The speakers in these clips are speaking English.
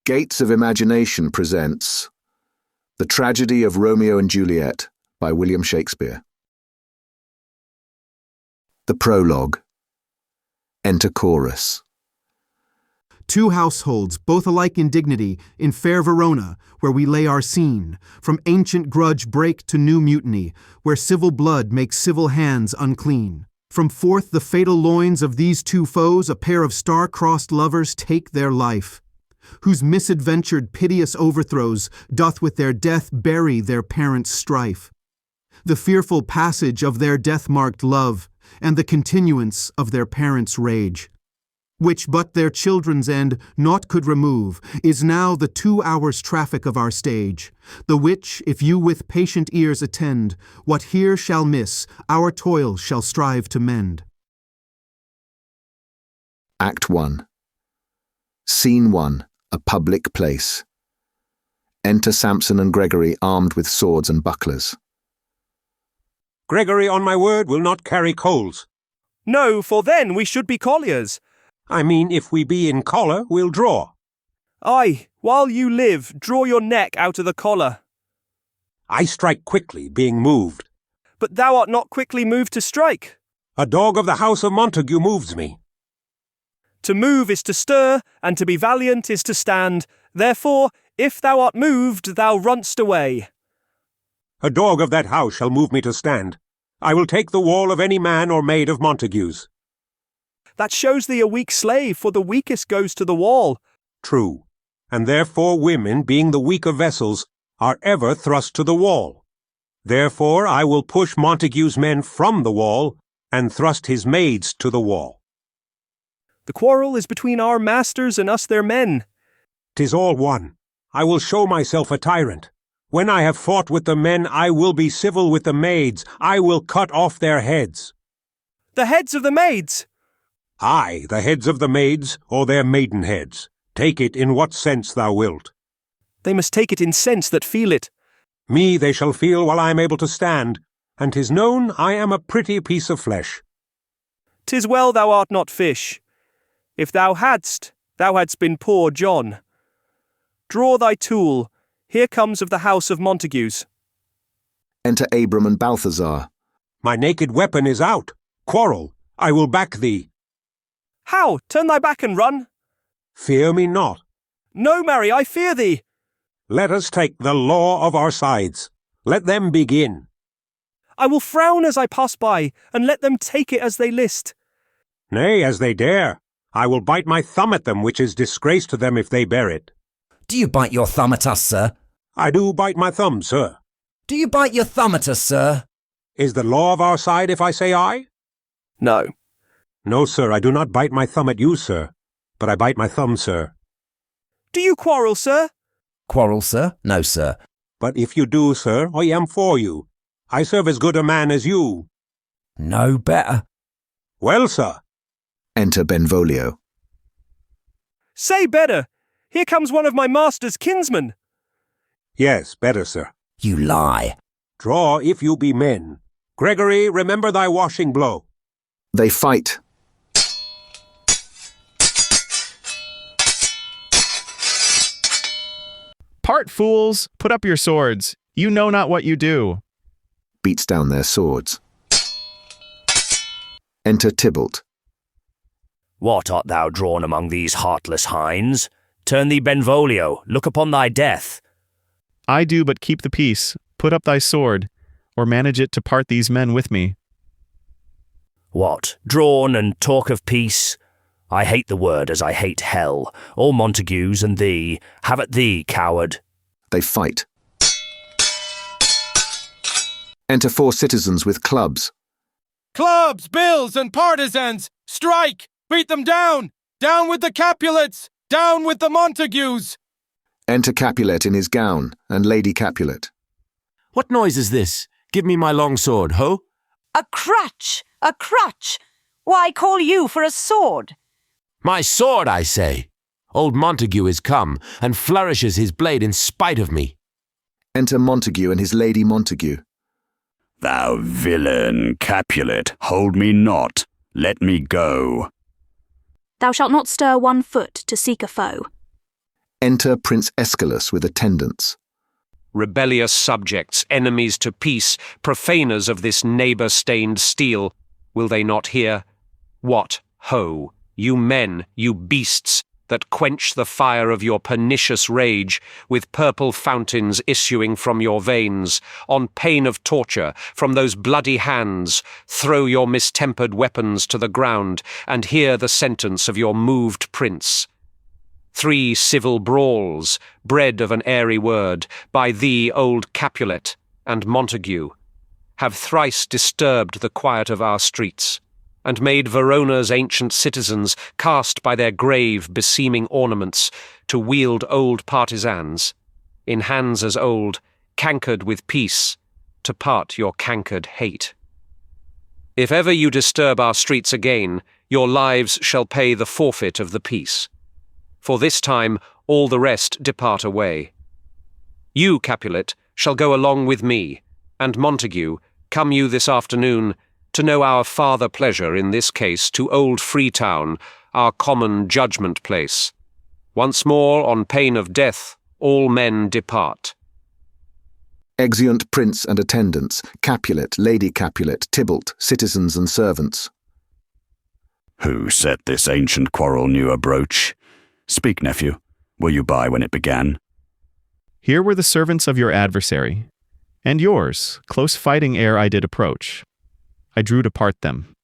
Gates of Imagination presents The Tragedy of Romeo and Juliet by William Shakespeare. The Prologue. Enter chorus. Two households, both alike in dignity, in fair Verona, where we lay our scene, from ancient grudge break to new mutiny, where civil blood makes civil hands unclean. From forth the fatal loins of these two foes a pair of star-crossed lovers take their life, whose misadventured piteous overthrows doth with their death bury their parents' strife. The fearful passage of their death-marked love, and the continuance of their parents' rage, which but their children's end naught could remove, is now the 2 hours' traffic of our stage, the which, if you with patient ears attend, what here shall miss, our toil shall strive to mend. Act 1. Scene 1. A public place. Enter Samson and Gregory armed with swords and bucklers. Gregory, on my word, will not carry coals. No, for then we should be colliers. I mean, if we be in collar, we'll draw. Aye, while you live, draw your neck out of the collar. I strike quickly, being moved. But thou art not quickly moved to strike. A dog of the house of Montague moves me. To move is to stir, and to be valiant is to stand. Therefore, if thou art moved, thou run'st away. A dog of that house shall move me to stand. I will take the wall of any man or maid of Montagues. That shows thee a weak slave, for the weakest goes to the wall. True, and therefore women, being the weaker vessels, are ever thrust to the wall. Therefore I will push Montague's men from the wall, and thrust his maids to the wall. The quarrel is between our masters and us their men. 'Tis all one. I will show myself a tyrant. When I have fought with the men, I will be civil with the maids. I will cut off their heads. The heads of the maids! Aye, the heads of the maids, or their maiden heads. Take it in what sense thou wilt. They must take it in sense that feel it. Me they shall feel while I am able to stand, and 'tis known I am a pretty piece of flesh. 'Tis well thou art not fish. If thou hadst been poor John. Draw thy tool. Here comes of the house of Montagues. Enter Abram and Balthazar. My naked weapon is out. Quarrel, I will back thee. How? Turn thy back and run. Fear me not. No, marry, I fear thee. Let us take the law of our sides. Let them begin. I will frown as I pass by, and let them take it as they list. Nay, as they dare. I will bite my thumb at them, which is disgrace to them if they bear it. Do you bite your thumb at us, sir? I do bite my thumb, sir. Do you bite your thumb at us, sir? Is the law of our side if I say aye? No. No, sir, I do not bite my thumb at you, sir. But I bite my thumb, sir. Do you quarrel, sir? Quarrel, sir? No, sir. But if you do, sir, I am for you. I serve as good a man as you. No better. Well, sir. Enter Benvolio. Say better. Here comes one of my master's kinsmen. Yes, better, sir. You lie. Draw if you be men. Gregory, remember thy washing blow. They fight. Part, fools! Put up your swords. You know not what you do. Beats down their swords. Enter Tybalt. What art thou drawn among these heartless hinds? Turn thee, Benvolio, look upon thy death. I do but keep the peace. Put up thy sword, or manage it to part these men with me. What, drawn and talk of peace? I hate the word as I hate hell. All Montagues and thee, have at thee, coward. They fight. Enter 4 citizens with clubs. Clubs, bills, and partisans! Strike! Beat them down! Down with the Capulets! Down with the Montagues! Enter Capulet in his gown, and Lady Capulet. What noise is this? Give me my long sword, ho? A crutch! A crutch! Why call you for a sword? My sword, I say! Old Montague is come, and flourishes his blade in spite of me. Enter Montague and his Lady Montague. Thou villain, Capulet, hold me not. Let me go. Thou shalt not stir 1 foot to seek a foe. Enter Prince Aeschylus with attendants. Rebellious subjects, enemies to peace, profaners of this neighbour-stained steel, will they not hear? What, ho, you men, you beasts, that quench the fire of your pernicious rage, with purple fountains issuing from your veins, on pain of torture, from those bloody hands, throw your mistempered weapons to the ground, and hear the sentence of your moved prince. 3 civil brawls, bred of an airy word, by thee, old Capulet, and Montague, have thrice disturbed the quiet of our streets, and made Verona's ancient citizens cast by their grave beseeming ornaments to wield old partisans, in hands as old, cankered with peace, to part your cankered hate. If ever you disturb our streets again, your lives shall pay the forfeit of the peace. For this time all the rest depart away. You, Capulet, shall go along with me, and Montague, come you this afternoon, to know our farther pleasure in this case to old Freetown, our common judgment place. Once more, on pain of death, all men depart. Exeunt Prince and attendants, Capulet, Lady Capulet, Tybalt, citizens and servants. Who set this ancient quarrel new abroach? Speak, nephew. Were you by when it began? Here were the servants of your adversary, and yours, close fighting ere I did approach. I drew to part them.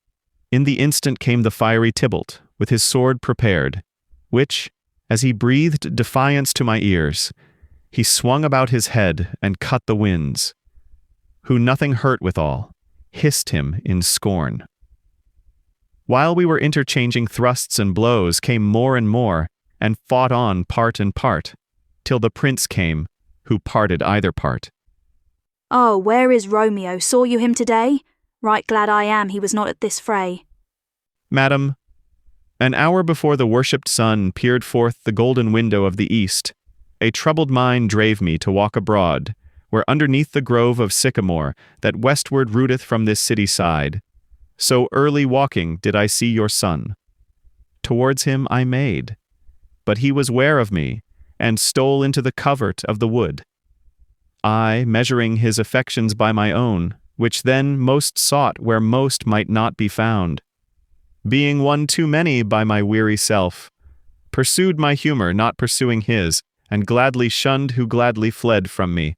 In the instant came the fiery Tybalt, with his sword prepared, which, as he breathed defiance to my ears, he swung about his head and cut the winds, who nothing hurt withal, hissed him in scorn. While we were interchanging thrusts and blows, came more and more, and fought on part and part, till the prince came, who parted either part. Oh, where is Romeo? Saw you him today? Right glad I am he was not at this fray. Madam, an hour before the worshipped sun peered forth the golden window of the east, a troubled mind drave me to walk abroad, where underneath the grove of sycamore that westward rooteth from this city side, so early walking did I see your son. Towards him I made, but he was ware of me, and stole into the covert of the wood. I, measuring his affections by my own, which then most sought where most might not be found, being one too many by my weary self, pursued my humor, not pursuing his, and gladly shunned who gladly fled from me.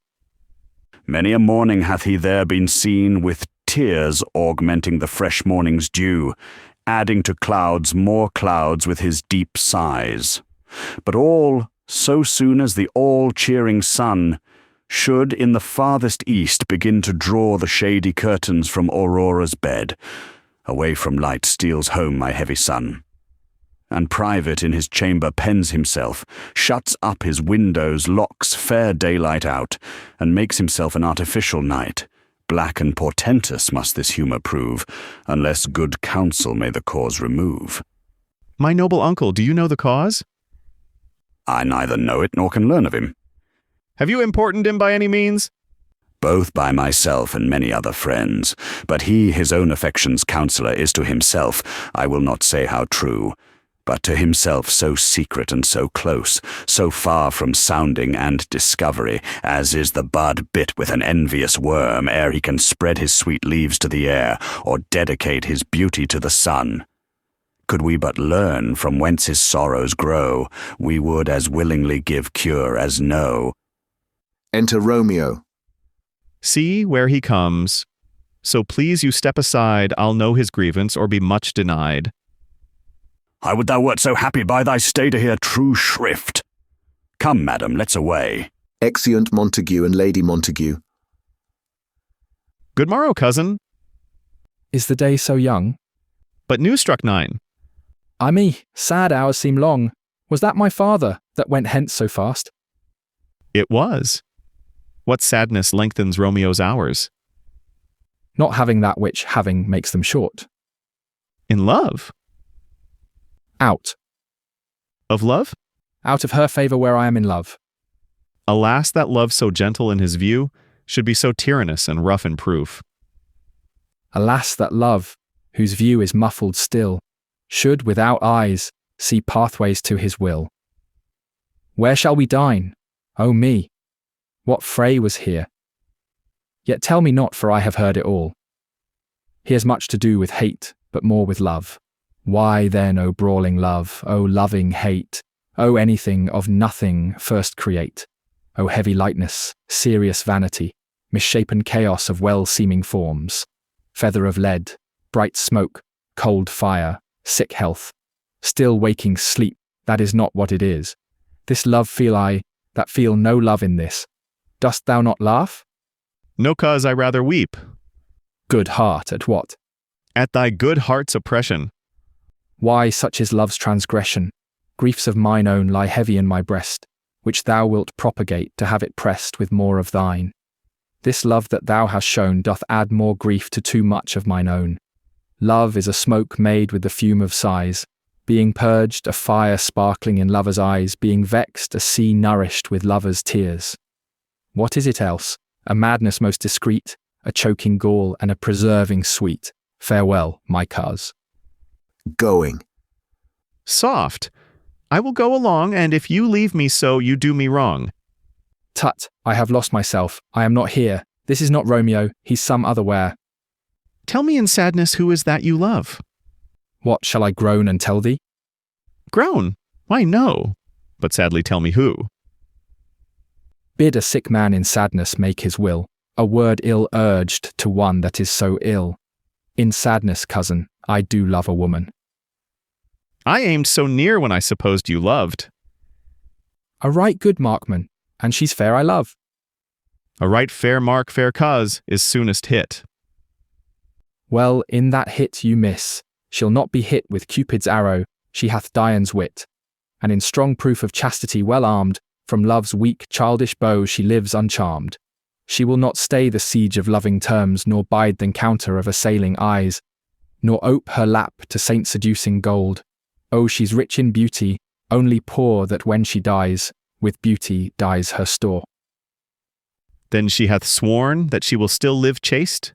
Many a morning hath he there been seen, with tears augmenting the fresh morning's dew, adding to clouds more clouds with his deep sighs. But all, so soon as the all-cheering sun should in the farthest east begin to draw the shady curtains from Aurora's bed, away from light steals home my heavy son, and private in his chamber pens himself, shuts up his windows, locks fair daylight out, and makes himself an artificial night. Black and portentous must this humour prove, unless good counsel may the cause remove. My noble uncle, do you know the cause? I neither know it nor can learn of him. Have you importuned him by any means? Both by myself and many other friends, but he his own affection's counsellor is to himself, I will not say how true, but to himself so secret and so close, so far from sounding and discovery, as is the bud bit with an envious worm ere he can spread his sweet leaves to the air, or dedicate his beauty to the sun. Could we but learn from whence his sorrows grow, we would as willingly give cure as know. Enter Romeo. See where he comes. So please you step aside, I'll know his grievance, or be much denied. I would thou wert so happy by thy stay to hear true shrift. Come, madam, let's away. Exeunt Montague and Lady Montague. Good morrow, cousin. Is the day so young? But news struck 9. Ay me, sad hours seem long. Was that my father that went hence so fast? It was. What sadness lengthens Romeo's hours? Not having that which having makes them short. In love? Out. Of love? Out of her favour where I am in love. Alas, that love so gentle in his view should be so tyrannous and rough in proof. Alas, that love, whose view is muffled still, should, without eyes, see pathways to his will. Where shall we dine? Oh me! What fray was here? Yet tell me not, for I have heard it all. Here's much to do with hate, but more with love. Why then, O brawling love, O loving hate, O anything of nothing first create, O heavy lightness, serious vanity, misshapen chaos of well-seeming forms, feather of lead, bright smoke, cold fire, sick health, still waking sleep, that is not what it is. This love feel I, that feel no love in this. Dost thou not laugh? No, cause I rather weep. Good heart, at what? At thy good heart's oppression. Why, such is love's transgression. Griefs of mine own lie heavy in my breast, which thou wilt propagate to have it pressed with more of thine. This love that thou hast shown doth add more grief to too much of mine own. Love is a smoke made with the fume of sighs, being purged, a fire sparkling in lovers' eyes, being vexed, a sea nourished with lovers' tears. What is it else? A madness most discreet, a choking gall, and a preserving sweet. Farewell, my cuz. Going. Soft. I will go along, and if you leave me so, you do me wrong. Tut, I have lost myself. I am not here. This is not Romeo. He's some other where. Tell me in sadness who is that you love. What, shall I groan and tell thee? Groan? Why, no. But sadly tell me who. Bid a sick man in sadness make his will, a word ill urged to one that is so ill. In sadness, cousin, I do love a woman. I aimed so near when I supposed you loved. A right good markman, and she's fair I love. A right fair mark, fair cause, is soonest hit. Well, in that hit you miss. She'll not be hit with Cupid's arrow, she hath Dian's wit. And in strong proof of chastity well armed, from love's weak childish bow she lives uncharmed. She will not stay the siege of loving terms, nor bide th' encounter of assailing eyes, nor ope her lap to saint-seducing gold. Oh, she's rich in beauty, only poor that when she dies, with beauty dies her store. Then she hath sworn that she will still live chaste?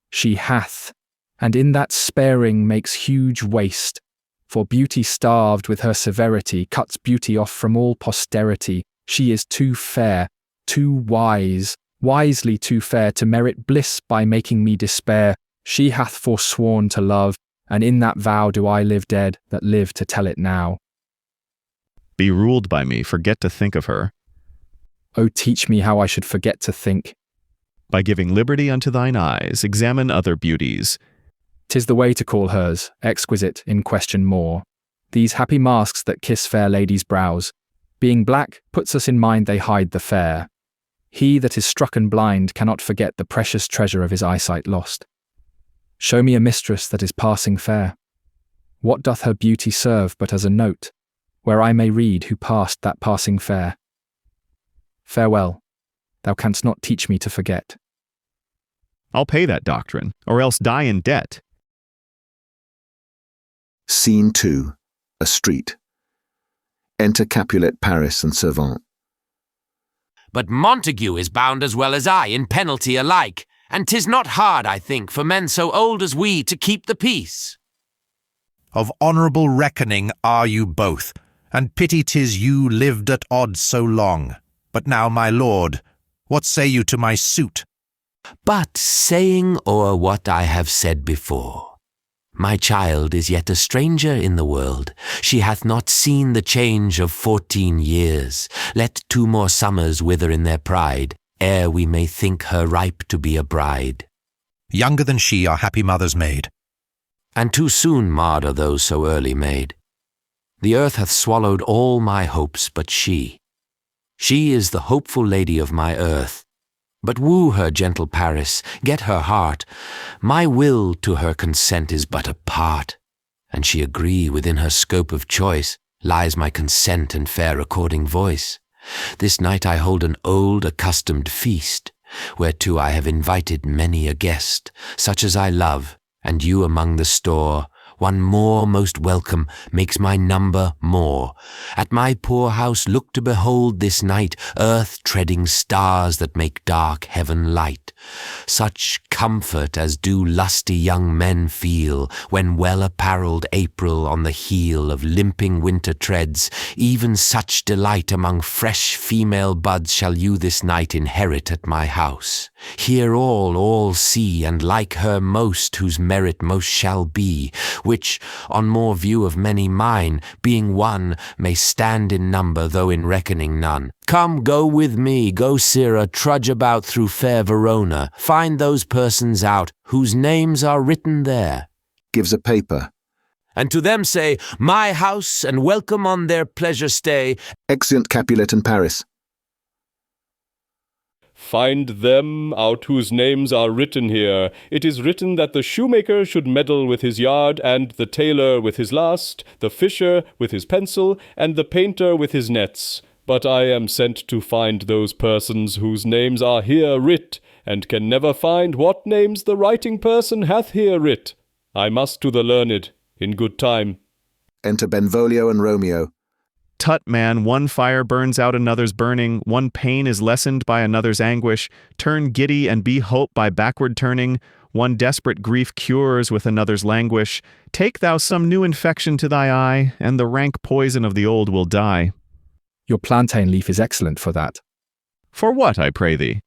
She hath, and in that sparing makes huge waste. For beauty starved with her severity cuts beauty off from all posterity. She is too fair, too wise, wisely too fair to merit bliss by making me despair. She hath forsworn to love, and in that vow do I live dead that live to tell it now. Be ruled by me, forget to think of her. Oh, teach me how I should forget to think. By giving liberty unto thine eyes, examine other beauties. 'Tis the way to call hers, exquisite in question more. These happy masks that kiss fair ladies' brows, being black, puts us in mind they hide the fair. He that is strucken blind cannot forget the precious treasure of his eyesight lost. Show me a mistress that is passing fair. What doth her beauty serve but as a note, where I may read who passed that passing fair? Farewell, thou canst not teach me to forget. I'll pay that doctrine, or else die in debt. Scene 2. A street. Enter Capulet, Paris, and Servant. But Montague is bound as well as I in penalty alike, and 'tis not hard, I think, for men so old as we to keep the peace. Of honourable reckoning are you both, and pity 'tis you lived at odds so long. But now, my lord, what say you to my suit? But saying o'er what I have said before, my child is yet a stranger in the world. She hath not seen the change of 14 years. Let 2 more summers wither in their pride, ere we may think her ripe to be a bride. Younger than she are happy mothers made. And too soon marred are those so early made. The earth hath swallowed all my hopes but she. She is the hopeful lady of my earth. But woo her, gentle Paris, get her heart. My will to her consent is but a part, and she agree within her scope of choice lies my consent and fair according voice. This night I hold an old accustomed feast, whereto I have invited many a guest, such as I love, and you among the store, one more most welcome, makes my number more. At my poor house look to behold this night, earth treading stars that make dark heaven light. Such comfort as do lusty young men feel, when well-apparelled April on the heel of limping winter treads, even such delight among fresh female buds shall you this night inherit at my house. Here all see, and like her most, whose merit most shall be, which, on more view of many mine, being one, may stand in number, though in reckoning none. Come, go with me, go, Sirrah, trudge about through fair Verona, find those persons out, whose names are written there. Gives a paper. And to them say, my house, and welcome on their pleasure stay. Exeunt Capulet and Paris. Find them out whose names are written here. It is written that the shoemaker should meddle with his yard, and the tailor with his last, the fisher with his pencil, and the painter with his nets. But I am sent to find those persons whose names are here writ, and can never find what names the writing person hath here writ. I must to the learned, in good time. Enter Benvolio and Romeo. Tut, man, one fire burns out another's burning, one pain is lessened by another's anguish, turn giddy and be hope by backward turning, one desperate grief cures with another's languish. Take thou some new infection to thy eye, and the rank poison of the old will die. Your plantain leaf is excellent for that. For what, I pray thee?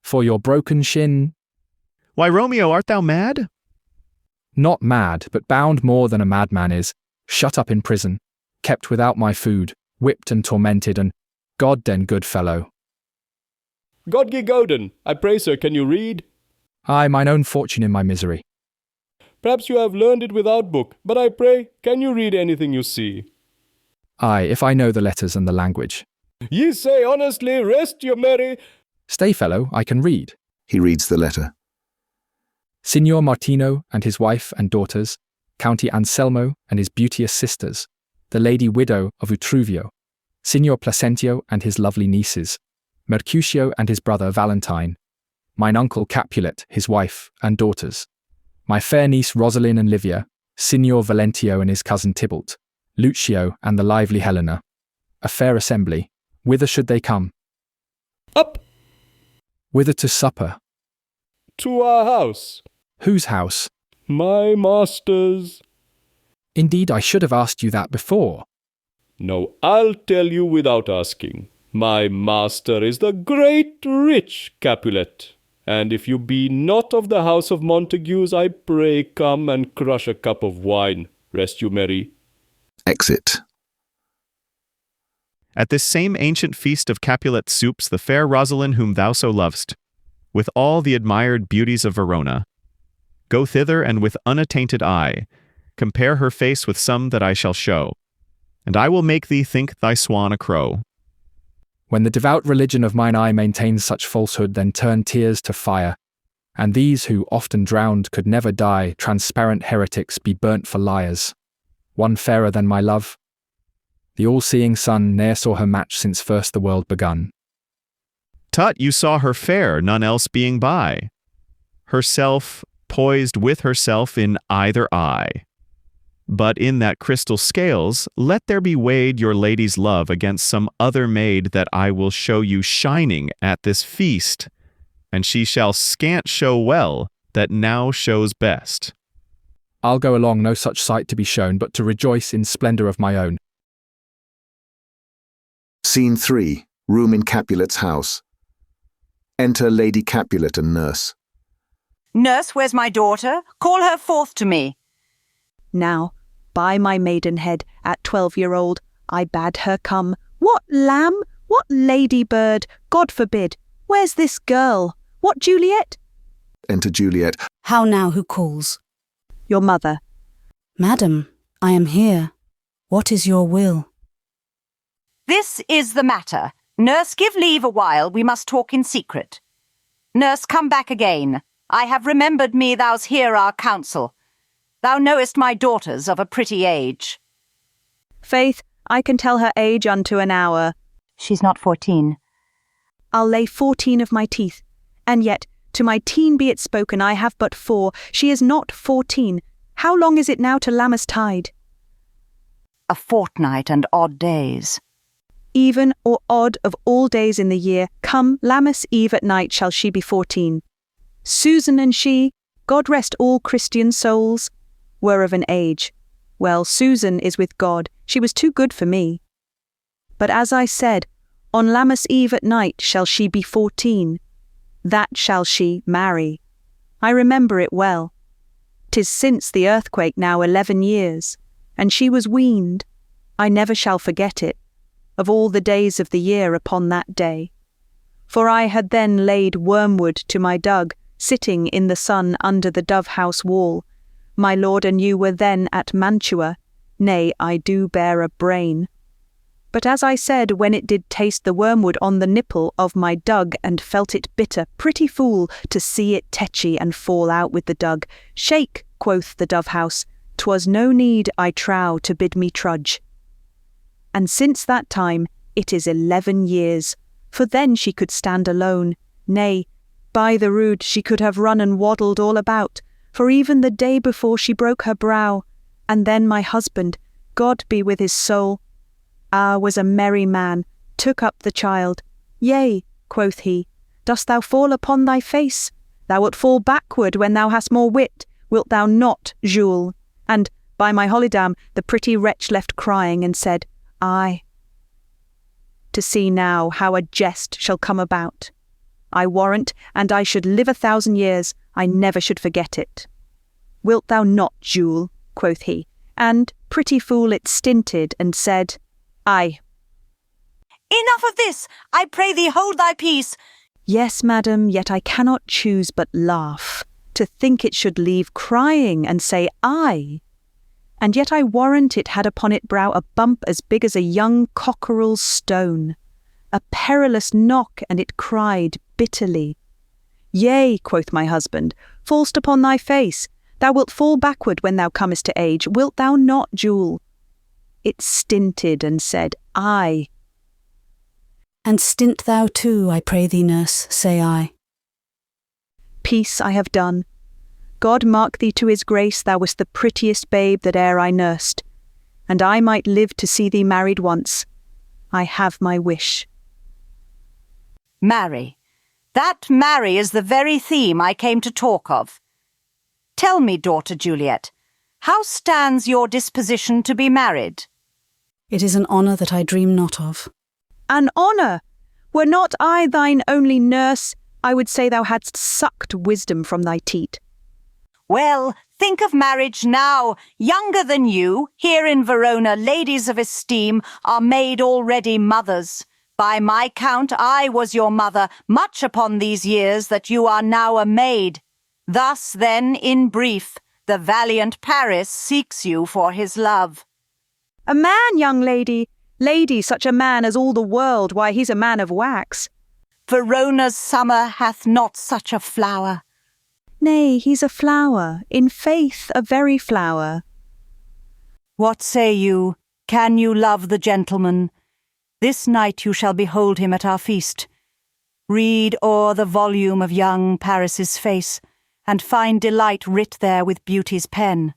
For your broken shin. Why, Romeo, art thou mad? Not mad, but bound more than a madman is, shut up in prison, kept without my food, whipped and tormented, and God den good fellow. God gi Godin, I pray, sir, can you read? Ay, mine own fortune in my misery. Perhaps you have learned it without book, but I pray, can you read anything you see? Ay, if I know the letters and the language. Ye say honestly, rest your merry. Stay, fellow, I can read. He reads the letter. Signor Martino and his wife and daughters, County Anselmo and his beauteous sisters, the lady widow of Utruvio, Signor Placentio and his lovely nieces, Mercutio and his brother Valentine, mine uncle Capulet, his wife and daughters, my fair niece Rosaline and Livia, Signor Valentio and his cousin Tybalt, Lucio and the lively Helena. A fair assembly. Whither should they come? Up! Whither to supper? To our house. Whose house? My master's. Indeed, I should have asked you that before. No, I'll tell you without asking. My master is the great rich Capulet, and if you be not of the house of Montagues, I pray come and crush a cup of wine. Rest you merry. Exit. At this same ancient feast of Capulet soups the fair Rosaline whom thou so lovest, with all the admired beauties of Verona. Go thither and with unattainted eye, compare her face with some that I shall show, and I will make thee think thy swan a crow. When the devout religion of mine eye maintains such falsehood, then turn tears to fire, and these who, often drowned, could never die, transparent heretics, be burnt for liars. One fairer than my love? The all-seeing sun ne'er saw her match since first the world begun. Tut, you saw her fair, none else being by. Herself poised with herself in either eye. But in that crystal scales, let there be weighed your lady's love against some other maid that I will show you shining at this feast, and she shall scant show well that now shows best. I'll go along no such sight to be shown, but to rejoice in splendour of my own. Scene 3. Room in Capulet's house. Enter Lady Capulet and nurse. Nurse, where's my daughter? Call her forth to me. Now, by my maidenhead, at 12-year-old, I bade her come. What lamb? What ladybird? God forbid. Where's this girl? What Juliet? Enter Juliet. How now, who calls? Your mother. Madam, I am here. What is your will? This is the matter. Nurse, give leave a while. We must talk in secret. Nurse, come back again. I have remembered me thou's hear our counsel. Thou knowest my daughters of a pretty age. Faith, I can tell her age unto an hour. She's not 14. I'll lay 14 of my teeth. And yet, to my teen be it spoken, I have but 4. She is not 14. how long is it now to Lammas tide? A fortnight and odd days. Even or odd of all days in the year, come Lammas Eve at night shall she be 14. Susan and she, God rest all Christian souls, were of an age. Well, Susan is with God, she was too good for me. But as I said, on Lammas Eve at night shall she be 14. That shall she marry. I remember it well. 'Tis since the earthquake now 11 years, and she was weaned. I never shall forget it, of all the days of the year upon that day. For I had then laid wormwood to my dug, sitting in the sun under the dove-house wall. My lord and you were then at Mantua, nay, I do bear a brain. But as I said, when it did taste the wormwood on the nipple of my dug and felt it bitter, pretty fool, to see it tetchy and fall out with the dug. Shake, quoth the dove-house, 'twas no need, I trow, to bid me trudge. And since that time, it is 11 years, for then she could stand alone, nay, by the rood she could have run and waddled all about, for even the day before she broke her brow, and then my husband, God be with his soul, was a merry man, took up the child. Yea, quoth he, dost thou fall upon thy face? Thou wilt fall backward when thou hast more wit, wilt thou not, Jules? And, by my holidam, the pretty wretch left crying and said, Aye. To see now how a jest shall come about. I warrant, and I should live 1,000 years, I never should forget it. Wilt thou not, Jules? Quoth he, and, pretty fool, it stinted and said, Aye. Enough of this! I pray thee hold thy peace. Yes, madam, yet I cannot choose but laugh, to think it should leave crying and say aye. And yet I warrant it had upon it brow a bump as big as a young cockerel's stone, a perilous knock, and it cried bitterly. Yea, quoth my husband, fall'st upon thy face, thou wilt fall backward when thou comest to age, wilt thou not, Jules? It stinted and said, Aye. And stint thou too, I pray thee, nurse, say I. Peace I have done. God mark thee to his grace, thou wast the prettiest babe that e'er I nursed, and I might live to see thee married once. I have my wish. Marry. That marry is the very theme I came to talk of. Tell me, daughter Juliet, how stands your disposition to be married? It is an honour that I dream not of. An honour! Were not I thine only nurse, I would say thou hadst sucked wisdom from thy teat. Well, think of marriage now. Younger than you, here in Verona, ladies of esteem are made already mothers. By my count, I was your mother, much upon these years that you are now a maid. Thus, then, in brief, the valiant Paris seeks you for his love. A man, young lady. Lady, such a man as all the world, why, he's a man of wax. Verona's summer hath not such a flower. Nay, he's a flower, in faith a very flower. What say you? Can you love the gentleman? This night you shall behold him at our feast. Read o'er the volume of young Paris's face, and find delight writ there with beauty's pen.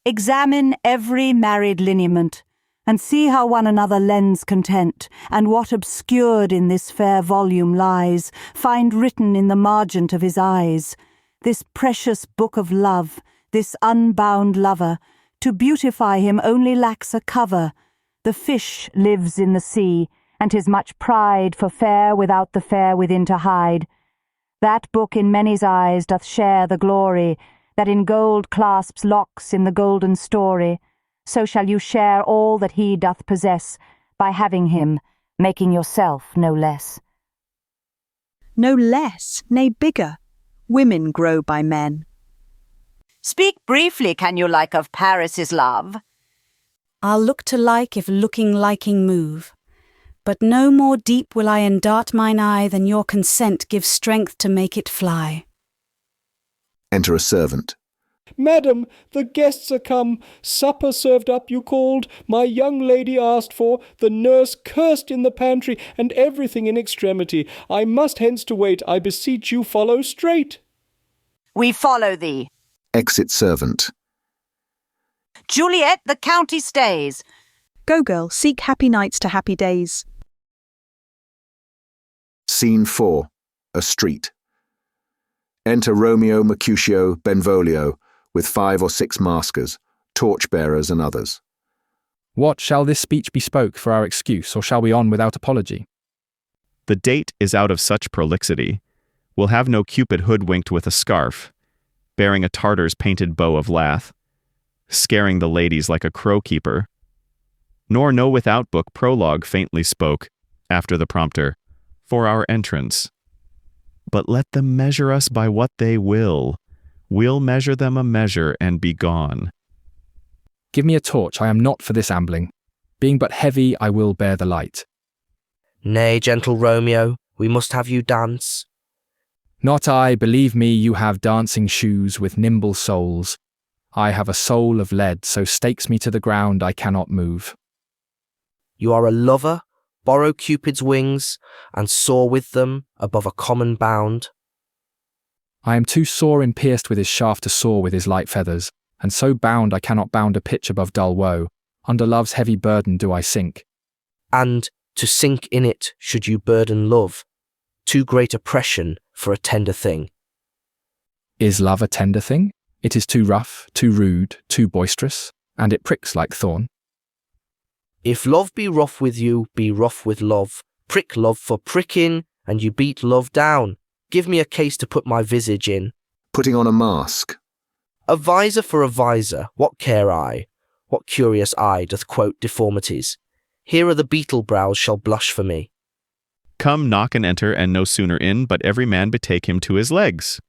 Examine every married lineament, and see how one another lends content, and what obscured in this fair volume lies, find written in the margent of his eyes. This precious book of love, this unbound lover, to beautify him only lacks a cover. The fish lives in the sea, and 'tis much pride for fair without the fair within to hide. That book in many's eyes doth share the glory, that in gold clasps locks in the golden story. So shall you share all that he doth possess, by having him, making yourself no less. No less, nay bigger. Women grow by men. Speak briefly, can you like of Paris's love? I'll look to like if looking liking move. But no more deep will I endart mine eye than your consent gives strength to make it fly. Enter a servant. Madam, the guests are come. Supper served up, you called. My young lady asked for. The nurse cursed in the pantry, and everything in extremity. I must hence to wait. I beseech you follow straight. We follow thee. Exit servant. Juliet, the county stays. Go, girl, seek happy nights to happy days. Scene 4. A street. Enter Romeo, Mercutio, Benvolio, with 5 or 6 maskers, torchbearers and others. What shall this speech be spoke for our excuse, or shall we on without apology? The date is out of such prolixity. We'll have no Cupid hoodwinked with a scarf, bearing a Tartar's painted bow of lath, scaring the ladies like a crow-keeper. Nor no without book prologue faintly spoke, after the prompter, for our entrance. But let them measure us by what they will. We'll measure them a measure and be gone. Give me a torch, I am not for this ambling. Being but heavy, I will bear the light. Nay, gentle Romeo, we must have you dance. Not I, believe me, you have dancing shoes with nimble soles. I have a soul of lead, so stakes me to the ground I cannot move. You are a lover, borrow Cupid's wings, and soar with them above a common bound. I am too sore and pierced with his shaft to soar with his light feathers, and so bound I cannot bound a pitch above dull woe. Under love's heavy burden do I sink. And to sink in it should you burden love, too great oppression for a tender thing. Is love a tender thing? It is too rough, too rude, too boisterous, and it pricks like thorn. If love be rough with you, be rough with love. Prick love for pricking, and you beat love down. Give me a case to put my visage in. Putting on a mask. A visor for a visor, what care I? What curious eye doth quote deformities? Here are the beetle brows shall blush for me. Come, knock and enter, and no sooner in, but every man betake him to his legs.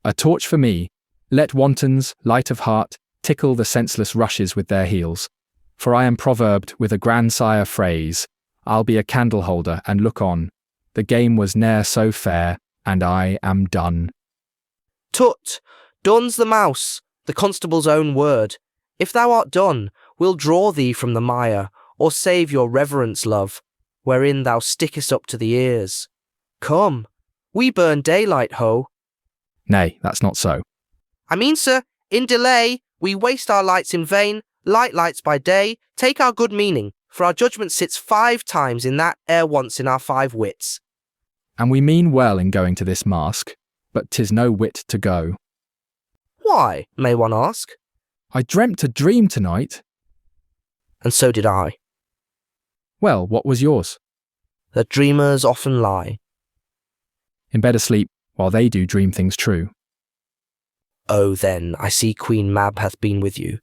A torch for me. Let wantons, light of heart, tickle the senseless rushes with their heels. For I am proverbed with a grandsire phrase, I'll be a candle holder and look on. The game was ne'er so fair, and I am done. Tut! Done's the mouse, the constable's own word. If thou art done, we'll draw thee from the mire, or save your reverence, love, wherein thou stickest up to the ears. Come, we burn daylight, ho. Nay, that's not so. I mean, sir, in delay, we waste our lights in vain, lights by day, take our good meaning, for our judgment sits 5 times in that ere once in our 5 wits. And we mean well in going to this mask, but 'tis no wit to go. Why, may one ask? I dreamt a dream tonight. And so did I. Well, what was yours? That dreamers often lie. In bed asleep, while they do dream things true. Oh, then, I see Queen Mab hath been with you.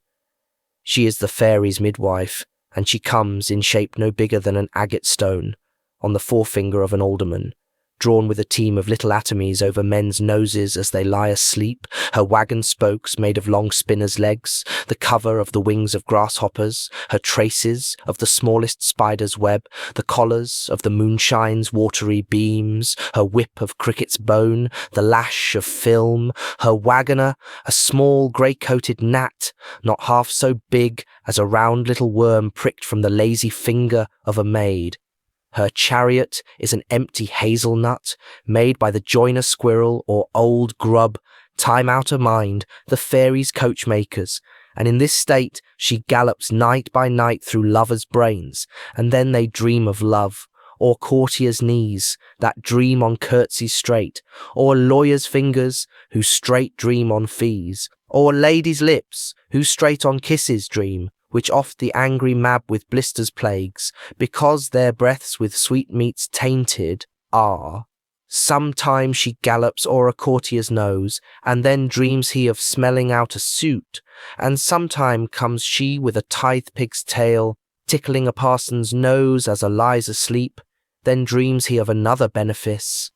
She is the fairies' midwife, and she comes in shape no bigger than an agate stone, on the forefinger of an alderman, drawn with a team of little atomies over men's noses as they lie asleep, her wagon spokes made of long spinners' legs, the cover of the wings of grasshoppers, her traces of the smallest spider's web, the collars of the moonshine's watery beams, her whip of cricket's bone, the lash of film, her wagoner, a small grey-coated gnat, not half so big as a round little worm pricked from the lazy finger of a maid. Her chariot is an empty hazelnut, made by the joiner squirrel or old grub, time out of mind, the fairies' coachmakers, and in this state she gallops night by night through lovers' brains, and then they dream of love, or courtiers' knees, that dream on curtsies straight, or lawyers' fingers, who straight dream on fees, or ladies' lips, who straight on kisses dream, which oft the angry Mab with blisters plagues, because their breaths with sweetmeats tainted are. Sometime she gallops o'er a courtier's nose, and then dreams he of smelling out a suit, and sometime comes she with a tithe-pig's tail, tickling a parson's nose as a lies asleep, then dreams he of another benefice.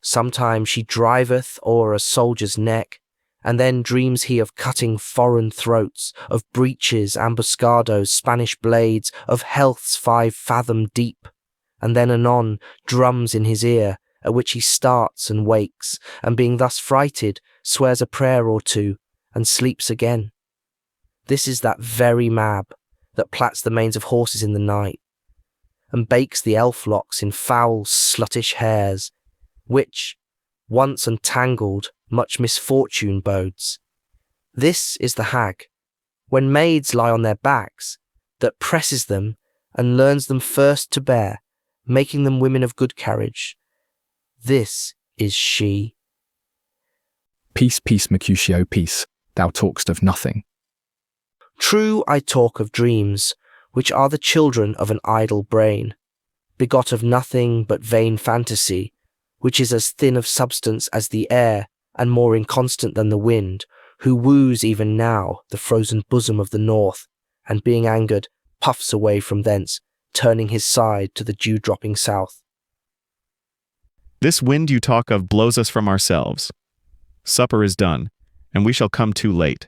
Sometime she driveth o'er a soldier's neck, and then dreams he of cutting foreign throats, of breaches, ambuscados, Spanish blades, of healths 5 fathom deep, and then anon drums in his ear, at which he starts and wakes, and being thus frighted, swears a prayer or two, and sleeps again. This is that very Mab, that plats the manes of horses in the night, and bakes the elf locks in foul sluttish hairs, which, once untangled, much misfortune bodes. This is the hag, when maids lie on their backs, that presses them and learns them first to bear, making them women of good carriage. This is she. Peace, peace, Mercutio, peace. Thou talk'st of nothing. True, I talk of dreams, which are the children of an idle brain, begot of nothing but vain fantasy, which is as thin of substance as the air, and more inconstant than the wind, who woos even now the frozen bosom of the north, and being angered, puffs away from thence, turning his side to the dew-dropping south. This wind you talk of blows us from ourselves. Supper is done, and we shall come too late.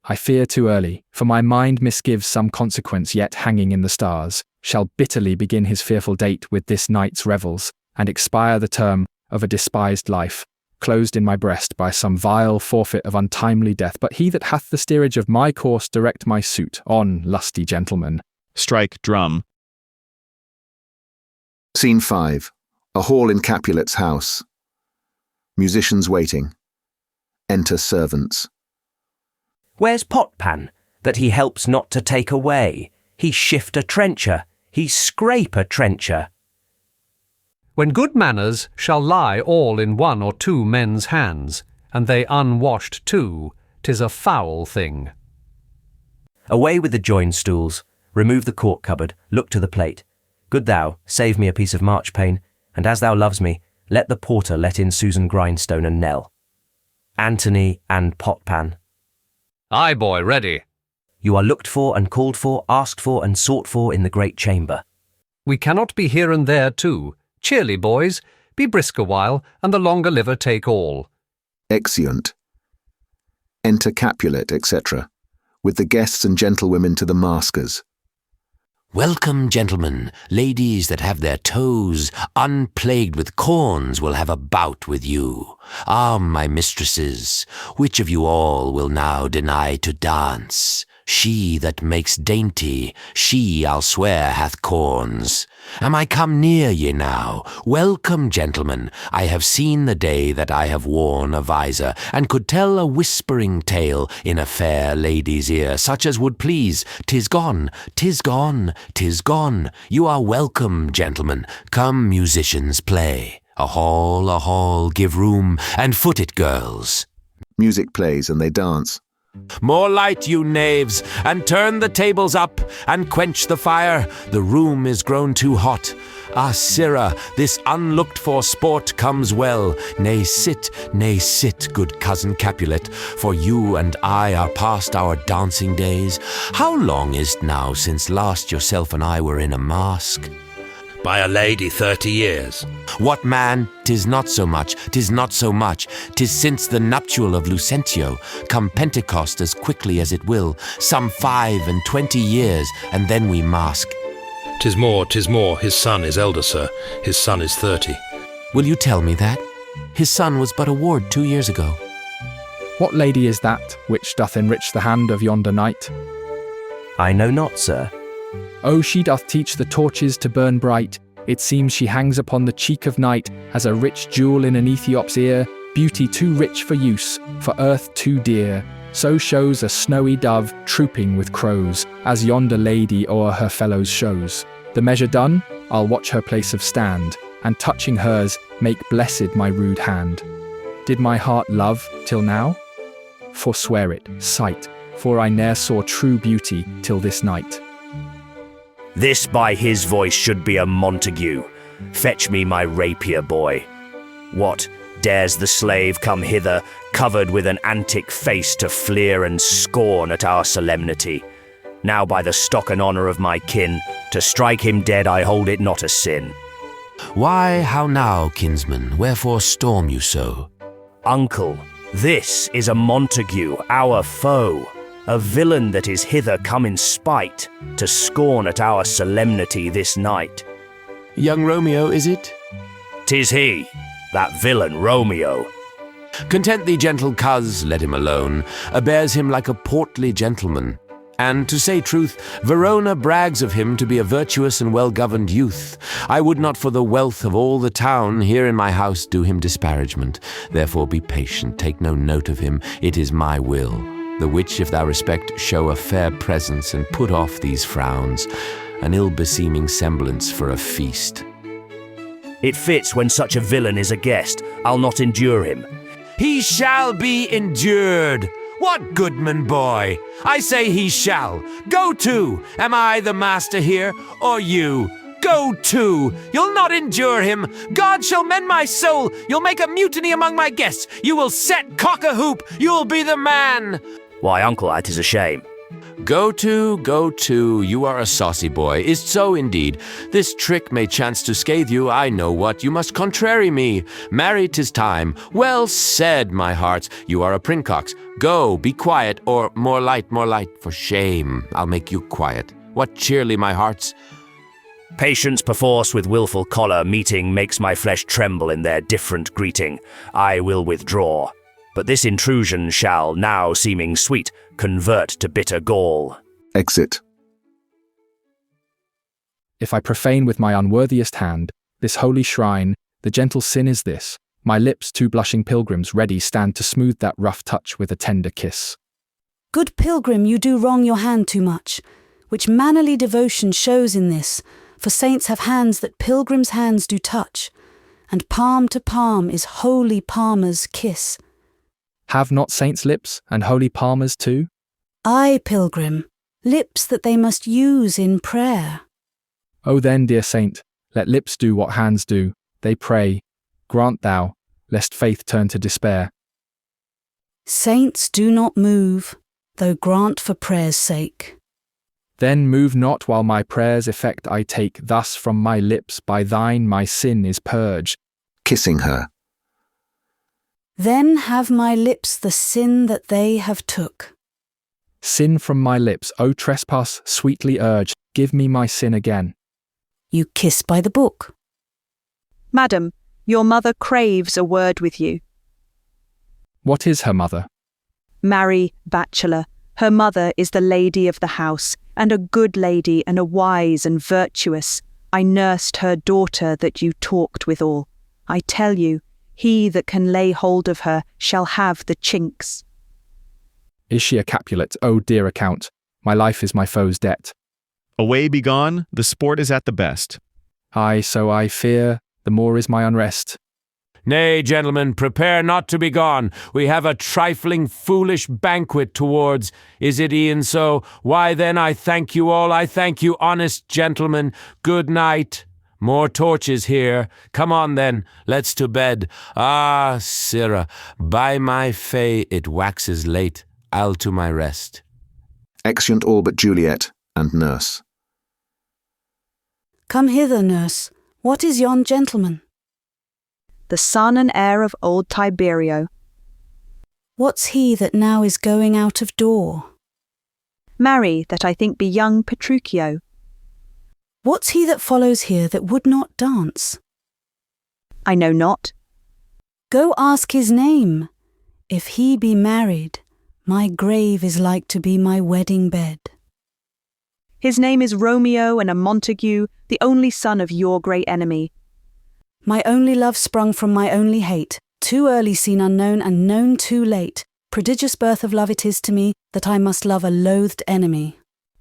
I fear too early, for my mind misgives some consequence yet hanging in the stars, shall bitterly begin his fearful date with this night's revels, and expire the term of a despised life, closed in my breast by some vile forfeit of untimely death. But he that hath the steerage of my course direct my suit. On, lusty gentlemen. Strike drum. Scene 5. A hall in Capulets' house. Musicians waiting. Enter servants. Where's Potpan, that he helps not to take away? He shift a trencher, he scrape a trencher. When good manners shall lie all in one or two men's hands, and they unwashed too, 'tis a foul thing. Away with the joined stools, remove the cork cupboard, look to the plate. Good thou, save me a piece of marchpane, and as thou loves me, let the porter let in Susan Grindstone and Nell. Antony and Potpan. Aye, boy, ready. You are looked for and called for, asked for and sought for in the great chamber. We cannot be here and there too. Cheerly, boys, be brisk a while, and the longer liver take all. Exeunt. Enter Capulet, etc., with the guests and gentlewomen to the maskers. Welcome, gentlemen. Ladies that have their toes unplagued with corns will have a bout with you. Ah, my mistresses, which of you all will now deny to dance? She that makes dainty, she, I'll swear, hath corns. Am I come near ye now? Welcome, gentlemen. I have seen the day that I have worn a visor, and could tell a whispering tale in a fair lady's ear, such as would please. 'Tis gone, 'tis gone, 'tis gone. You are welcome, gentlemen. Come, musicians, play. A hall, give room, and foot it, girls. Music plays and they dance. More light, you knaves, and turn the tables up, and quench the fire. The room is grown too hot. Ah, sirrah, this unlooked-for sport comes well. Nay, sit, good cousin Capulet, for you and I are past our dancing days. How long is't now since last yourself and I were in a mask? By a lady 30 years. What, man? 'Tis not so much, 'tis not so much. 'Tis since the nuptial of Lucentio, come Pentecost as quickly as it will, some 25 years, and then we mask. 'Tis more, his son is elder, sir. His son is 30. Will you tell me that? His son was but a ward 2 years ago. What lady is that, which doth enrich the hand of yonder knight? I know not, sir. Oh, she doth teach the torches to burn bright. It seems she hangs upon the cheek of night as a rich jewel in an Ethiop's ear, beauty too rich for use, for earth too dear. So shows a snowy dove trooping with crows, as yonder lady o'er her fellows shows. The measure done, I'll watch her place of stand, and touching hers, make blessed my rude hand. Did my heart love till now? Forswear it, sight, for I ne'er saw true beauty till this night. This by his voice should be a Montague. Fetch me my rapier, boy. What, dares the slave come hither, covered with an antic face to fleer and scorn at our solemnity? Now by the stock and honour of my kin, to strike him dead I hold it not a sin. Why, how now, kinsman, wherefore storm you so? Uncle, this is a Montague, our foe. A villain that is hither come in spite, to scorn at our solemnity this night. Young Romeo, is it? 'Tis he, that villain Romeo. Content thee, gentle coz, let him alone. Bears him like a portly gentleman. And, to say truth, Verona brags of him to be a virtuous and well-governed youth. I would not for the wealth of all the town here in my house do him disparagement. Therefore be patient, take no note of him, it is my will. the which if thou respect show a fair presence and put off these frowns, an ill-beseeming semblance for a feast. It fits when such a villain is a guest. I'll not endure him. He shall be endured. What goodman boy? I say he shall. Go to. Am I the master here, or you? Go to. You'll not endure him. God shall mend my soul. You'll make a mutiny among my guests. You will set cock-a-hoop. You'll be the man. Why, uncle, it is a shame. Go to, you are a saucy boy. Is so indeed. This trick may chance to scathe you, I know what. You must contrary me. Marry, 'tis time. Well said, my hearts. You are a princox. Go, be quiet, or more light, for shame. I'll make you quiet. What cheerly, my hearts? Patience perforce with wilful choler meeting makes my flesh tremble in their different greeting. I will withdraw. But this intrusion shall, now seeming sweet, convert to bitter gall. Exit. If I profane with my unworthiest hand this holy shrine, the gentle sin is this: my lips, two blushing pilgrims, ready stand to smooth that rough touch with a tender kiss. Good pilgrim, you do wrong your hand too much, which mannerly devotion shows in this, for saints have hands that pilgrims' hands do touch, and palm to palm is holy palmer's kiss. Have not saints lips, and holy palmers too? Aye, pilgrim, lips that they must use in prayer. O then, dear saint, let lips do what hands do, they pray. Grant thou, lest faith turn to despair. Saints do not move, though grant for prayer's sake. Then move not while my prayer's effect I take, thus from my lips by thine my sin is purged. Kissing her. Then have my lips the sin that they have took. Sin from my lips, O trespass, sweetly urged, give me my sin again. You kiss by the book. Madam, your mother craves a word with you. What is her mother? Marry, bachelor, her mother is the lady of the house, and a good lady and a wise and virtuous. I nursed her daughter that you talked withal. I tell you, he that can lay hold of her shall have the chinks. Is she a Capulet? O dear account, my life is my foe's debt. Away be gone, the sport is at the best. Aye, so I fear, the more is my unrest. Nay, gentlemen, prepare not to be gone. We have a trifling, foolish banquet towards. Is it e'en so? Why then I thank you all, I thank you, honest gentlemen. Good night. More torches here. Come on then, let's to bed. Ah, sirrah, by my fay it waxes late. I'll to my rest. Exeunt all but Juliet and nurse. Come hither, nurse. What is yon gentleman? The son and heir of old Tiberio. What's he that now is going out of door? Marry, that I think be young Petruchio. What's he that follows here that would not dance? I know not. Go ask his name. If he be married, my grave is like to be my wedding bed. His name is Romeo and a Montague, the only son of your great enemy. My only love sprung from my only hate, too early seen unknown and known too late. Prodigious birth of love it is to me, that I must love a loathed enemy.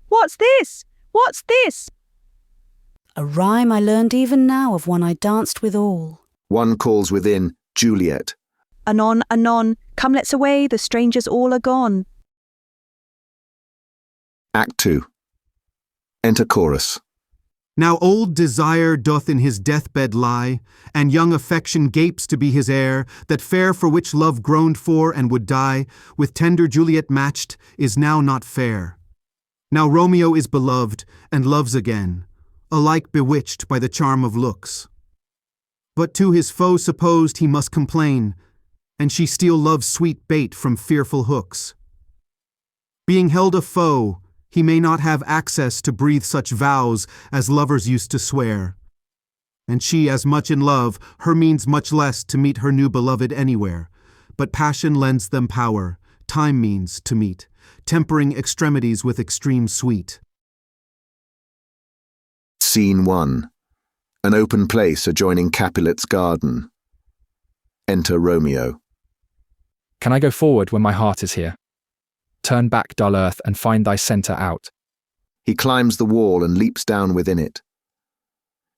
What's this? What's this? A rhyme I learned even now of one I danced withal. One calls within, Juliet. Anon, anon, come let's away, the strangers all are gone. Act 2. Enter chorus. Now old desire doth in his deathbed lie, and young affection gapes to be his heir, that fair for which love groaned for and would die, with tender Juliet matched, is now not fair. Now Romeo is beloved, and loves again, alike bewitched by the charm of looks. But to his foe supposed he must complain, and she steal love's sweet bait from fearful hooks. Being held a foe, he may not have access to breathe such vows as lovers used to swear. And she as much in love, her means much less to meet her new beloved anywhere. But passion lends them power, time means to meet, tempering extremities with extreme sweet. Scene 1. An open place adjoining Capulet's garden. Enter Romeo. Can I go forward when my heart is here? Turn back, dull earth, and find thy centre out. He climbs the wall and leaps down within it.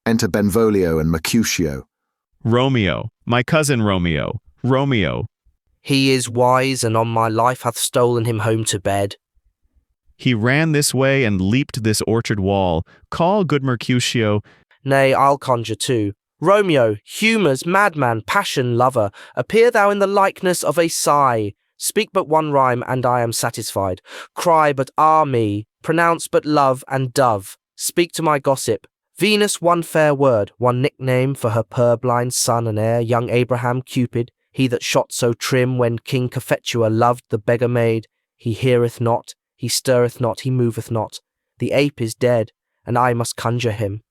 Enter Benvolio and Mercutio. Romeo, my cousin Romeo, Romeo. He is wise, and on my life hath stolen him home to bed. He ran this way and leaped this orchard wall. Call, good Mercutio. Nay, I'll conjure too. Romeo, humours, madman, passion, lover, appear thou in the likeness of a sigh. Speak but one rhyme, and I am satisfied. Cry but ah me, pronounce but love and dove. Speak to my gossip. Venus, one fair word, one nickname for her purblind son and heir, young Abraham Cupid, he that shot so trim when King Cophetua loved the beggar maid. He heareth not, he stirreth not, he moveth not. The ape is dead, and I must conjure him.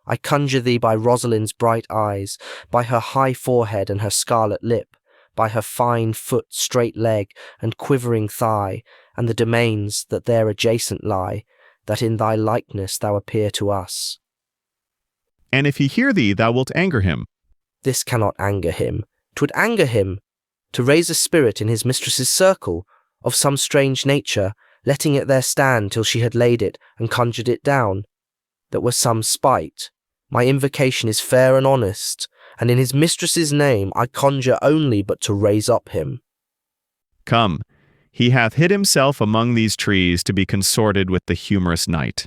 I conjure thee by Rosalind's bright eyes, by her high forehead and her scarlet lip, by her fine foot, straight leg, and quivering thigh, and the domains that there adjacent lie, that in thy likeness thou appear to us. And if he hear thee, thou wilt anger him. This cannot anger him. 'Twould anger him to raise a spirit in his mistress's circle, of some strange nature, letting it there stand till she had laid it and conjured it down. That were some spite. My invocation is fair and honest, and in his mistress's name I conjure only but to raise up him. Come, he hath hid himself among these trees to be consorted with the humorous night.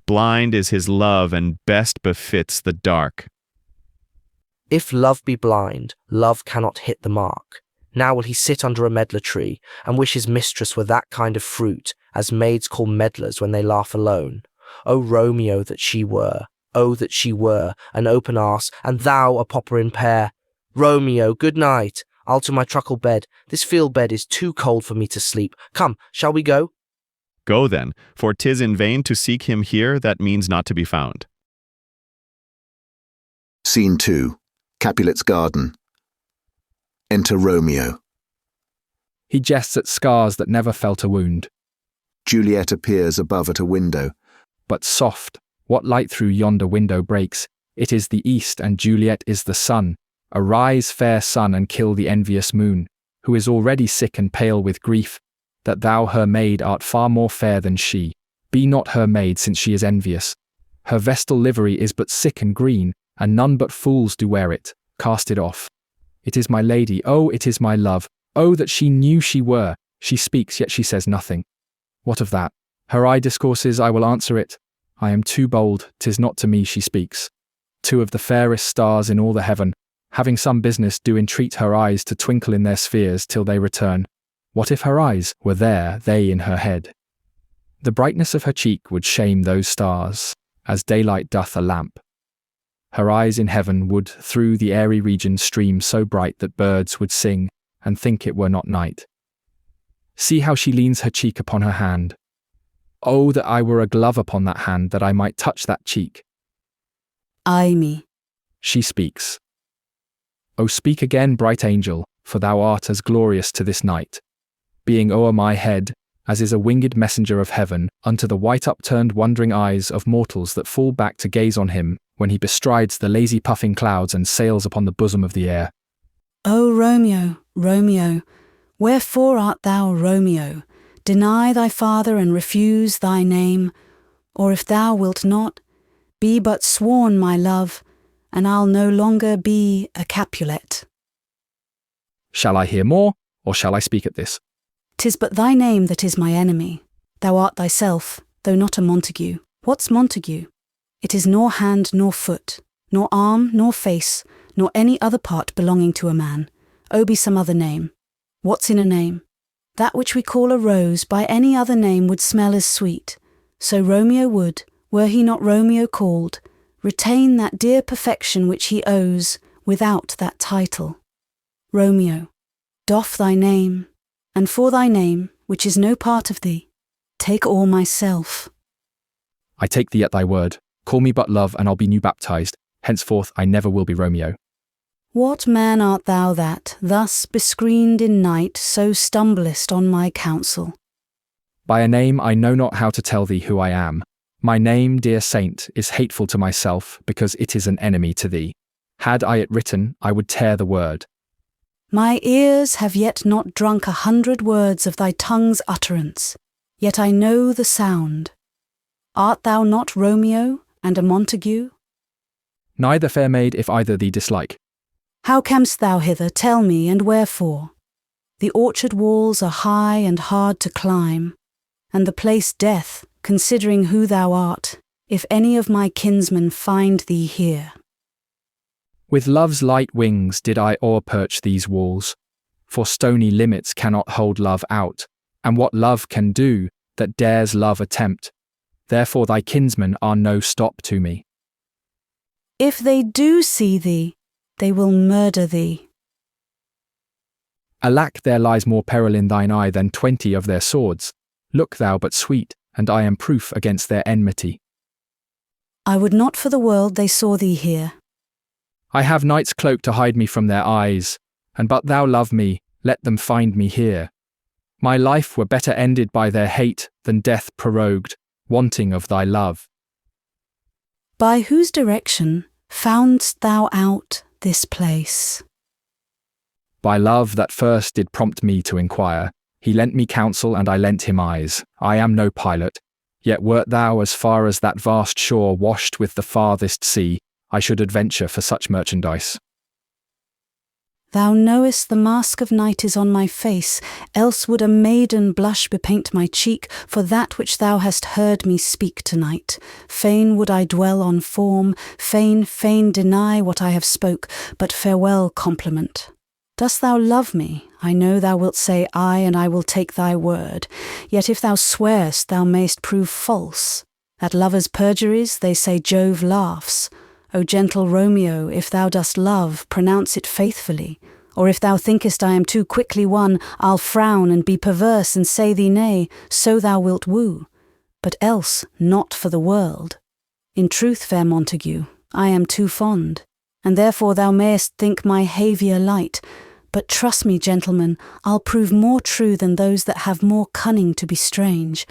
Blind is his love, and best befits the dark. If love be blind, love cannot hit the mark. Now will he sit under a medlar tree, and wish his mistress were that kind of fruit, as maids call medlars when they laugh alone. O Romeo, that she were! Oh, that she were an open arse, and thou a popper in pear! Romeo, good night! I'll to my truckle bed. This field bed is too cold for me to sleep. Come, shall we go? Go then, for 'tis in vain to seek him here that means not to be found. Scene 2. Capulets' garden. Enter Romeo. He jests at scars that never felt a wound. Juliet appears above at a window. But soft, what light through yonder window breaks? It is the east, and Juliet is the sun. Arise, fair sun, and kill the envious moon, who is already sick and pale with grief, that thou her maid art far more fair than she. Be not her maid, since she is envious. Her vestal livery is but sick and green, and none but fools do wear it. Cast it off. It is my lady, oh, it is my love. Oh, that she knew she were. She speaks, yet she says nothing. What of that? Her eye discourses, I will answer it. I am too bold, 'tis not to me she speaks. Two of the fairest stars in all the heaven, having some business, do entreat her eyes to twinkle in their spheres till they return. What if her eyes were there, they in her head? The brightness of her cheek would shame those stars, as daylight doth a lamp. Her eyes in heaven would through the airy region stream so bright that birds would sing and think it were not night. See how she leans her cheek upon her hand. Oh, that I were a glove upon that hand, that I might touch that cheek. Ay me. She speaks. O speak again, bright angel, for thou art as glorious to this night, being o'er my head, as is a winged messenger of heaven, unto the white upturned wondering eyes of mortals that fall back to gaze on him, when he bestrides the lazy puffing clouds and sails upon the bosom of the air. O Romeo, Romeo, wherefore art thou Romeo? Deny thy father and refuse thy name, or if thou wilt not, be but sworn my love, and I'll no longer be a Capulet. Shall I hear more, or shall I speak at this? 'Tis but thy name that is my enemy. Thou art thyself, though not a Montague. What's Montague? It is nor hand nor foot, nor arm nor face, nor any other part belonging to a man. O be some other name. What's in a name? That which we call a rose by any other name would smell as sweet. So Romeo would, were he not Romeo called, retain that dear perfection which he owes without that title. Romeo, doff thy name, and for thy name, which is no part of thee, take all myself. I take thee at thy word. Call me but love, and I'll be new baptized. Henceforth I never will be Romeo. What man art thou that, thus bescreened in night, so stumblest on my counsel? By a name I know not how to tell thee who I am. My name, dear saint, is hateful to myself, because it is an enemy to thee. Had I it written, I would tear the word. My ears have yet not drunk 100 words of thy tongue's utterance, yet I know the sound. Art thou not Romeo and a Montague? Neither, fair maid, if either thee dislike. How cam'st thou hither, tell me, and wherefore? The orchard walls are high and hard to climb, and the place death, considering who thou art, if any of my kinsmen find thee here. With love's light wings did I o'erperch these walls, for stony limits cannot hold love out, and what love can do that dares love attempt, therefore thy kinsmen are no stop to me. If they do see thee, they will murder thee. Alack, there lies more peril in thine eye than 20 of their swords. Look thou but sweet, and I am proof against their enmity. I would not for the world they saw thee here. I have night's cloak to hide me from their eyes, and but thou love me, let them find me here. My life were better ended by their hate than death prorogued, wanting of thy love. By whose direction foundst thou out this place? By love that first did prompt me to inquire, he lent me counsel and I lent him eyes. I am no pilot, yet wert thou as far as that vast shore washed with the farthest sea, I should adventure for such merchandise. Thou knowest the mask of night is on my face, else would a maiden blush bepaint my cheek for that which thou hast heard me speak tonight. Fain would I dwell on form, fain deny what I have spoke, but farewell compliment. Dost thou love me? I know thou wilt say aye, and I will take thy word. Yet if thou swear'st, thou mayst prove false. At lovers' perjuries they say Jove laughs. O gentle Romeo, if thou dost love, pronounce it faithfully. Or if thou thinkest I am too quickly won, I'll frown and be perverse and say thee nay, so thou wilt woo. But else, not for the world. In truth, fair Montague, I am too fond, and therefore thou mayest think my haviour light. But trust me, gentlemen, I'll prove more true than those that have more cunning to be strange.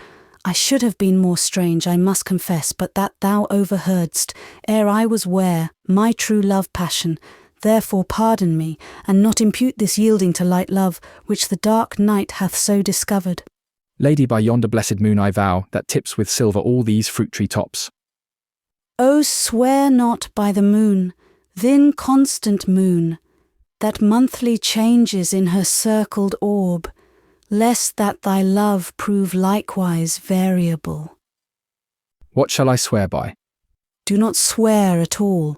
I should have been more strange, I must confess, but that thou overheardst, ere I was ware, my true love-passion. Therefore pardon me, and not impute this yielding to light love, which the dark night hath so discovered. Lady, by yonder blessed moon I vow, that tips with silver all these fruit-tree tops. O swear not by the moon, th' inconstant moon, that monthly changes in her circled orb, lest that thy love prove likewise variable. What shall I swear by? Do not swear at all,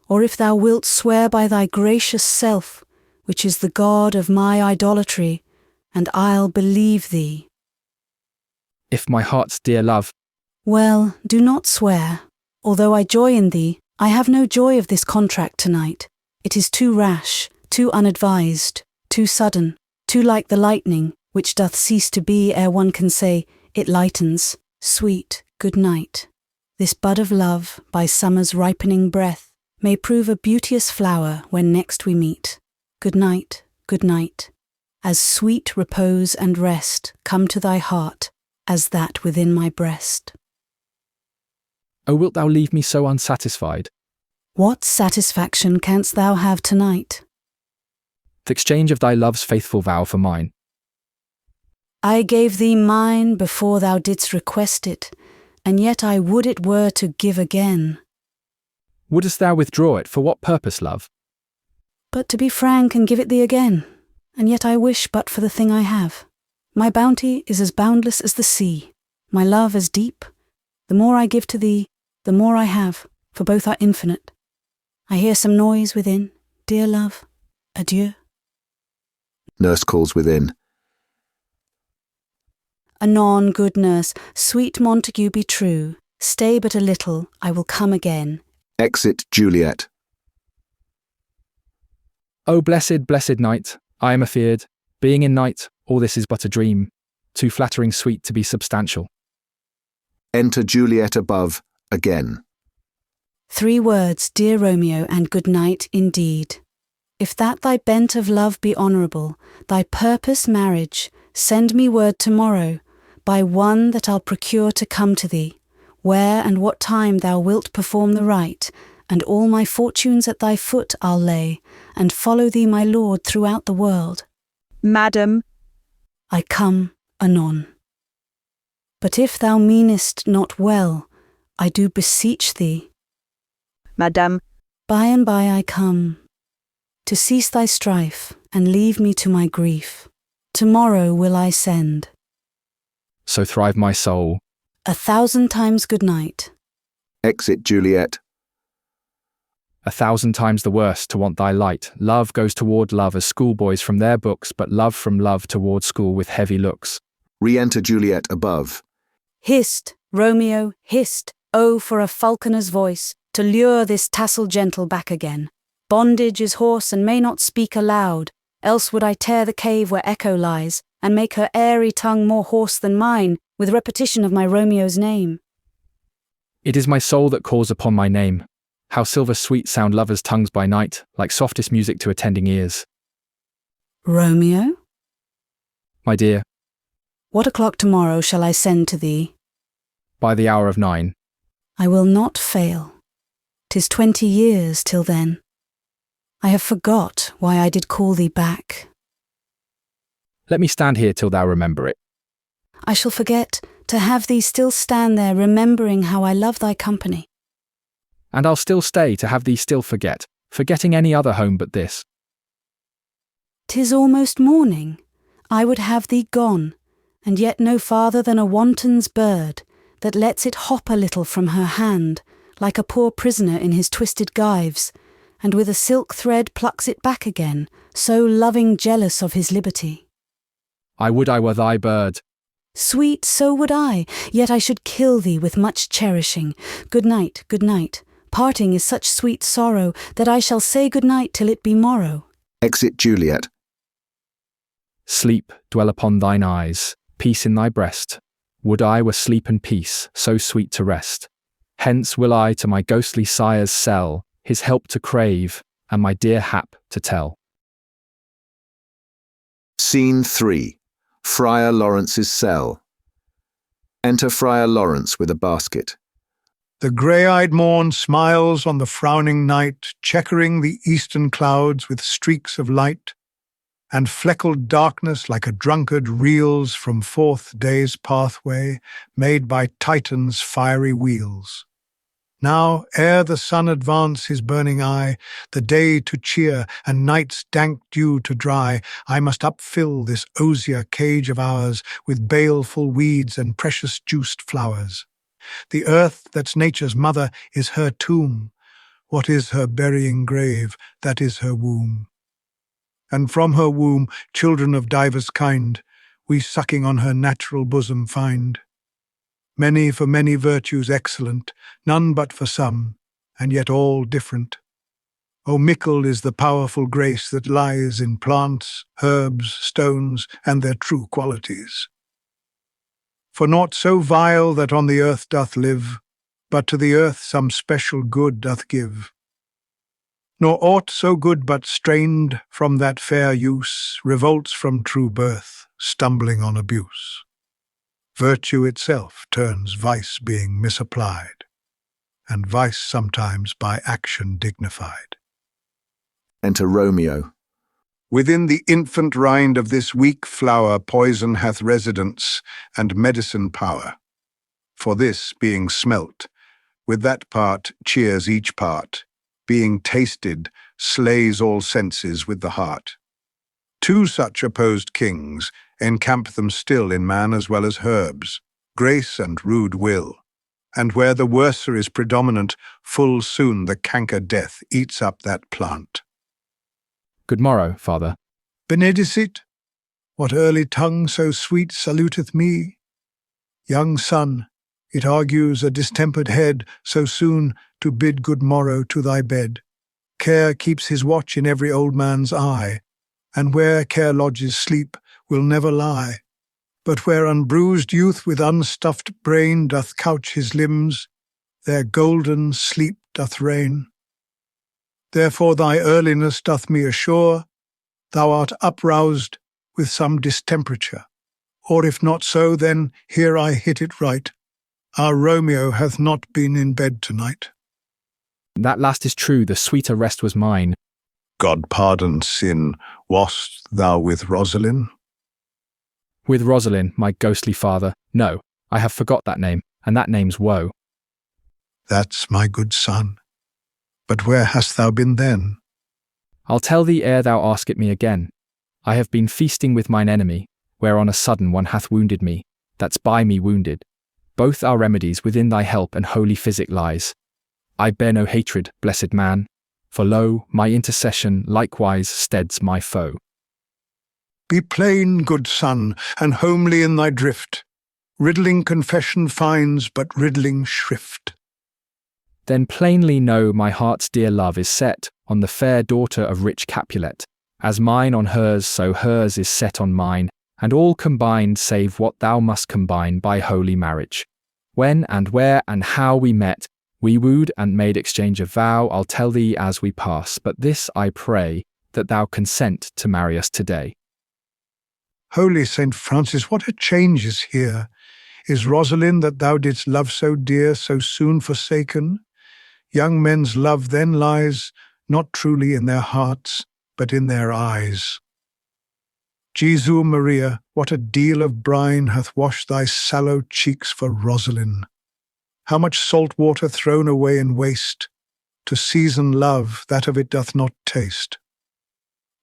or if thou wilt swear by thy gracious self, which is the god of my idolatry, and I'll believe thee. If my heart's dear love. Well, do not swear. Although I joy in thee, I have no joy of this contract tonight. It is too rash, too unadvised, too sudden, too like the lightning, which doth cease to be ere one can say, it lightens, sweet, good night. This bud of love, by summer's ripening breath, may prove a beauteous flower when next we meet. Good night, as sweet repose and rest come to thy heart as that within my breast. O wilt thou leave me so unsatisfied? What satisfaction canst thou have tonight? The exchange of thy love's faithful vow for mine. I gave thee mine before thou didst request it, and yet I would it were to give again. Wouldst thou withdraw it, for what purpose, love? But to be frank and give it thee again, and yet I wish but for the thing I have. My bounty is as boundless as the sea, my love as deep. The more I give to thee, the more I have, for both are infinite. I hear some noise within. Dear love, adieu. Nurse calls within. Anon, good nurse, sweet Montague, be true. Stay but a little, I will come again. Exit Juliet. O blessed, blessed night, I am afeard. Being in night, all this is but a dream, too flattering sweet to be substantial. Enter Juliet above, again. 3 words, dear Romeo, and good night indeed. If that thy bent of love be honourable, thy purpose marriage, send me word tomorrow, by one that I'll procure to come to thee, where and what time thou wilt perform the rite, and all my fortunes at thy foot I'll lay, and follow thee, my lord, throughout the world. Madam, I come anon. But if thou meanest not well, I do beseech thee. Madam, by and by I come, to cease thy strife, and leave me to my grief. Tomorrow will I send. So thrive my soul. 1,000 times good night. Exit Juliet. 1,000 times the worse to want thy light. Love goes toward love as schoolboys from their books, but love from love toward school with heavy looks. Re-enter Juliet above. Hist, Romeo, hist, oh, for a falconer's voice, to lure this tassel gentle back again. Bondage is hoarse and may not speak aloud, else would I tear the cave where echo lies, and make her airy tongue more hoarse than mine, with repetition of my Romeo's name. It is my soul that calls upon my name. How silver sweet sound lovers' tongues by night, like softest music to attending ears. Romeo? My dear. What o'clock tomorrow shall I send to thee? By the hour of 9. I will not fail. 'Tis 20 years till then. I have forgot why I did call thee back. Let me stand here till thou remember it. I shall forget to have thee still stand there remembering how I love thy company. And I'll still stay to have thee still forget, forgetting any other home but this. 'Tis almost morning. I would have thee gone, and yet no farther than a wanton's bird, that lets it hop a little from her hand, like a poor prisoner in his twisted gyves, and with a silk thread plucks it back again, so loving jealous of his liberty. I would I were thy bird. Sweet, so would I, yet I should kill thee with much cherishing. Good night, good night. Parting is such sweet sorrow, that I shall say good night till it be morrow. Exit Juliet. Sleep dwell upon thine eyes, peace in thy breast. Would I were sleep and peace, so sweet to rest. Hence will I to my ghostly sire's cell, his help to crave, and my dear hap to tell. Scene 3. Friar Lawrence's cell. Enter Friar Lawrence with a basket. The grey-eyed morn smiles on the frowning night, checkering the eastern clouds with streaks of light, and fleckled darkness like a drunkard reels from forth day's pathway, made by Titan's fiery wheels. Now, ere the sun advance his burning eye, the day to cheer and night's dank dew to dry, I must upfill this osier cage of ours with baleful weeds and precious juiced flowers. The earth that's nature's mother is her tomb. What is her burying grave? That is her womb. And from her womb, children of divers kind, we sucking on her natural bosom find. Many for many virtues excellent, none but for some, and yet all different. O mickle is the powerful grace that lies in plants, herbs, stones, and their true qualities. For naught so vile that on the earth doth live, but to the earth some special good doth give. Nor aught so good but strained from that fair use, revolts from true birth, stumbling on abuse. Virtue itself turns vice being misapplied, and vice sometimes by action dignified. Enter Romeo. Within the infant rind of this weak flower poison hath residence and medicine power. For this, being smelt, with that part cheers each part, being tasted, slays all senses with the heart. Two such opposed kings encamp them still in man as well as herbs, grace and rude will, and where the worser is predominant, full soon the canker death eats up that plant. Good morrow, father. Benedicit, what early tongue so sweet saluteth me? Young son, it argues a distempered head so soon to bid good morrow to thy bed. Care keeps his watch in every old man's eye, and where care lodges sleep will never lie. But where unbruised youth with unstuffed brain doth couch his limbs, there golden sleep doth reign. Therefore thy earliness doth me assure, thou art uproused with some distemperature. Or if not so, then here I hit it right. Our Romeo hath not been in bed tonight. That last is true, the sweeter rest was mine. God pardon sin, wast thou with Rosalind? With Rosalind, my ghostly father. No, I have forgot that name, and that name's woe. That's my good son. But where hast thou been then? I'll tell thee ere thou ask it me again. I have been feasting with mine enemy, where on a sudden one hath wounded me, that's by me wounded. Both our remedies within thy help and holy physic lies. I bear no hatred, blessed man, for lo, my intercession likewise steads my foe. Be plain, good son, and homely in thy drift. Riddling confession finds but riddling shrift. Then plainly know my heart's dear love is set on the fair daughter of rich Capulet. As mine on hers, so hers is set on mine, and all combined save what thou must combine by holy marriage. When and where and how we met, we wooed and made exchange of vow, I'll tell thee as we pass, but this I pray, that thou consent to marry us today. Holy Saint Francis, what a change is here! Is Rosalind that thou didst love so dear, so soon forsaken? Young men's love then lies, not truly in their hearts, but in their eyes. Jesu Maria, what a deal of brine hath washed thy sallow cheeks for Rosalind! How much salt water thrown away in waste, to season love that of it doth not taste.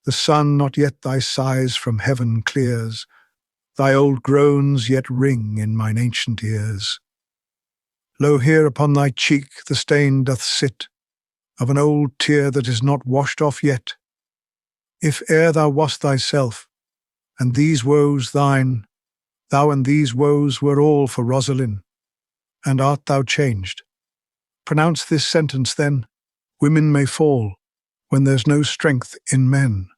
The sun not yet thy sighs from heaven clears, thy old groans yet ring in mine ancient ears. Lo, here upon thy cheek the stain doth sit, of an old tear that is not washed off yet. If ere thou wast thyself, and these woes thine, thou and these woes were all for Rosalind, and art thou changed? Pronounce this sentence then, women may fall, when there's no strength in men.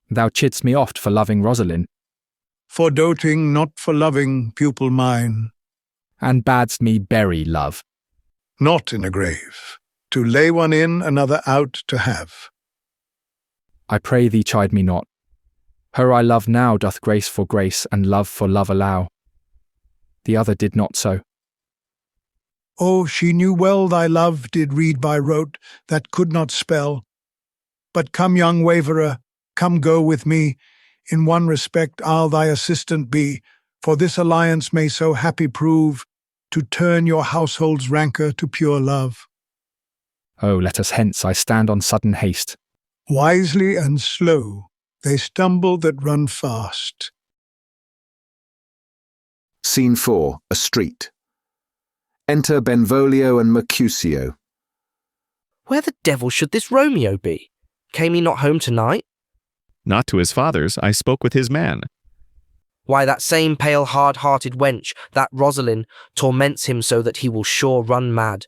Thou chidst me oft for loving Rosalind. For doting, not for loving, pupil mine. And badst me bury love. Not in a grave, to lay one in, another out to have. I pray thee chide me not. Her I love now doth grace for grace and love for love allow. The other did not so. Oh, she knew well thy love did read by rote, that could not spell. But come, young waverer, come go with me, in one respect I'll thy assistant be, for this alliance may so happy prove, to turn your household's rancour to pure love. Oh, let us hence, I stand on sudden haste. Wisely and slow, they stumble that run fast. Scene 4, a street. Enter Benvolio and Mercutio. Where the devil should this Romeo be? Came he not home tonight? Not to his father's, I spoke with his man. Why, that same pale hard-hearted wench, that Rosalind, torments him so that he will sure run mad.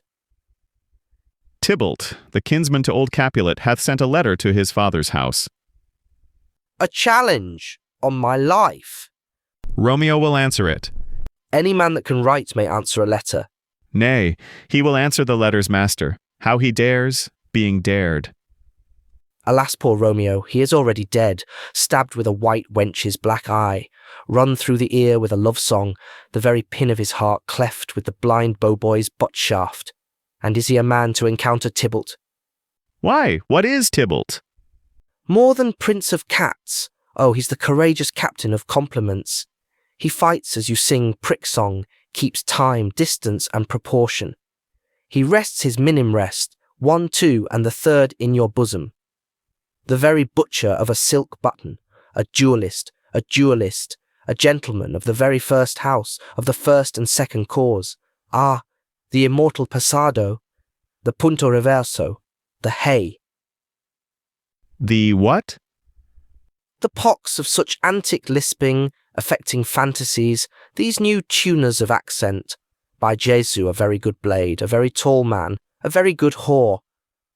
Tybalt, the kinsman to old Capulet, hath sent a letter to his father's house. A challenge, on my life. Romeo will answer it. Any man that can write may answer a letter. Nay, he will answer the letter's master. How he dares, being dared. Alas, poor Romeo, he is already dead, stabbed with a white wench's black eye, run through the ear with a love song, the very pin of his heart cleft with the blind bowboy's butt shaft. And is he a man to encounter Tybalt? Why, what is Tybalt? More than prince of cats. Oh, he's the courageous captain of compliments. He fights as you sing prick song, keeps time, distance, and proportion. He rests his minim rest, 1, 2, and the third in your bosom. The very butcher of a silk button, a duellist, a gentleman of the very first house, of the first and second cause. Ah, the immortal passado, the punto reverso, the hay. The what? The pox of such antic lisping, affecting fantasies, these new tuners of accent. By Jesu, a very good blade, a very tall man, a very good whore.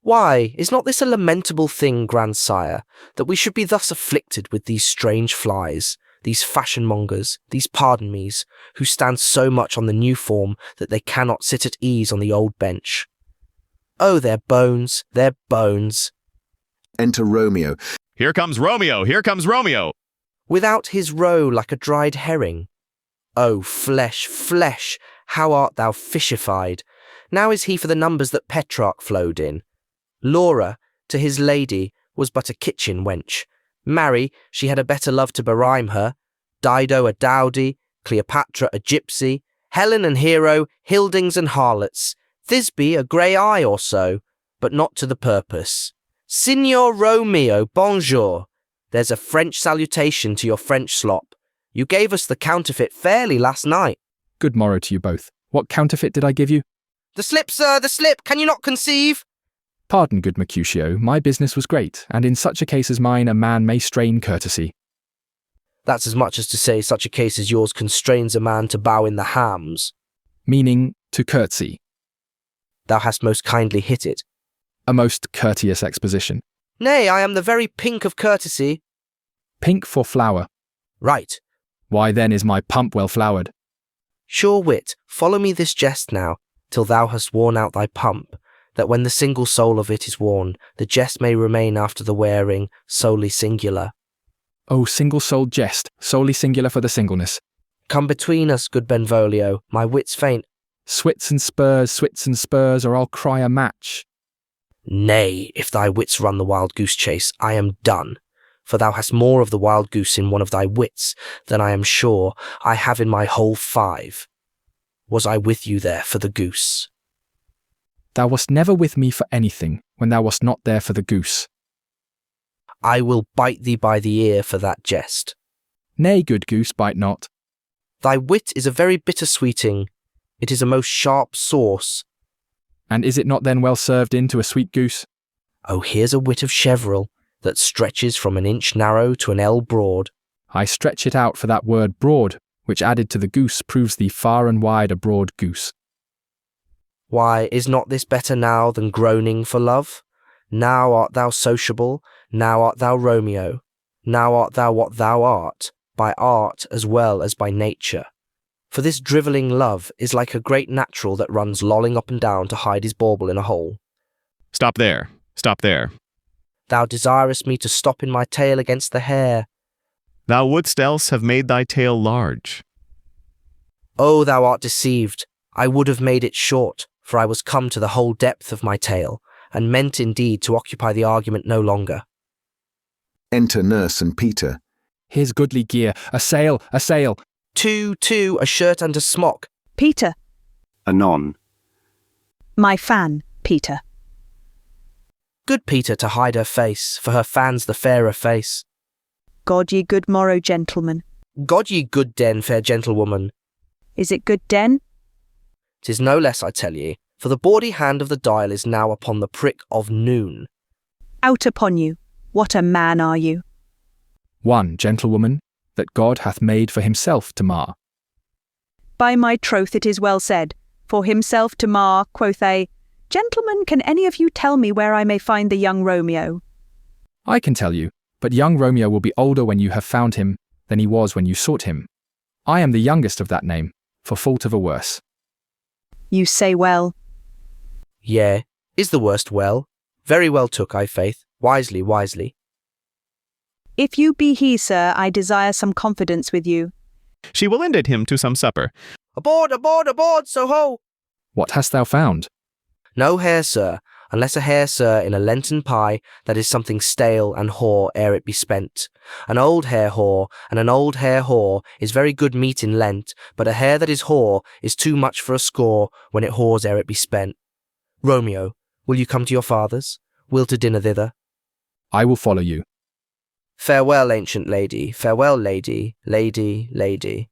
Why, is not this a lamentable thing, grandsire, that we should be thus afflicted with these strange flies, these fashion-mongers, these pardon-me's, who stand so much on the new form that they cannot sit at ease on the old bench? Oh, their bones, their bones. Enter Romeo. Here comes Romeo, here comes Romeo. Without his roe like a dried herring. Oh, flesh, flesh, how art thou fishified? now is he for the numbers that Petrarch flowed in. Laura, to his lady, was but a kitchen wench. Marry, she had a better love to berhyme her. Dido a dowdy, Cleopatra a gypsy, Helen and Hero, Hildings and harlots, Thisbe a grey eye or so, but not to the purpose. Signor Romeo, bonjour. There's a French salutation to your French slop. You gave us the counterfeit fairly last night. Good morrow to you both. What counterfeit did I give you? The slip, sir, the slip, can you not conceive? Pardon, good Mercutio, my business was great, and in such a case as mine a man may strain courtesy. That's as much as to say such a case as yours constrains a man to bow in the hams. Meaning to curtsy. Thou hast most kindly hit it. A most courteous exposition. Nay, I am the very pink of courtesy. Pink for flower. Right. Why then is my pump well flowered? Sure wit, follow me this jest now, till thou hast worn out thy pump, that when the single soul of it is worn, the jest may remain after the wearing, solely singular. Oh, single-souled jest, solely singular for the singleness. Come between us, good Benvolio, my wits faint. Swits and spurs, or I'll cry a match. Nay, if thy wits run the wild goose chase, I am done, for thou hast more of the wild goose in one of thy wits than I am sure I have in my whole 5. Was I with you there for the goose? Thou wast never with me for anything, when thou wast not there for the goose. I will bite thee by the ear for that jest. Nay, good goose, bite not. Thy wit is a very bitter sweeting. It is a most sharp sauce. And is it not then well served into a sweet goose? Oh, here's a wit of Cheveril, that stretches from an inch narrow to an ell broad. I stretch it out for that word broad, which added to the goose proves thee far and wide a broad goose. Why, is not this better now than groaning for love? Now art thou sociable, now art thou Romeo, now art thou what thou art, by art as well as by nature. For this drivelling love is like a great natural that runs lolling up and down to hide his bauble in a hole. Stop there, stop there. Thou desirest me to stop in my tail against the hair. Thou wouldst else have made thy tail large. Oh, thou art deceived. I would have made it short, for I was come to the whole depth of my tail, and meant indeed to occupy the argument no longer. Enter Nurse and Peter. Here's goodly gear, a sail, a sail. 2, a shirt and a smock. Peter. Anon. My fan, Peter. Good Peter to hide her face, for her fan's the fairer face. God ye good morrow, gentlemen. God ye good den, fair gentlewoman. Is it good den? 'Tis no less, I tell ye, for the bawdy hand of the dial is now upon the prick of noon. Out upon you, what a man are you? One, gentlewoman, that God hath made for himself to mar. By my troth it is well said, for himself to mar, quoth they. Gentlemen, can any of you tell me where I may find the young Romeo? I can tell you, but young Romeo will be older when you have found him than he was when you sought him. I am the youngest of that name, for fault of a worse. You say well. Yea, is the worst well? Very well took, I faith. Wisely, wisely. If you be he, sir, I desire some confidence with you. She will lend him to some supper. Aboard, aboard, aboard, so ho! What hast thou found? No hare, sir, unless a hare, sir, in a Lenten pie that is something stale and hoar ere it be spent. An old hare whore, and an old hare whore is very good meat in Lent, but a hare that is whore is too much for a score when it whores ere it be spent. Romeo, will you come to your father's? Will to dinner thither? I will follow you. Farewell, ancient lady, farewell, lady, lady, lady.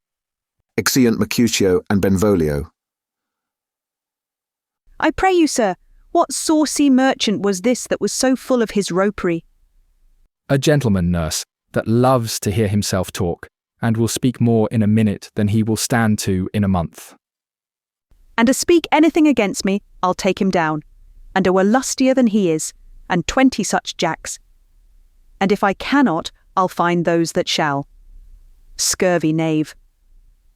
Exeunt Mercutio and Benvolio. I pray you, sir, what saucy merchant was this that was so full of his ropery? A gentleman, nurse, that loves to hear himself talk, and will speak more in a minute than he will stand to in a month. And to speak anything against me, I'll take him down, and a were lustier than he is, and 20 such jacks. And if I cannot, I'll find those that shall. Scurvy knave.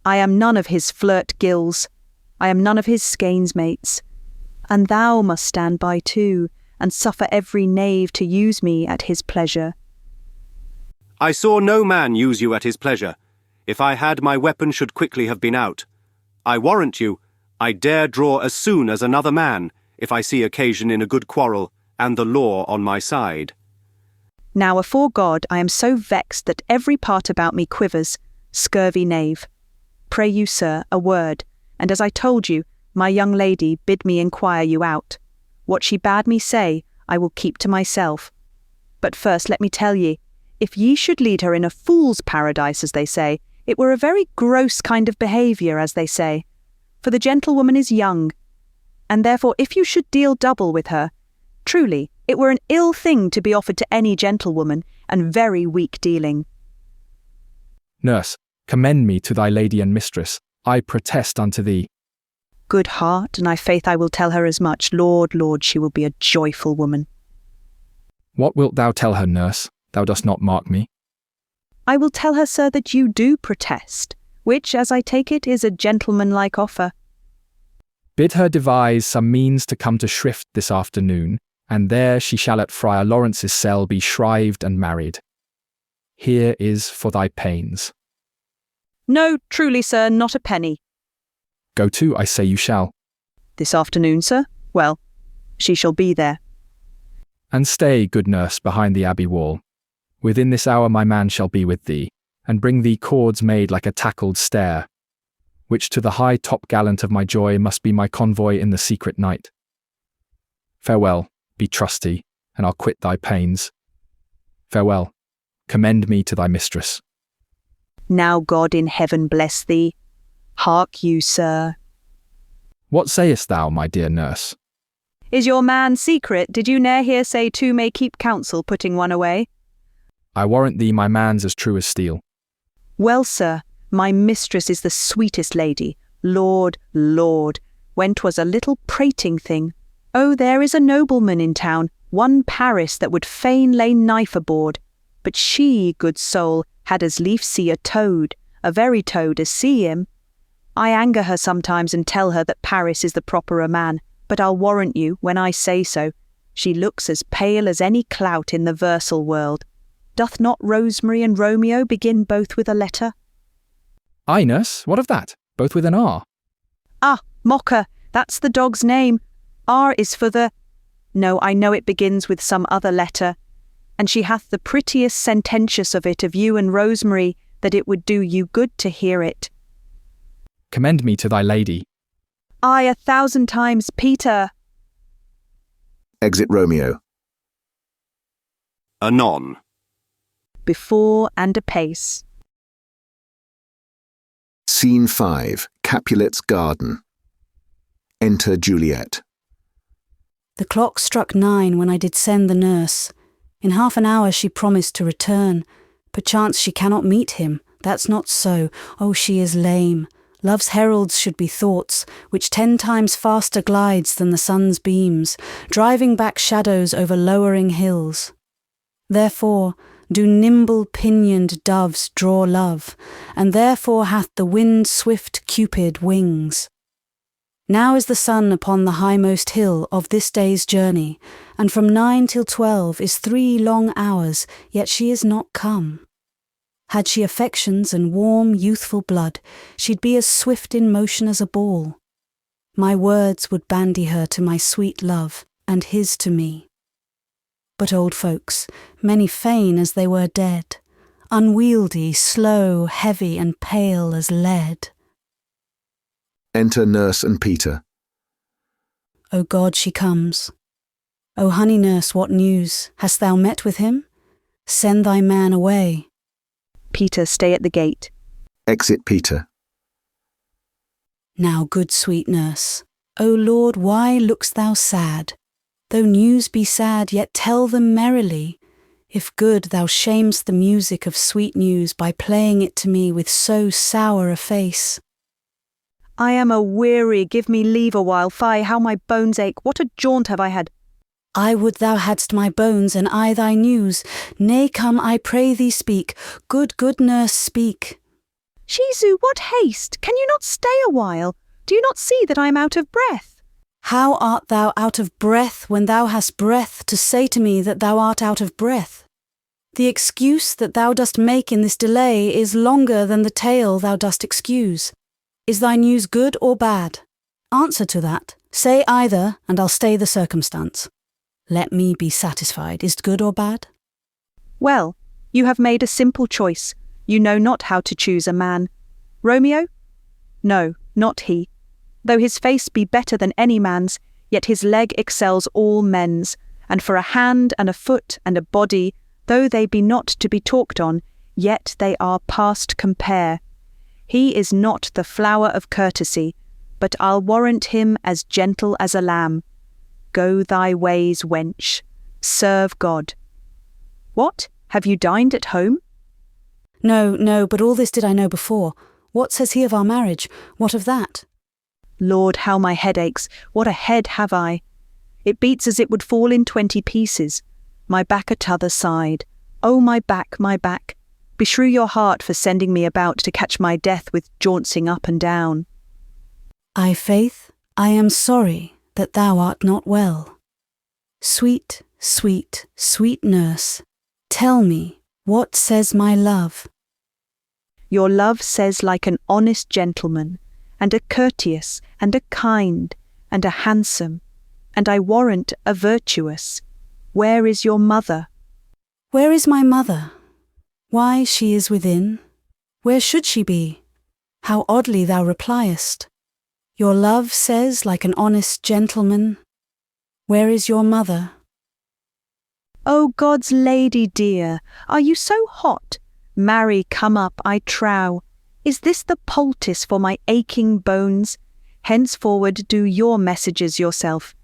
I am none of his flirt gills, I am none of his skeins mates, and thou must stand by too, and suffer every knave to use me at his pleasure. I saw no man use you at his pleasure. If I had, my weapon should quickly have been out. I warrant you, I dare draw as soon as another man, if I see occasion in a good quarrel, and the law on my side. Now afore God I am so vexed that every part about me quivers, scurvy knave. Pray you, sir, a word, and as I told you, my young lady bid me inquire you out. What she bade me say, I will keep to myself. But first let me tell ye, if ye should lead her in a fool's paradise, as they say, it were a very gross kind of behaviour, as they say. For the gentlewoman is young, and therefore if you should deal double with her, truly it were an ill thing to be offered to any gentlewoman, and very weak dealing. Nurse, commend me to thy lady and mistress. I protest unto thee. Good heart, and I faith I will tell her as much. Lord, Lord, she will be a joyful woman. What wilt thou tell her, nurse? Thou dost not mark me. I will tell her, sir, that you do protest, which, as I take it, is a gentlemanlike offer. Bid her devise some means to come to Shrift this afternoon, and there she shall at Friar Lawrence's cell be shrived and married. Here is for thy pains. No, truly, sir, not a penny. Go to, I say you shall. This afternoon, sir? Well, she shall be there. And stay, good nurse, behind the abbey wall. Within this hour my man shall be with thee, and bring thee cords made like a tackled stair, which to the high topgallant of my joy must be my convoy in the secret night. Farewell, be trusty, and I'll quit thy pains. Farewell, commend me to thy mistress. Now God in heaven bless thee. Hark you, sir. What sayest thou, my dear nurse? Is your man secret? Did you ne'er hear say two may keep counsel, putting one away? I warrant thee my man's as true as steel. Well, sir, my mistress is the sweetest lady. Lord, Lord, when 'twas a little prating thing. Oh, there is a nobleman in town, one Paris, that would fain lay knife aboard. But she, good soul, had as lief see a toad, a very toad, as see him. I anger her sometimes and tell her that Paris is the properer man, but I'll warrant you, when I say so, she looks as pale as any clout in the versal world. Doth not Rosemary and Romeo begin both with a letter? Aye, nurse, what of that? Both with an R. Ah, Mocker, that's the dog's name. R is for the... No, I know it begins with some other letter, and she hath the prettiest sententious of it of you and Rosemary, that it would do you good to hear it. Commend me to thy lady. Aye, 1,000 times, Peter. Exit Romeo. Anon. Before and apace. Scene 5. Capulets' garden. Enter Juliet. The clock struck 9 when I did send the nurse. In half an hour she promised to return. Perchance she cannot meet him. That's not so. Oh, she is lame. Love's heralds should be thoughts, which 10 times faster glides than the sun's beams, driving back shadows over lowering hills. Therefore do nimble-pinioned doves draw love, and therefore hath the wind-swift Cupid wings. Now is the sun upon the highmost hill of this day's journey, and from 9 till 12 is 3 long hours, yet she is not come. Had she affections and warm, youthful blood, she'd be as swift in motion as a ball. My words would bandy her to my sweet love, and his to me. But old folks, many fain as they were dead, unwieldy, slow, heavy, and pale as lead. Enter Nurse and Peter. O God, she comes. O honey nurse, what news? Hast thou met with him? Send thy man away. Peter, stay at the gate. Exit Peter. Now, good sweet nurse, O Lord, why look'st thou sad? Though news be sad, yet tell them merrily. If good, thou shamest the music of sweet news by playing it to me with so sour a face. I am a-weary, give me leave a while. Fie, how my bones ache, what a jaunt have I had. I would thou hadst my bones, and I thy news. Nay, come, I pray thee speak. Good nurse, speak. Jesu, what haste! Can you not stay a while? Do you not see that I am out of breath? How art thou out of breath when thou hast breath to say to me that thou art out of breath? The excuse that thou dost make in this delay is longer than the tale thou dost excuse. Is thy news good or bad? Answer to that. Say either, and I'll stay the circumstance. Let me be satisfied. Is't good or bad? Well, you have made a simple choice. You know not how to choose a man. Romeo? No, not he. Though his face be better than any man's, yet his leg excels all men's, and for a hand and a foot and a body, though they be not to be talked on, yet they are past compare. He is not the flower of courtesy, but I'll warrant him as gentle as a lamb. Go thy ways, wench. Serve God. What? Have you dined at home? No, but all this did I know before. What says he of our marriage? What of that? Lord, how my head aches. What a head have I. It beats as it would fall in 20 pieces. My back a t'other side. Oh, my back, my back. Beshrew your heart for sending me about to catch my death with jauncing up and down. Faith, I am sorry that thou art not well. Sweet, sweet, sweet nurse, tell me, what says my love? Your love says like an honest gentleman, and a courteous, and a kind, and a handsome, and I warrant a virtuous. Where is your mother? Where is my mother? Why, she is within. Where should she be? How oddly thou repliest. Your love says like an honest gentleman. Where is your mother? O God's lady dear, are you so hot? Marry, come up, I trow. Is this the poultice for my aching bones? Henceforward do your messages yourself.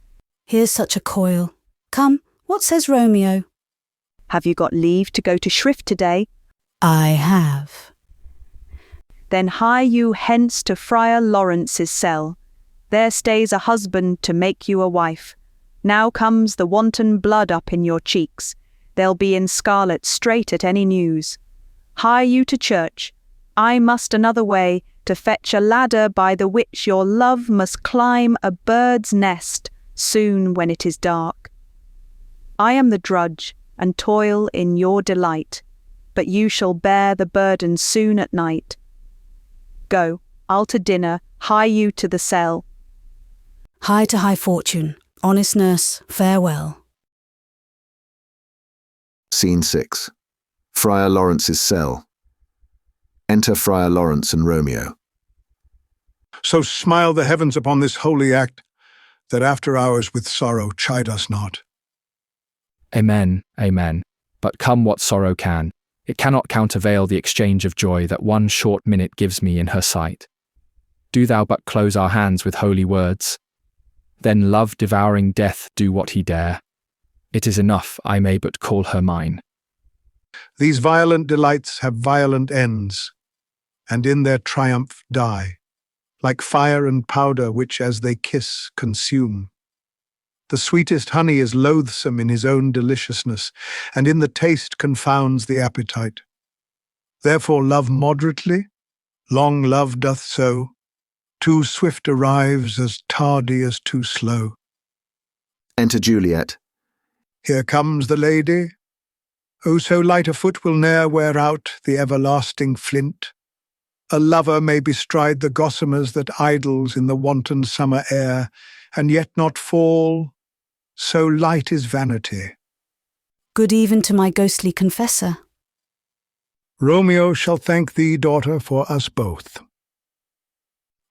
Here's such a coil. Come, what says Romeo? Have you got leave to go to shrift today? I have. Then hie you hence to Friar Lawrence's cell. There stays a husband to make you a wife. Now comes the wanton blood up in your cheeks. They'll be in scarlet straight at any news. Hie you to church. I must another way to fetch a ladder by the which your love must climb a bird's nest soon when it is dark. I am the drudge, and toil in your delight, but you shall bear the burden soon at night. Go, I'll to dinner, hie you to the cell. Hie to high fortune, honest nurse, farewell. Scene 6. Friar Lawrence's cell. Enter Friar Lawrence and Romeo. So smile the heavens upon this holy act, that after hours with sorrow chide us not. Amen, amen. But come what sorrow can, it cannot countervail the exchange of joy that one short minute gives me in her sight. Do thou but close our hands with holy words. Then love devouring death do what he dare. It is enough I may but call her mine. These violent delights have violent ends, and in their triumph die, like fire and powder which as they kiss consume. The sweetest honey is loathsome in his own deliciousness, and in the taste confounds the appetite. Therefore love moderately, long love doth so, too swift arrives as tardy as too slow. Enter Juliet. Here comes the lady. Oh, so light a foot will ne'er wear out the everlasting flint. A lover may bestride the gossamers that idles in the wanton summer air, and yet not fall. So light is vanity. Good even to my ghostly confessor. Romeo shall thank thee, daughter, for us both.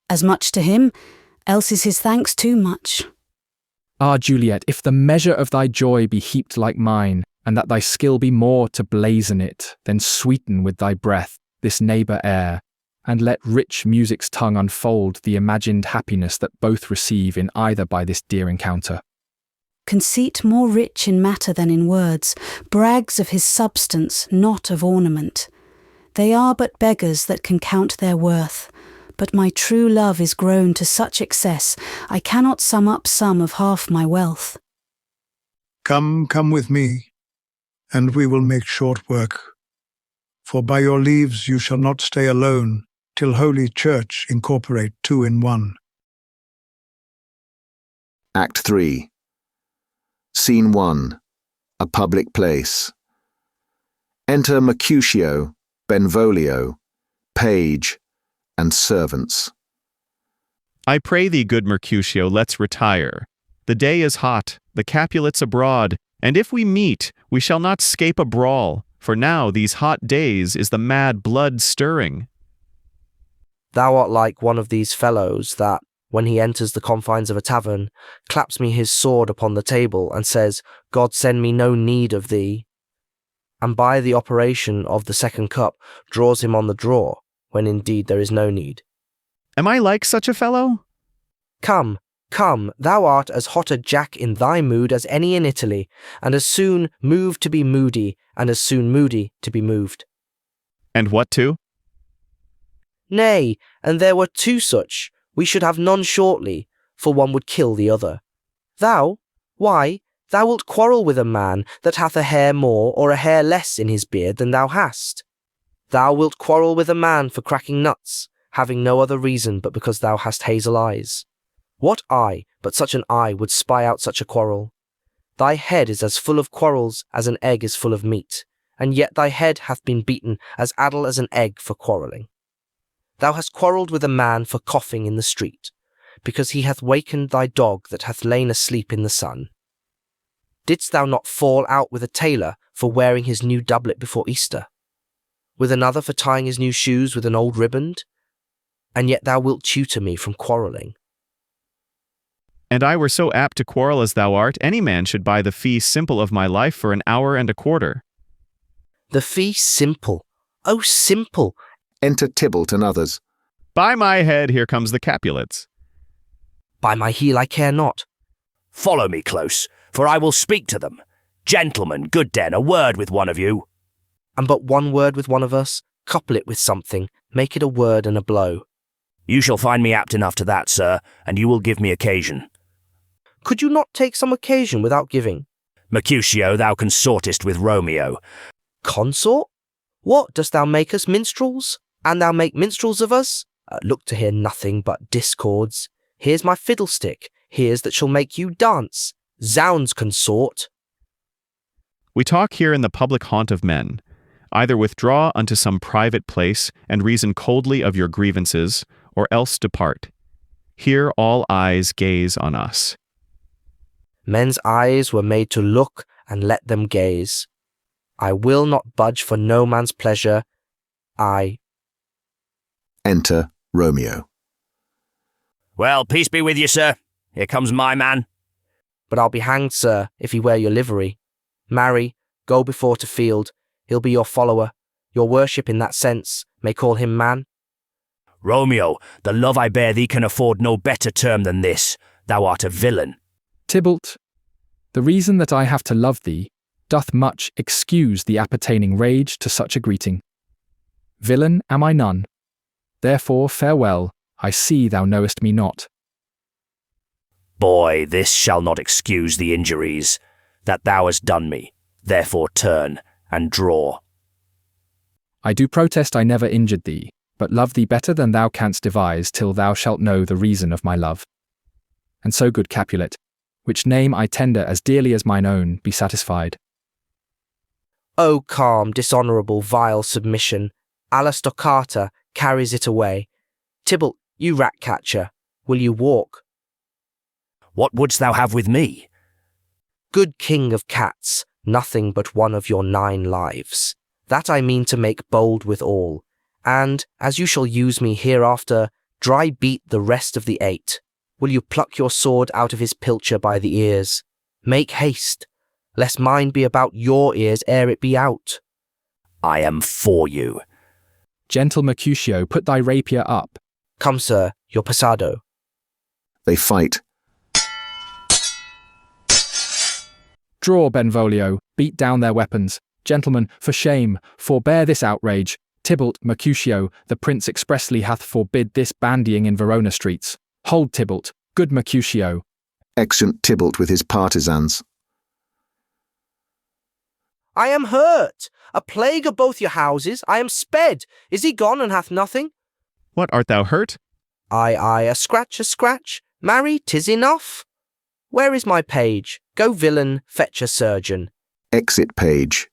As much to him, else is his thanks too much. Ah, Juliet, if the measure of thy joy be heaped like mine, and that thy skill be more to blazon it, then sweeten with thy breath this neighbour air, and let rich music's tongue unfold the imagined happiness that both receive in either by this dear encounter. Conceit more rich in matter than in words, brags of his substance, not of ornament. They are but beggars that can count their worth, but my true love is grown to such excess, I cannot sum up some of half my wealth. Come with me, and we will make short work. For by your leaves you shall not stay alone, till Holy Church incorporate two in one. Act 3. Scene 1. A public place. Enter Mercutio, Benvolio, page, and servants. I pray thee, good Mercutio, let's retire. The day is hot, the Capulets abroad, and if we meet, we shall not 'scape a brawl, for now these hot days is the mad blood stirring. Thou art like one of these fellows that, when he enters the confines of a tavern, claps me his sword upon the table and says, God send me no need of thee, and by the operation of the second cup draws him on the draw, when indeed there is no need. Am I like such a fellow? Come, come, thou art as hot a Jack in thy mood as any in Italy, and as soon moved to be moody, and as soon moody to be moved. And what too? Nay, and there were two such, we should have none shortly, for one would kill the other. Thou, why, thou wilt quarrel with a man that hath a hair more or a hair less in his beard than thou hast. Thou wilt quarrel with a man for cracking nuts, having no other reason but because thou hast hazel eyes. What eye but such an eye would spy out such a quarrel? Thy head is as full of quarrels as an egg is full of meat, and yet thy head hath been beaten as addle as an egg for quarrelling. Thou hast quarrelled with a man for coughing in the street, because he hath wakened thy dog that hath lain asleep in the sun. Didst thou not fall out with a tailor for wearing his new doublet before Easter? With another for tying his new shoes with an old riband? And yet thou wilt tutor me from quarrelling. And I were so apt to quarrel as thou art, any man should buy the fee simple of my life for an hour and a quarter. The fee simple? Oh, simple! Enter Tybalt and others. By my head, here comes the Capulets. By my heel I care not. Follow me close, for I will speak to them. Gentlemen, good den, a word with one of you. And but one word with one of us, couple it with something, make it a word and a blow. You shall find me apt enough to that, sir, and you will give me occasion. Could you not take some occasion without giving? Mercutio, thou consortest with Romeo. Consort? What, dost thou make us minstrels? And thou make minstrels of us? Look to hear nothing but discords. Here's my fiddlestick, here's that shall make you dance. Zounds, consort! We talk here in the public haunt of men. Either withdraw unto some private place, and reason coldly of your grievances, or else depart. Here all eyes gaze on us. Men's eyes were made to look, and let them gaze. I will not budge for no man's pleasure. Enter Romeo. Well, peace be with you, sir. Here comes my man. But I'll be hanged, sir, if he wear your livery. Marry, go before to field. He'll be your follower. Your worship in that sense may call him man. Romeo, the love I bear thee can afford no better term than this. Thou art a villain. Tybalt, the reason that I have to love thee doth much excuse the appertaining rage to such a greeting. Villain am I none. Therefore farewell, I see thou knowest me not. Boy, this shall not excuse the injuries that thou hast done me. Therefore turn and draw. I do protest I never injured thee, but love thee better than thou canst devise till thou shalt know the reason of my love. And so, good Capulet, which name I tender as dearly as mine own, be satisfied. O calm, dishonourable, vile submission, alla stoccata carries it away. Tybalt, you rat-catcher, will you walk? What wouldst thou have with me? Good king of cats, nothing but one of your 9 lives. That I mean to make bold withal, and, as you shall use me hereafter, dry beat the rest of the 8. Will you pluck your sword out of his pilcher by the ears? Make haste, lest mine be about your ears ere it be out. I am for you. Gentle Mercutio, put thy rapier up. Come, sir, your passado. They fight. Draw, Benvolio, beat down their weapons. Gentlemen, for shame, forbear this outrage. Tybalt, Mercutio, the prince expressly hath forbid this bandying in Verona streets. Hold, Tybalt, good Mercutio. Exeunt Tybalt with his partisans. I am hurt. A plague of both your houses. I am sped. Is he gone and hath nothing? What, art thou hurt? Aye, a scratch, a scratch. Marry, 'tis enough. Where is my page? Go, villain, fetch a surgeon. Exit page.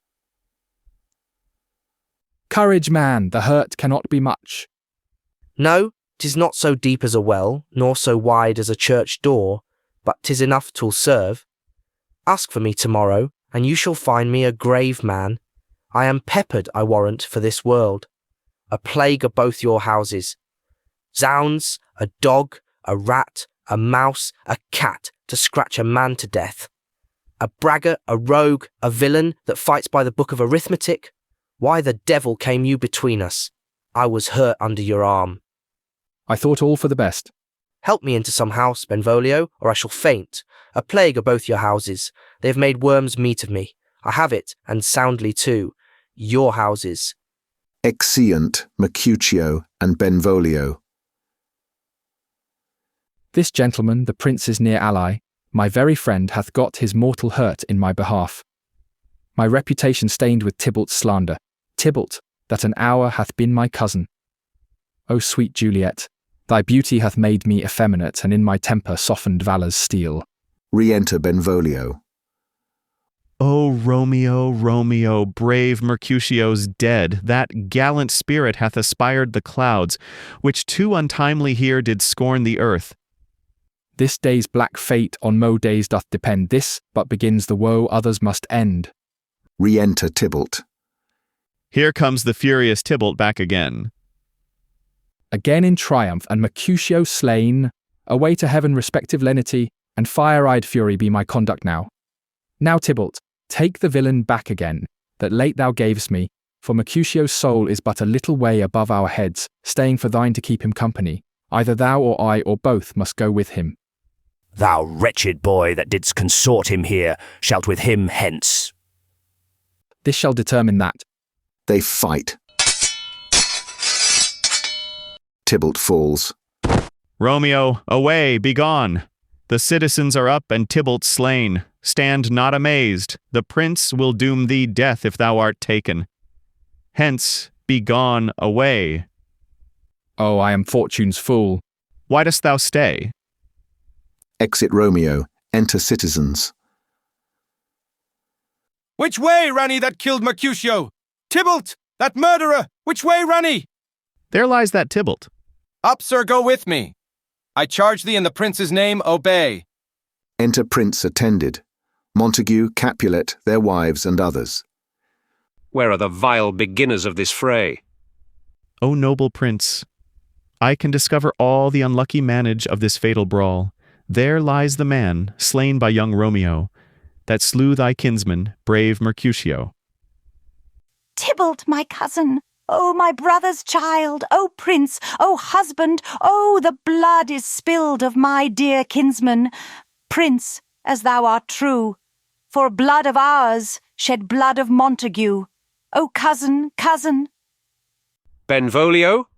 Courage, man, the hurt cannot be much. No, 'Tis not so deep as a well, nor so wide as a church door, but 'tis enough 'twill serve. Ask for me tomorrow, and you shall find me a grave man. I am peppered, I warrant, for this world. A plague are both your houses. Zounds, a dog, a rat, a mouse, a cat, to scratch a man to death. A braggart, a rogue, a villain that fights by the book of arithmetic. Why the devil came you between us? I was hurt under your arm. I thought all for the best. Help me into some house, Benvolio, or I shall faint. A plague are both your houses. They have made worms meat of me. I have it, and soundly too. Your houses. Exeunt Mercutio and Benvolio. This gentleman, the prince's near ally, my very friend, hath got his mortal hurt in my behalf. My reputation stained with Tybalt's slander. Tybalt, that an hour hath been my cousin. O sweet Juliet, thy beauty hath made me effeminate, and in my temper softened valour's steel. Re-enter Benvolio. O Romeo, Romeo, brave Mercutio's dead, that gallant spirit hath aspired the clouds, which too untimely here did scorn the earth. This day's black fate on mo days doth depend. This but begins the woe others must end. Re-enter Tybalt. Here comes the furious Tybalt back again. Again in triumph, and Mercutio slain. Away to heaven respective lenity, and fire-eyed fury be my conduct now. Now, Tybalt, take the villain back again, that late thou gavest me, for Mercutio's soul is but a little way above our heads, staying for thine to keep him company. Either thou or I or both must go with him. Thou wretched boy that didst consort him here, shalt with him hence. This shall determine that. They fight. Tybalt falls. Romeo, away, begone! The citizens are up, and Tybalt slain. Stand not amazed. The prince will doom thee death if thou art taken. Hence, begone away. Oh, I am fortune's fool. Why dost thou stay? Exit Romeo. Enter citizens. Which way, Ranny, that killed Mercutio? Tybalt, that murderer! Which way, Ranny? There lies that Tybalt. Up, sir, go with me. I charge thee in the prince's name, obey. Enter prince attended. Montague, Capulet, their wives, and others. Where are the vile beginners of this fray? O noble prince, I can discover all the unlucky manage of this fatal brawl. There lies the man, slain by young Romeo, that slew thy kinsman, brave Mercutio. Tybalt, my cousin, oh, my brother's child, oh, prince, oh, husband, oh, the blood is spilled of my dear kinsman. Prince, as thou art true, for blood of ours shed blood of Montague. Oh, cousin, cousin. Benvolio?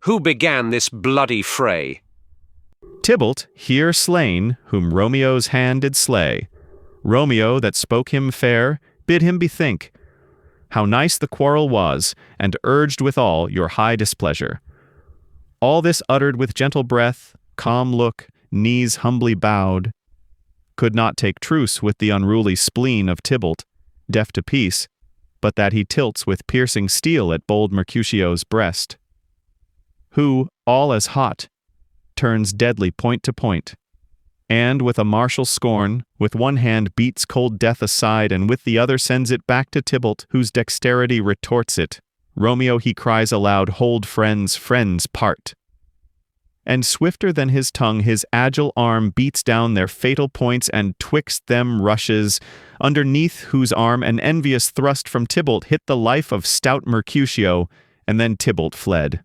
Who began this bloody fray? Tybalt, here slain, whom Romeo's hand did slay. Romeo, that spoke him fair, bid him bethink how nice the quarrel was, and urged withal your high displeasure. All this uttered with gentle breath, calm look, knees humbly bowed, could not take truce with the unruly spleen of Tybalt, deaf to peace, but that he tilts with piercing steel at bold Mercutio's breast, who, all as hot, turns deadly point to point, and with a martial scorn, with one hand beats cold death aside, and with the other sends it back to Tybalt, whose dexterity retorts it. Romeo he cries aloud, hold friends, friends part. And swifter than his tongue his agile arm beats down their fatal points, and twixt them rushes, underneath whose arm an envious thrust from Tybalt hit the life of stout Mercutio, and then Tybalt fled.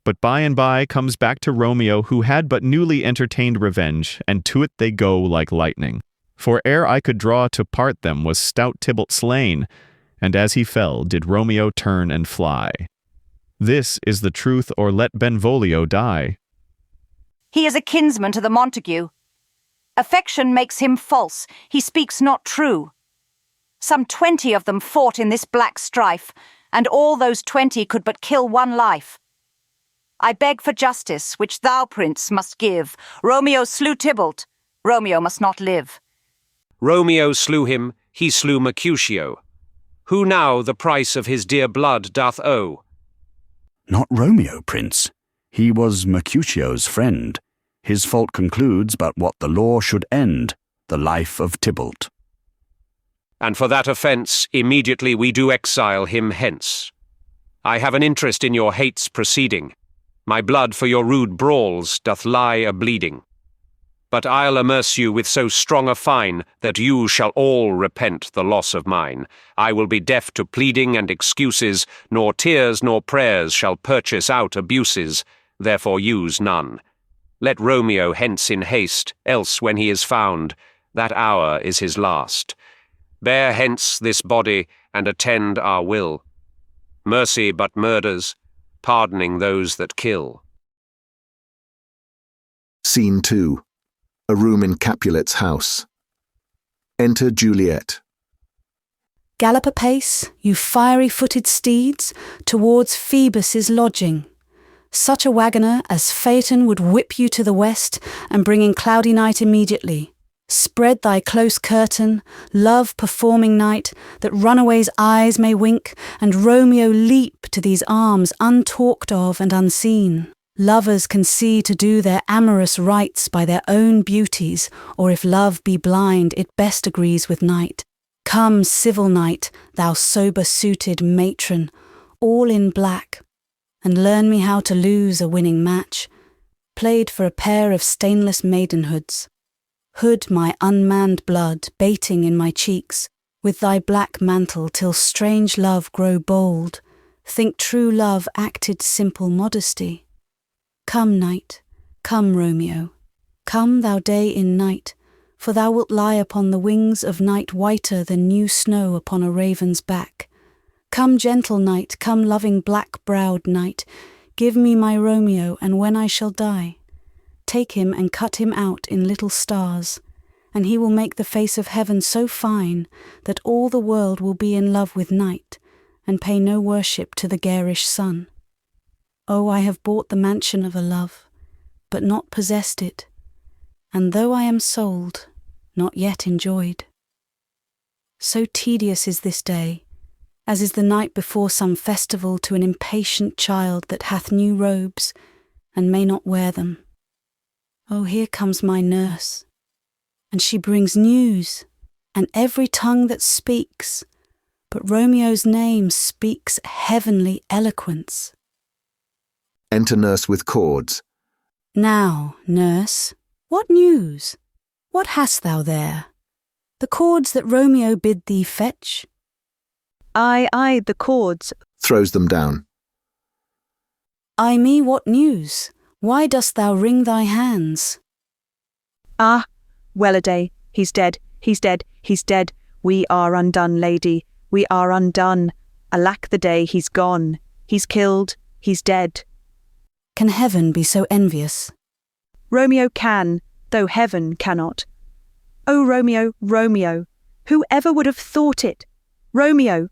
But by and by comes back to Romeo, who had but newly entertained revenge, and to it they go like lightning. For ere I could draw to part them was stout Tybalt slain, and as he fell did Romeo turn and fly. This is the truth, or let Benvolio die. He is a kinsman to the Montague. Affection makes him false, he speaks not true. Some 20 of them fought in this black strife, and all those 20 could but kill one life. I beg for justice, which thou, prince, must give. Romeo slew Tybalt. Romeo must not live. Romeo slew him, he slew Mercutio. Who now the price of his dear blood doth owe? Not Romeo, prince. He was Mercutio's friend. His fault concludes but what the law should end, the life of Tybalt. And for that offence immediately we do exile him hence. I have an interest in your hate's proceeding. My blood for your rude brawls doth lie a-bleeding. But I'll amerce you with so strong a fine that you shall all repent the loss of mine. I will be deaf to pleading and excuses, nor tears nor prayers shall purchase out abuses, therefore use none. Let Romeo hence in haste, else when he is found, that hour is his last. Bear hence this body, and attend our will. Mercy but murders, pardoning those that kill. Scene 2. A room in Capulets' house. Enter Juliet. Gallop apace, you fiery-footed steeds, towards Phoebus' lodging. Such a wagoner as Phaeton would whip you to the west, and bring in cloudy night immediately. Spread thy close curtain, love performing night, that runaways' eyes may wink, and Romeo leap to these arms untalked of and unseen. Lovers can see to do their amorous rites by their own beauties, or if love be blind, it best agrees with night. Come, civil night, thou sober-suited matron, all in black, and learn me how to lose a winning match, played for a pair of stainless maidenhoods. Hood my unmanned blood, baiting in my cheeks, with thy black mantle till strange love grow bold. Think true love acted simple modesty. Come, night, come, Romeo, come thou day in night, for thou wilt lie upon the wings of night whiter than new snow upon a raven's back. Come, gentle night, come, loving black-browed night, give me my Romeo, and when I shall die, take him and cut him out in little stars, and he will make the face of heaven so fine that all the world will be in love with night, and pay no worship to the garish sun. Oh, I have bought the mansion of a love, but not possessed it, and though I am sold, not yet enjoyed. So tedious is this day, as is the night before some festival to an impatient child that hath new robes, and may not wear them. Oh, here comes my nurse, and she brings news, and every tongue that speaks, but Romeo's name speaks heavenly eloquence. Enter nurse with cords. Now, nurse, what news? What hast thou there? The cords that Romeo bid thee fetch? Aye, the cords. Throws them down. Ay me, what news? Why dost thou wring thy hands? Ah, well-a-day, he's dead, he's dead, he's dead. We are undone, lady, we are undone. Alack the day, he's gone, he's killed, he's dead. Can heaven be so envious? Romeo can, though heaven cannot. Oh, Romeo, Romeo, who ever would have thought it? Romeo!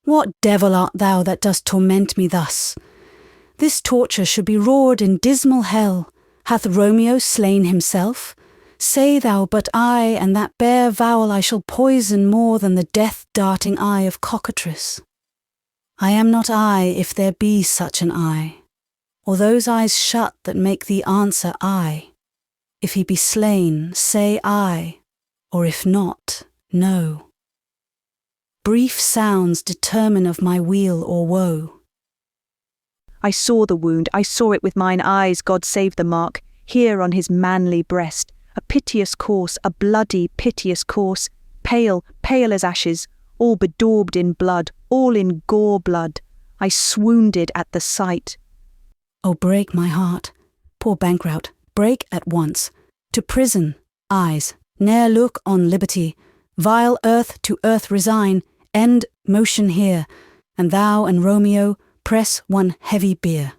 What devil art thou that dost torment me thus? This torture should be roared in dismal hell. Hath Romeo slain himself? Say thou but I, and that bare vowel I shall poison more than the death-darting eye of cockatrice. I am not I, if there be such an eye, or those eyes shut that make thee answer I. If he be slain, say I, or if not, no. Brief sounds determine of my weal or woe. I saw the wound, I saw it with mine eyes, God save the mark, here on his manly breast, a piteous course, a bloody, piteous course, pale, pale as ashes, all bedaubed in blood, all in gore blood. I swounded at the sight. Oh, break my heart, poor bankrout, break at once. To prison, eyes, ne'er look on liberty, vile earth to earth resign, end motion here, and thou and Romeo press one heavy bier.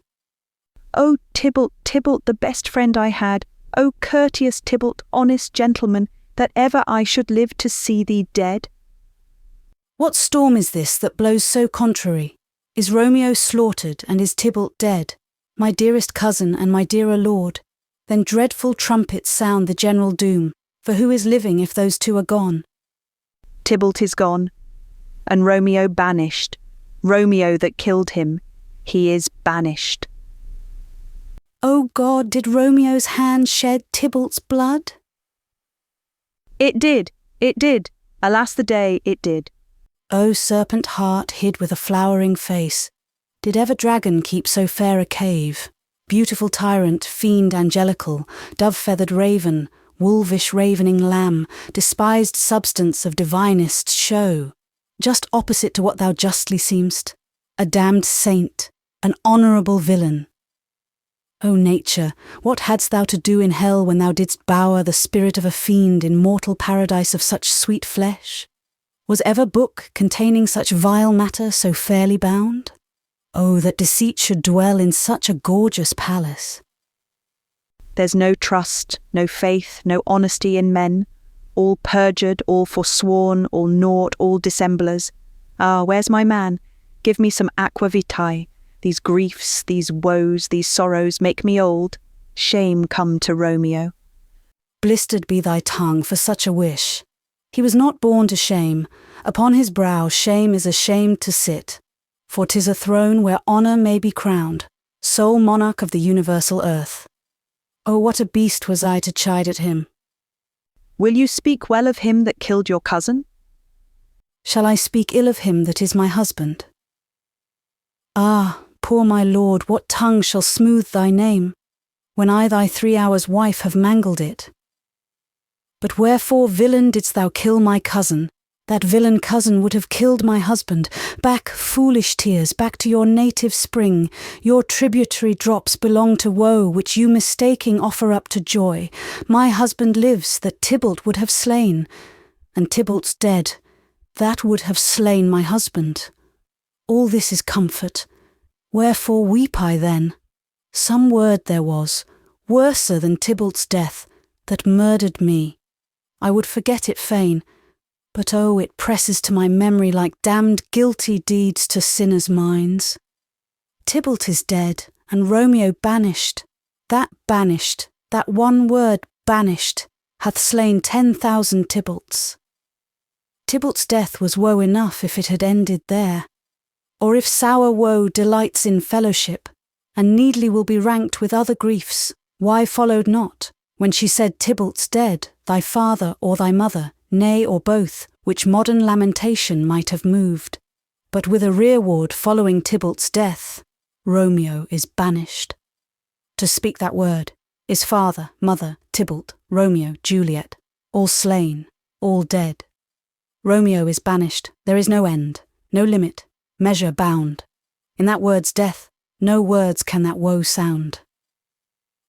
Oh, Tybalt, Tybalt, the best friend I had, oh, courteous Tybalt, honest gentleman, that ever I should live to see thee dead. What storm is this that blows so contrary? Is Romeo slaughtered, and is Tybalt dead? My dearest cousin and my dearer lord, then dreadful trumpets sound the general doom, for who is living if those two are gone? Tybalt is gone, and Romeo banished. Romeo that killed him, he is banished. O God, did Romeo's hand shed Tybalt's blood? It did. Alas the day, it did. O serpent heart hid with a flowering face, did ever dragon keep so fair a cave? Beautiful tyrant, fiend angelical, dove-feathered raven, wolvish ravening lamb, despised substance of divinest show, just opposite to what thou justly seemst, a damned saint, an honourable villain. O nature, what hadst thou to do in hell when thou didst bower the spirit of a fiend in mortal paradise of such sweet flesh? Was ever book containing such vile matter so fairly bound? Oh, that deceit should dwell in such a gorgeous palace. There's no trust, no faith, no honesty in men, all perjured, all forsworn, all naught, all dissemblers. Ah, where's my man? Give me some aqua vitae. These griefs, these woes, these sorrows make me old. Shame come to Romeo. Blistered be thy tongue for such a wish. He was not born to shame. Upon his brow shame is ashamed to sit. For 'tis a throne where honour may be crowned, sole monarch of the universal earth. Oh, what a beast was I to chide at him! Will you speak well of him that killed your cousin? Shall I speak ill of him that is my husband? Ah, poor my lord, what tongue shall smooth thy name, when I thy 3 hours' wife have mangled it? But wherefore, villain, didst thou kill my cousin? That villain cousin would have killed my husband. Back, foolish tears, back to your native spring. Your tributary drops belong to woe, which you mistaking offer up to joy. My husband lives, that Tybalt would have slain. And Tybalt's dead, that would have slain my husband. All this is comfort. Wherefore weep I then? Some word there was, worser than Tybalt's death, that murdered me. I would forget it fain, but oh, it presses to my memory like damned guilty deeds to sinners' minds. Tybalt is dead, and Romeo banished. That one word banished, hath slain 10,000 Tybalts. Tybalt's death was woe enough if it had ended there. Or if sour woe delights in fellowship, and needly will be ranked with other griefs, why followed not, when she said Tybalt's dead, thy father or thy mother, nay or both, which modern lamentation might have moved. But with a rearward following Tybalt's death, Romeo is banished. To speak that word is father, mother, Tybalt, Romeo, Juliet, all slain, all dead. Romeo is banished, there is no end, no limit, measure bound. In that word's death, no words can that woe sound.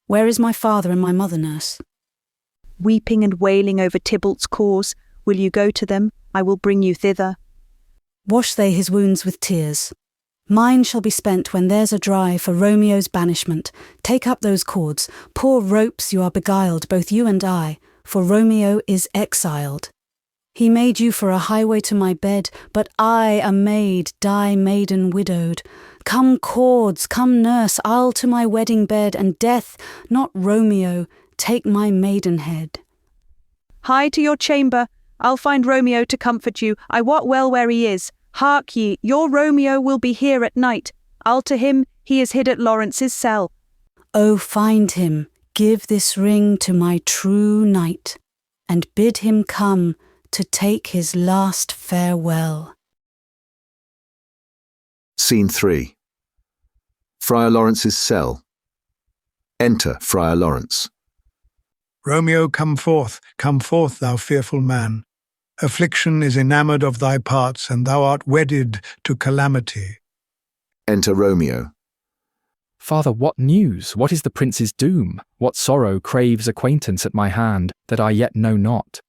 Where is my father and my mother, nurse? Weeping and wailing over Tybalt's cause, will you go to them? I will bring you thither. Wash they his wounds with tears. Mine shall be spent when theirs are dry for Romeo's banishment. Take up those cords. Poor ropes, you are beguiled, both you and I, for Romeo is exiled. He made you for a highway to my bed, but I, a maid, die maiden widowed. Come cords, come nurse, I'll to my wedding bed, and death, not Romeo, take my maidenhead. Hie to your chamber, I'll find Romeo to comfort you. I wot well where he is. Hark ye, your Romeo will be here at night. I'll to him, he is hid at Lawrence's cell. Oh, find him, give this ring to my true knight, and bid him come to take his last farewell. Scene 3. Friar Lawrence's cell. Enter Friar Lawrence. Romeo, come forth, thou fearful man. Affliction is enamoured of thy parts, and thou art wedded to calamity. Enter Romeo. Father, what news? What is the prince's doom? What sorrow craves acquaintance at my hand, that I yet know not?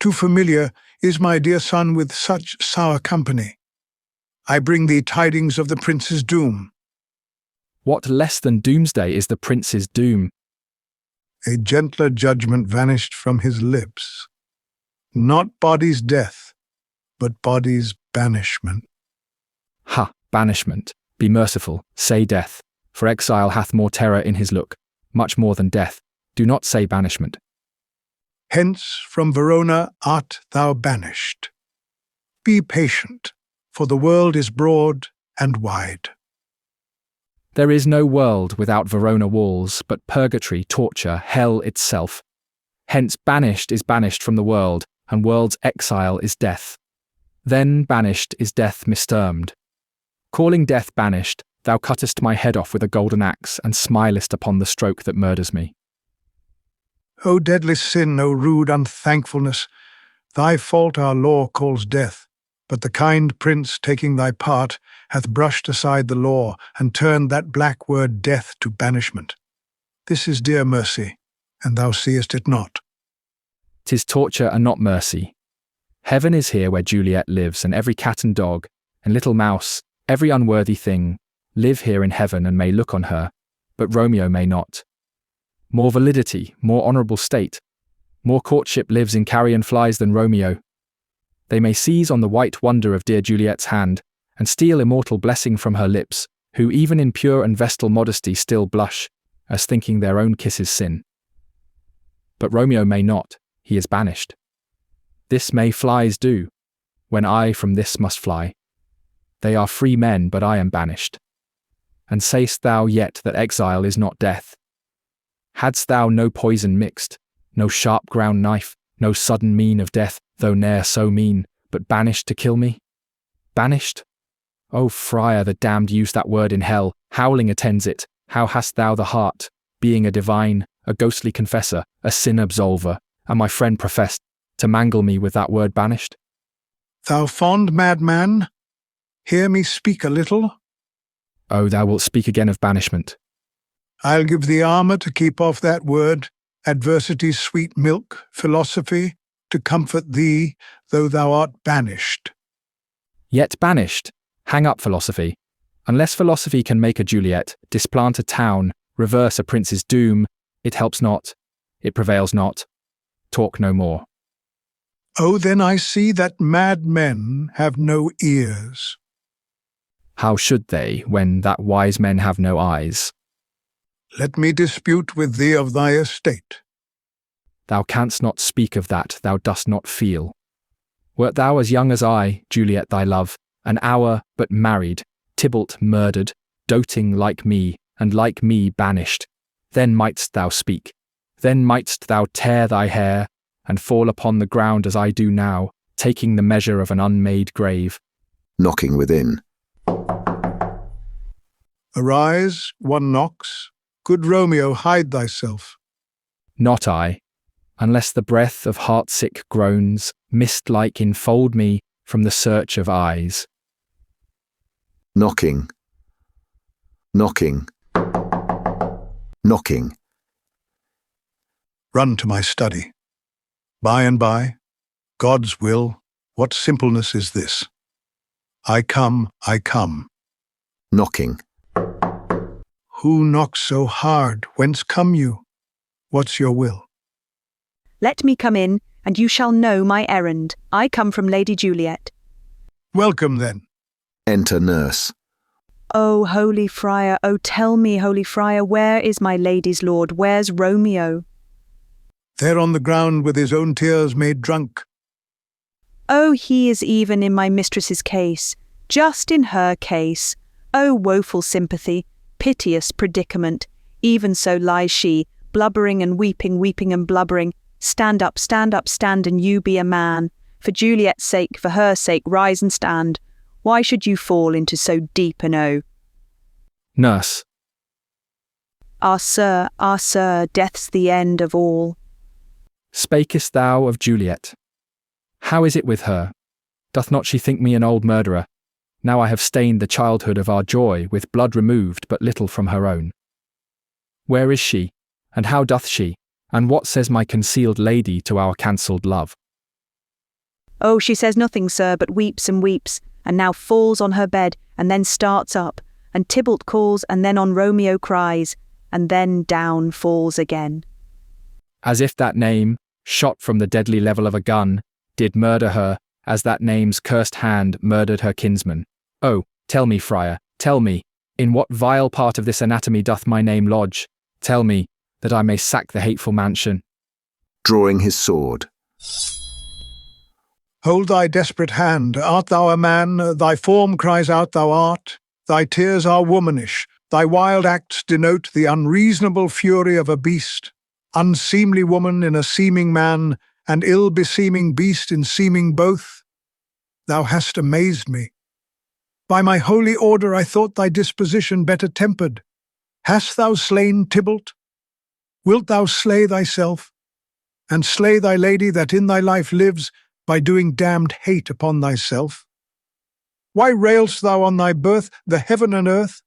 Too familiar is my dear son with such sour company. I bring thee tidings of the prince's doom. What less than doomsday is the prince's doom? A gentler judgment vanished from his lips. Not body's death, but body's banishment. Ha, banishment! Be merciful, say death, for exile hath more terror in his look, much more than death. Do not say banishment. Hence from Verona art thou banished. Be patient, for the world is broad and wide. There is no world without Verona walls, but purgatory, torture, hell itself. Hence banished is banished from the world, and world's exile is death. Then banished is death mistermed. Calling death banished, thou cuttest my head off with a golden axe, and smilest upon the stroke that murders me. O deadly sin, O rude unthankfulness! Thy fault our law calls death, but the kind prince, taking thy part, hath brushed aside the law, and turned that black word death to banishment. This is dear mercy, and thou seest it not. 'Tis torture and not mercy. Heaven is here where Juliet lives, and every cat and dog, and little mouse, every unworthy thing, live here in heaven and may look on her, but Romeo may not. More validity, more honourable state, more courtship lives in carrion flies than Romeo. They may seize on the white wonder of dear Juliet's hand, and steal immortal blessing from her lips, who even in pure and vestal modesty still blush, as thinking their own kisses sin. But Romeo may not, he is banished. This may flies do, when I from this must fly. They are free men, but I am banished. And say'st thou yet that exile is not death? Hadst thou no poison mixed, no sharp ground knife, no sudden mean of death, though ne'er so mean, but banished to kill me? Banished? O friar, the damned use that word in hell, howling attends it. How hast thou the heart, being a divine, a ghostly confessor, a sin absolver, and my friend professed, to mangle me with that word banished? Thou fond madman, hear me speak a little. Oh, thou wilt speak again of banishment. I'll give thee armour to keep off that word, adversity's sweet milk, philosophy, to comfort thee, though thou art banished. Yet banished? Hang up philosophy. Unless philosophy can make a Juliet, displant a town, reverse a prince's doom, it helps not, it prevails not. Talk no more. Oh, then I see that mad men have no ears. How should they, when that wise men have no eyes? Let me dispute with thee of thy estate. Thou canst not speak of that thou dost not feel. Wert thou as young as I, Juliet thy love, an hour but married, Tybalt murdered, doting like me, and like me banished, then mightst thou speak, then mightst thou tear thy hair, and fall upon the ground as I do now, taking the measure of an unmade grave. Knocking within. Arise, one knocks. Good Romeo, hide thyself. Not I, unless the breath of heart-sick groans, mist-like enfold me from the search of eyes. Knocking. Knocking. Knocking. Run to my study. By and by, God's will, what simpleness is this? I come, I come. Knocking. Who knocks so hard? Whence come you? What's your will? Let me come in, and you shall know my errand. I come from Lady Juliet. Welcome, then. Enter nurse. O holy friar, O tell me, holy friar, where is my lady's lord? Where's Romeo? There on the ground with his own tears made drunk. Oh, he is even in my mistress's case, just in her case. O woeful sympathy, piteous predicament, even so lies she, blubbering and weeping, weeping and blubbering. Stand up, stand, and you be a man. For Juliet's sake, for her sake, rise and stand. Why should you fall into so deep an O? Nurse. Ah, sir, death's the end of all. Spakest thou of Juliet? How is it with her? Doth not she think me an old murderer? Now I have stained the childhood of our joy with blood removed but little from her own. Where is she? And how doth she? And what says my concealed lady to our cancelled love? Oh, she says nothing, sir, but weeps and weeps, and now falls on her bed, and then starts up, and Tybalt calls, and then on Romeo cries, and then down falls again. As if that name, shot from the deadly level of a gun, did murder her, as that name's cursed hand murdered her kinsman. Oh, tell me, friar, tell me, in what vile part of this anatomy doth my name lodge? Tell me, that I may sack the hateful mansion. Drawing his sword. Hold thy desperate hand. Art thou a man? Thy form cries out thou art. Thy tears are womanish. Thy wild acts denote the unreasonable fury of a beast, unseemly woman in a seeming man, and ill-beseeming beast in seeming both. Thou hast amazed me. By my holy order I thought thy disposition better tempered. Hast thou slain Tybalt? Wilt thou slay thyself, and slay thy lady that in thy life lives, by doing damned hate upon thyself? Why railst thou on thy birth, the heaven and earth?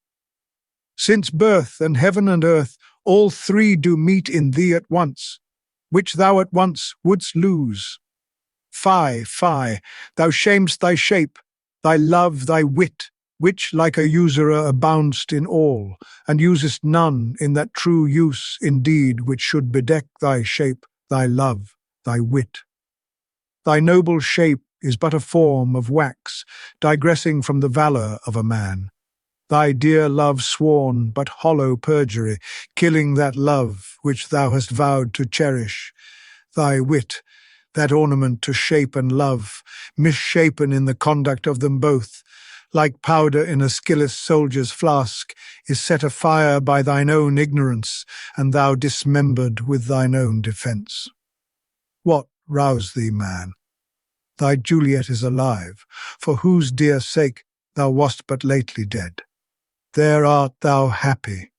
Since birth and heaven and earth, all three do meet in thee at once, which thou at once wouldst lose. Fie, fie, thou shamest thy shape, thy love, thy wit, which, like a usurer, aboundst in all, and usest none in that true use, indeed, which should bedeck thy shape, thy love, thy wit. Thy noble shape is but a form of wax, digressing from the valour of a man. Thy dear love sworn, but hollow perjury, killing that love which thou hast vowed to cherish. Thy wit, that ornament to shape and love, misshapen in the conduct of them both, like powder in a skilless soldier's flask, is set afire by thine own ignorance, and thou dismembered with thine own defence. What roused thee, man? Thy Juliet is alive, for whose dear sake thou wast but lately dead. There art thou happy.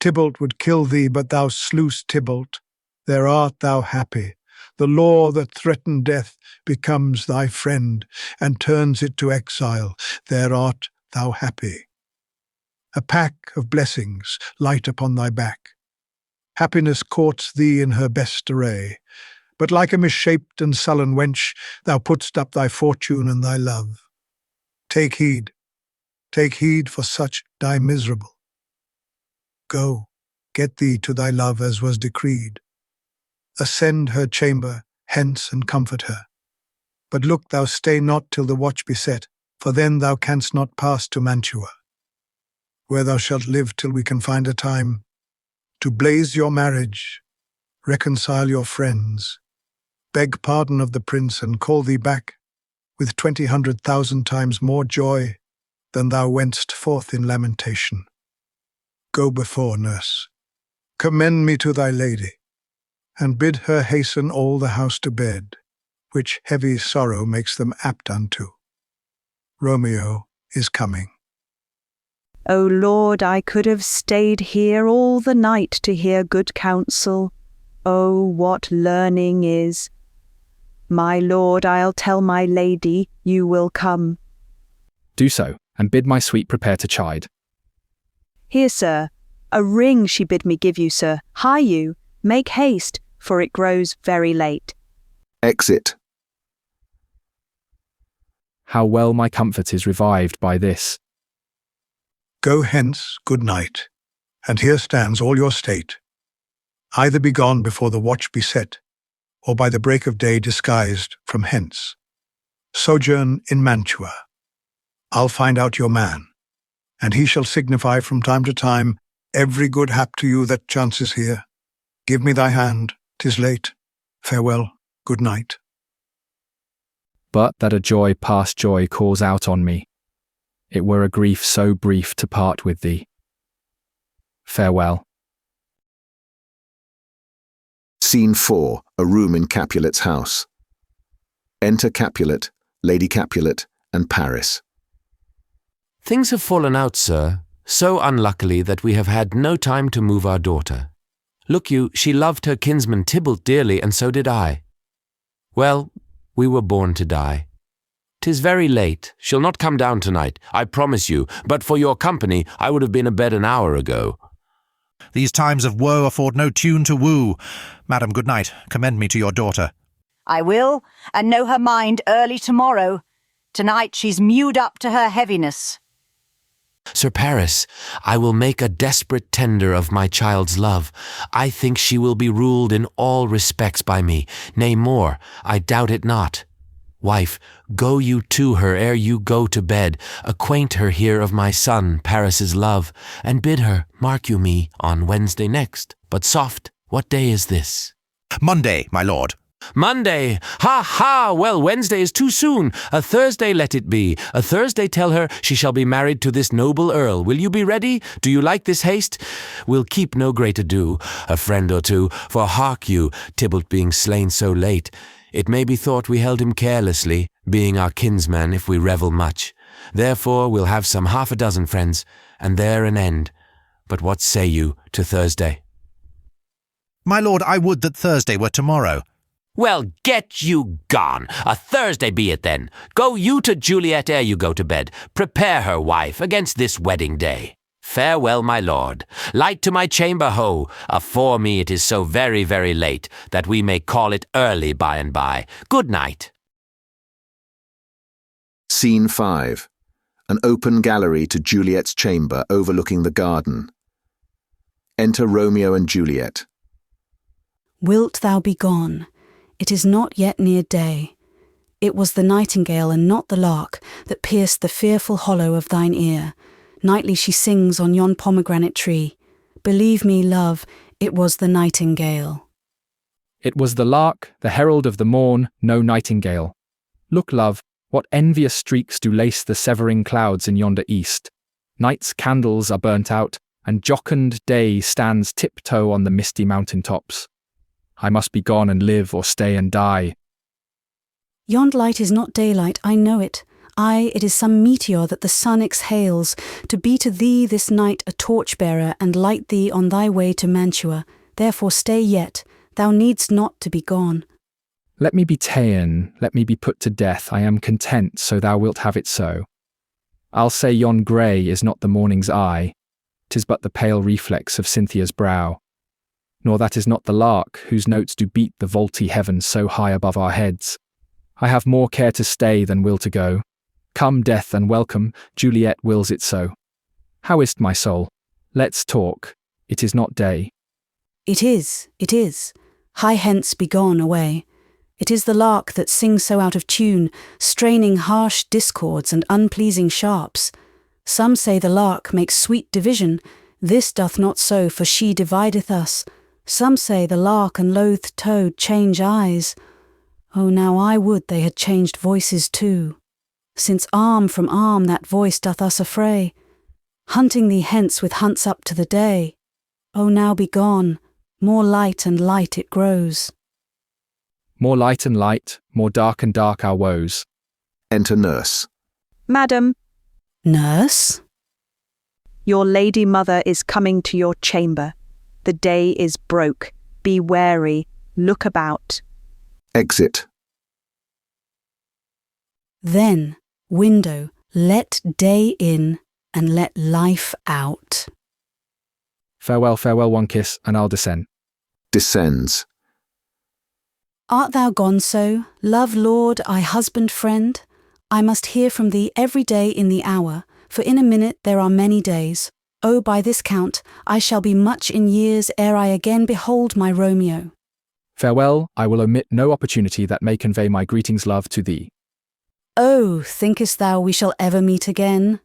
Tybalt would kill thee, but thou slewst Tybalt. There art thou happy. The law that threatened death becomes thy friend, and turns it to exile. There art thou happy. A pack of blessings light upon thy back. Happiness courts thee in her best array, but like a misshaped and sullen wench, thou put'st up thy fortune and thy love. Take heed, for such die miserable. Go, get thee to thy love as was decreed. Ascend her chamber, hence and comfort her. But look thou stay not till the watch be set, for then thou canst not pass to Mantua, where thou shalt live till we can find a time to blaze your marriage, reconcile your friends, beg pardon of the prince, and call thee back with 20,000 times more joy than thou wentst forth in lamentation. Go before, nurse. Commend me to thy lady, and bid her hasten all the house to bed, which heavy sorrow makes them apt unto. Romeo is coming. O Lord, I could have stayed here all the night to hear good counsel. Oh, what learning is! My lord, I'll tell my lady you will come. Do so, and bid my sweet prepare to chide. Here, sir, a ring she bid me give you, sir. Hie you, make haste, for it grows very late. Exit. How well my comfort is revived by this. Go hence, good night, and here stands all your state. Either be gone before the watch be set, or by the break of day disguised from hence. Sojourn in Mantua. I'll find out your man, and he shall signify from time to time every good hap to you that chances here. Give me thy hand, 'tis late. Farewell, good night. But that a joy past joy calls out on me. It were a grief so brief to part with thee. Farewell. Scene 4, a room in Capulet's house. Enter Capulet, Lady Capulet, and Paris. Things have fallen out, sir, so unluckily that we have had no time to move our daughter. Look you, she loved her kinsman Tybalt dearly, and so did I. Well, we were born to die. 'Tis very late. She'll not come down tonight, I promise you, but for your company I would have been abed an hour ago. These times of woe afford no tune to woo. Madam, good night. Commend me to your daughter. I will, and know her mind early tomorrow. Tonight she's mewed up to her heaviness. Sir Paris, I will make a desperate tender of my child's love. I think she will be ruled in all respects by me. Nay, more, I doubt it not. Wife, go you to her ere you go to bed, acquaint her here of my son, Paris's love, and bid her, mark you me, on Wednesday next. But soft, what day is this? Monday, my lord. Monday! Ha ha! Well, Wednesday is too soon. A Thursday let it be. A Thursday tell her she shall be married to this noble earl. Will you be ready? Do you like this haste? We'll keep no great ado, a friend or two, for hark you, Tybalt being slain so late, it may be thought we held him carelessly, being our kinsman if we revel much. Therefore we'll have some 6 friends, and there an end. But what say you to Thursday? My lord, I would that Thursday were tomorrow. Well, get you gone. A Thursday be it then. Go you to Juliet ere you go to bed. Prepare her, wife, against this wedding day. Farewell, my lord. Light to my chamber, ho. Afore me it is so very, very late, that we may call it early by and by. Good night. Scene 5. An open gallery to Juliet's chamber overlooking the garden. Enter Romeo and Juliet. Wilt thou be gone? It is not yet near day. It was the nightingale and not the lark that pierced the fearful hollow of thine ear. Nightly she sings on yon pomegranate tree. Believe me, love, it was the nightingale. It was the lark, the herald of the morn, no nightingale. Look, love, what envious streaks do lace the severing clouds in yonder east. Night's candles are burnt out, and jocund day stands tiptoe on the misty mountain tops. I must be gone and live or stay and die. Yond light is not daylight, I know it. Aye, it is some meteor that the sun exhales, to be to thee this night a torch-bearer and light thee on thy way to Mantua. Therefore stay yet, thou needst not to be gone. Let me be ta'en, let me be put to death, I am content, so thou wilt have it so. I'll say yon grey is not the morning's eye, 'tis but the pale reflex of Cynthia's brow. Nor that is not the lark, whose notes do beat the vaulty heaven so high above our heads. I have more care to stay than will to go. Come, death, and welcome, Juliet wills it so. How is't, my soul? Let's talk. It is not day. It is. Hie hence, be gone away. It is the lark that sings so out of tune, straining harsh discords and unpleasing sharps. Some say the lark makes sweet division. This doth not so, for she divideth us. Some say the lark and loathed toad change eyes. Oh, now I would they had changed voices too. Since arm from arm that voice doth us affray, hunting thee hence with hunts up to the day. Oh, now be gone, more light and light it grows. More light and light, more dark and dark our woes. Enter nurse. Madam. Nurse? Your lady mother is coming to your chamber. The day is broke. Be wary. Look about. Exit. Then, window, let day in and let life out. Farewell, farewell, one kiss, and I'll descend. Descends. Art thou gone so, love lord, I husband friend? I must hear from thee every day in the hour, for in a minute there are many days. Oh, by this count, I shall be much in years ere I again behold my Romeo. Farewell, I will omit no opportunity that may convey my greetings, love, to thee. Oh, thinkest thou we shall ever meet again?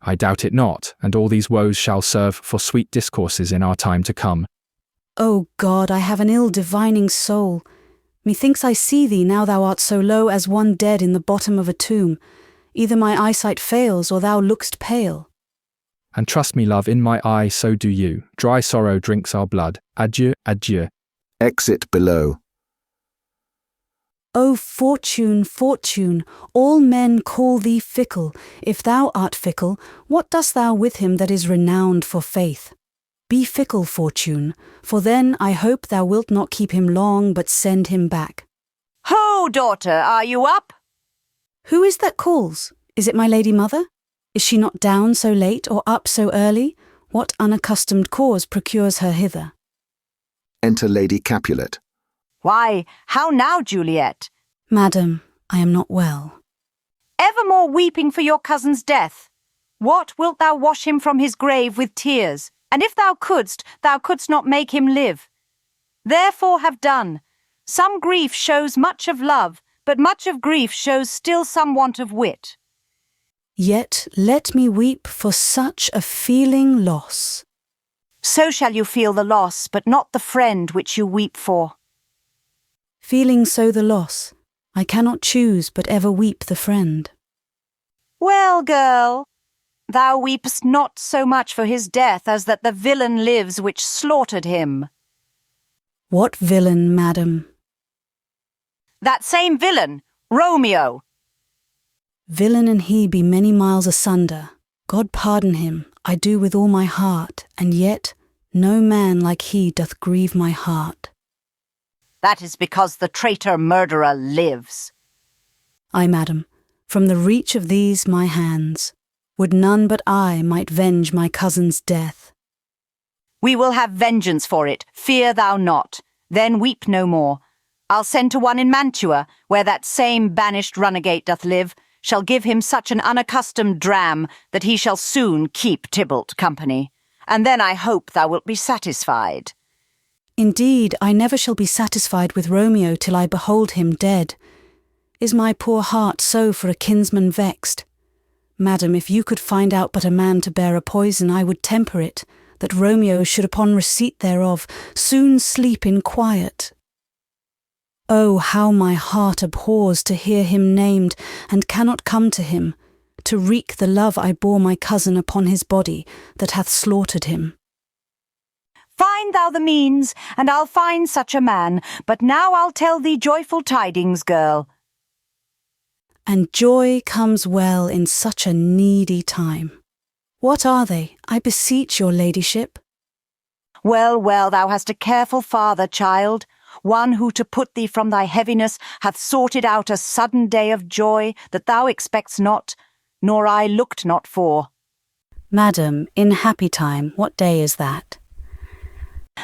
I doubt it not, and all these woes shall serve for sweet discourses in our time to come. O God, I have an ill-divining soul. Methinks I see thee now thou art so low as one dead in the bottom of a tomb. Either my eyesight fails, or thou look'st pale. And trust me, love, in my eye so do you. Dry sorrow drinks our blood. Adieu, adieu. Exit below. O Fortune, Fortune, all men call thee fickle. If thou art fickle, what dost thou with him that is renowned for faith? Be fickle, Fortune, for then I hope thou wilt not keep him long, but send him back. Ho, daughter, are you up? Who is that calls? Is it my lady mother? Is she not down so late or up so early? What unaccustomed cause procures her hither? Enter Lady Capulet. Why, how now, Juliet? Madam, I am not well. Evermore weeping for your cousin's death. What, wilt thou wash him from his grave with tears? And if thou couldst not make him live. Therefore have done. Some grief shows much of love, but much of grief shows still some want of wit. Yet let me weep for such a feeling loss. So shall you feel the loss, but not the friend which you weep for. Feeling so the loss, I cannot choose but ever weep the friend. Well, girl, thou weepst not so much for his death as that the villain lives which slaughtered him. What villain, madam? That same villain, Romeo. Villain and he be many miles asunder. God pardon him, I do with all my heart, and yet no man like he doth grieve my heart. That is because the traitor murderer lives. Ay, madam, from the reach of these my hands, would none but I might venge my cousin's death. We will have vengeance for it, fear thou not. Then weep no more. I'll send to one in Mantua, where that same banished runagate doth live, shall give him such an unaccustomed dram that he shall soon keep Tybalt company. And then I hope thou wilt be satisfied. Indeed, I never shall be satisfied with Romeo till I behold him dead. Is my poor heart so for a kinsman vexed? Madam, if you could find out but a man to bear a poison, I would temper it, that Romeo should upon receipt thereof soon sleep in quiet. Oh, how my heart abhors to hear him named, and cannot come to him, to wreak the love I bore my cousin upon his body that hath slaughtered him. Find thou the means, and I'll find such a man, but now I'll tell thee joyful tidings, girl. And joy comes well in such a needy time. What are they, I beseech your ladyship? Well, well, thou hast a careful father, child, one who to put thee from thy heaviness hath sorted out a sudden day of joy that thou expect'st not, nor I looked not for. Madam, in happy time, what day is that?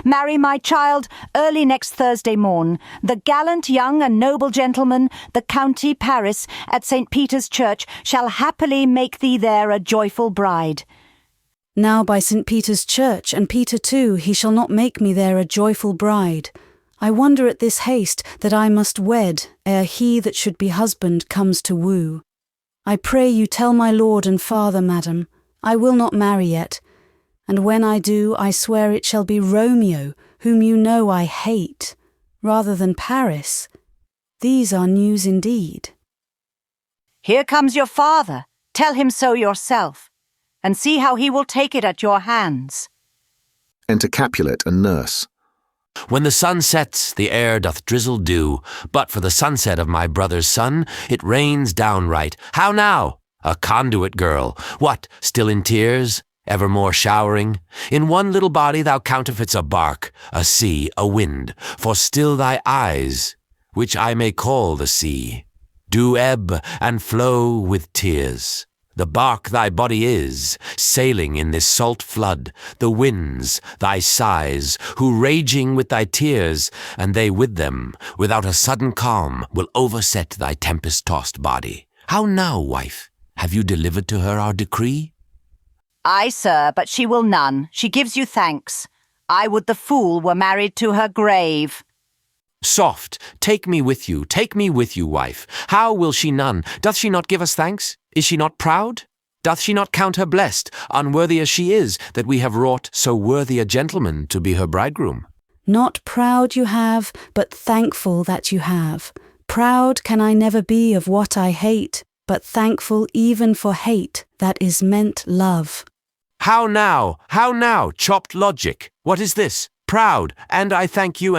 Marry, my child, early next Thursday morn, the gallant young and noble gentleman, the County Paris, at St. Peter's Church, shall happily make thee there a joyful bride. Now by St. Peter's Church, and Peter too, he shall not make me there a joyful bride. I wonder at this haste that I must wed, ere he that should be husband comes to woo. I pray you tell my lord and father, madam, I will not marry yet, and when I do, I swear it shall be Romeo, whom you know I hate, rather than Paris. These are news indeed. Here comes your father. Tell him so yourself, and see how he will take it at your hands. Enter Capulet and nurse. When the sun sets, the air doth drizzle dew, but for the sunset of my brother's son, it rains downright. How now? A conduit girl. What, still in tears? Evermore showering? In one little body thou counterfeits a bark, a sea, a wind, for still thy eyes, which I may call the sea, do ebb and flow with tears. The bark thy body is, sailing in this salt flood, the winds, thy sighs, who raging with thy tears, and they with them, without a sudden calm, will overset thy tempest-tossed body. How now, wife? Have you delivered to her our decree? Ay, sir, but she will none. She gives you thanks. I would the fool were married to her grave. Soft, take me with you, wife. How will she none? Doth she not give us thanks? Is she not proud? Doth she not count her blessed, unworthy as she is, that we have wrought so worthy a gentleman to be her bridegroom? Not proud you have, but thankful that you have. Proud can I never be of what I hate, but thankful even for hate that is meant love. How now, chopped logic? What is this? Proud, and I thank you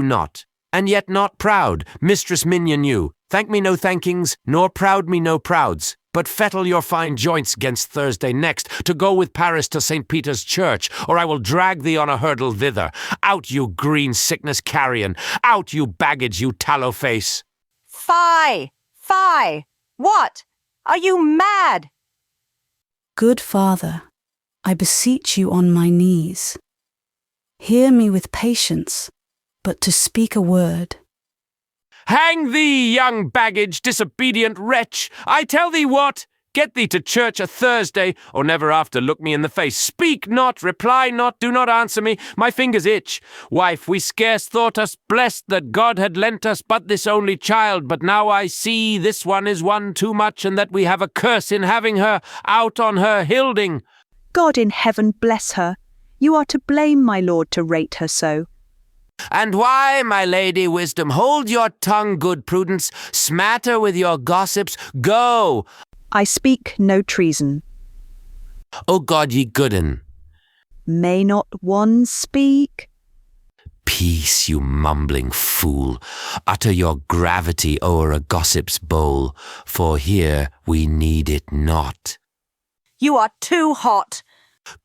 not. And yet not proud, mistress minion you. Thank me no thankings, nor proud me no prouds. But fettle your fine joints 'gainst Thursday next, to go with Paris to St. Peter's Church, or I will drag thee on a hurdle thither. Out, you green sickness carrion! Out, you baggage, you tallow face! Fie! Fie! What? Are you mad? Good father, I beseech you on my knees. Hear me with patience, but to speak a word. Hang thee, young baggage, disobedient wretch! I tell thee what! Get thee to church a Thursday, or never after look me in the face. Speak not, reply not, do not answer me. My fingers itch. Wife, we scarce thought us blessed that God had lent us but this only child, but now I see this one is one too much, and that we have a curse in having her. Out on her, Hilding! God in heaven bless her. You are to blame, my lord, to rate her so. And why, my lady Wisdom? Hold your tongue, good Prudence. Smatter with your gossips. Go! I speak no treason. O God, ye gooden. May not one speak? Peace, you mumbling fool. Utter your gravity o'er a gossip's bowl, for here we need it not. You are too hot.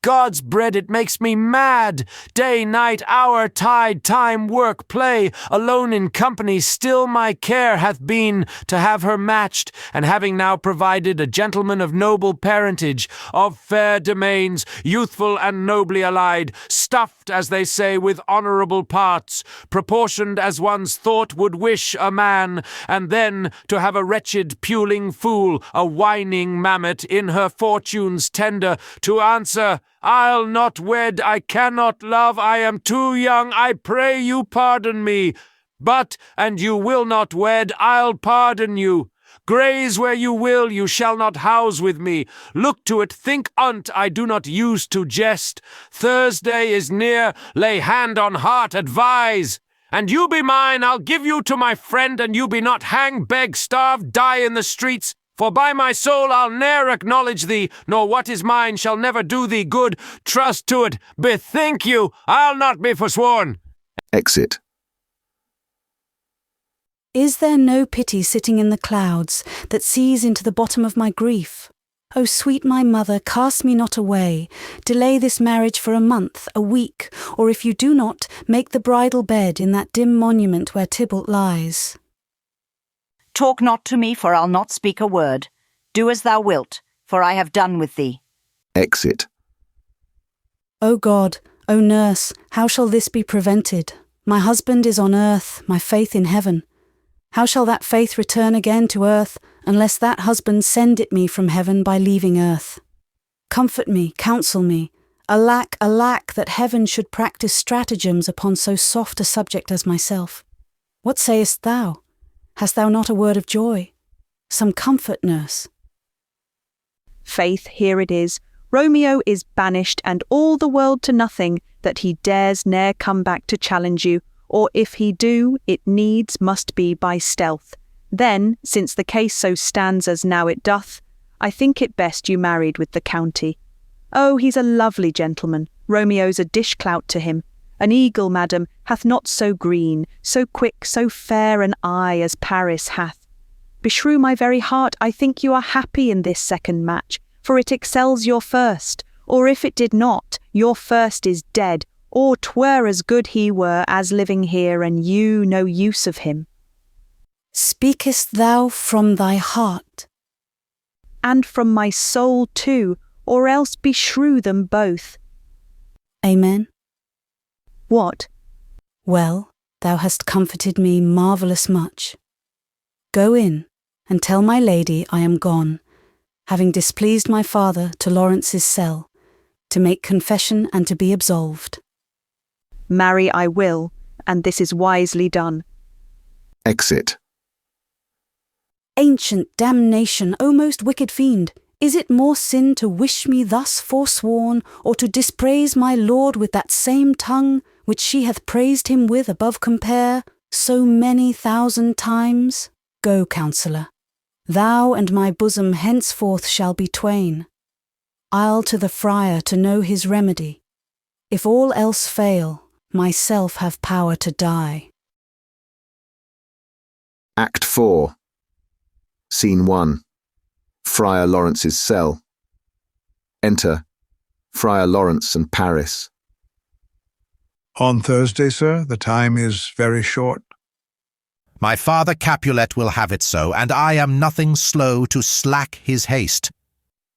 God's bread, it makes me mad. Day, night, hour, tide, time, work, play, alone in company, still my care hath been to have her matched, and having now provided a gentleman of noble parentage, of fair domains, youthful and nobly allied, stuffed, as they say, with honourable parts, proportioned as one's thought would wish a man, and then to have a wretched puling fool, a whining mammet, in her fortune's tender, to answer, I'll not wed, I cannot love, I am too young, I pray you pardon me. But, and you will not wed, I'll pardon you. Graze where you will, you shall not house with me. Look to it, think on't, I do not use to jest. Thursday is near, lay hand on heart, advise. And you be mine, I'll give you to my friend, and you be not hang, beg, starve, die in the streets. For by my soul I'll ne'er acknowledge thee, nor what is mine shall never do thee good. Trust to it, bethink you, I'll not be forsworn. Exit. Is there no pity sitting in the clouds that sees into the bottom of my grief? O sweet my mother, cast me not away. Delay this marriage for a month, a week, or if you do not, make the bridal bed in that dim monument where Tybalt lies. Talk not to me, for I'll not speak a word. Do as thou wilt, for I have done with thee. Exit. O God, O nurse, how shall this be prevented? My husband is on earth, my faith in heaven. How shall that faith return again to earth, unless that husband send it me from heaven by leaving earth? Comfort me, counsel me. Alack, alack, that heaven should practice stratagems upon so soft a subject as myself. What sayest thou? Hast thou not a word of joy? Some comfort, nurse. Faith, here it is. Romeo is banished, and all the world to nothing, that he dares ne'er come back to challenge you, or if he do, it needs must be by stealth. Then, since the case so stands as now it doth, I think it best you married with the county. Oh, he's a lovely gentleman, Romeo's a dish-clout to him. An eagle, madam, hath not so green, so quick, so fair an eye as Paris hath. Beshrew my very heart, I think you are happy in this second match, for it excels your first, or if it did not, your first is dead, or 'twere as good he were as living here, and you no use of him. Speakest thou from thy heart? And from my soul too, or else beshrew them both. Amen. What? Well, thou hast comforted me marvellous much. Go in, and tell my lady I am gone, having displeased my father to Lawrence's cell, to make confession and to be absolved. Marry I will, and this is wisely done. Exit. Ancient damnation, O most wicked fiend! Is it more sin to wish me thus forsworn, or to dispraise my lord with that same tongue which she hath praised him with above compare so many thousand times? Go, counsellor. Thou and my bosom henceforth shall be twain. I'll to the friar to know his remedy. If all else fail, myself have power to die. Act 4. Scene 1. Friar Lawrence's cell. Enter Friar Lawrence and Paris. On Thursday, sir, the time is very short. My father Capulet will have it so, and I am nothing slow to slack his haste.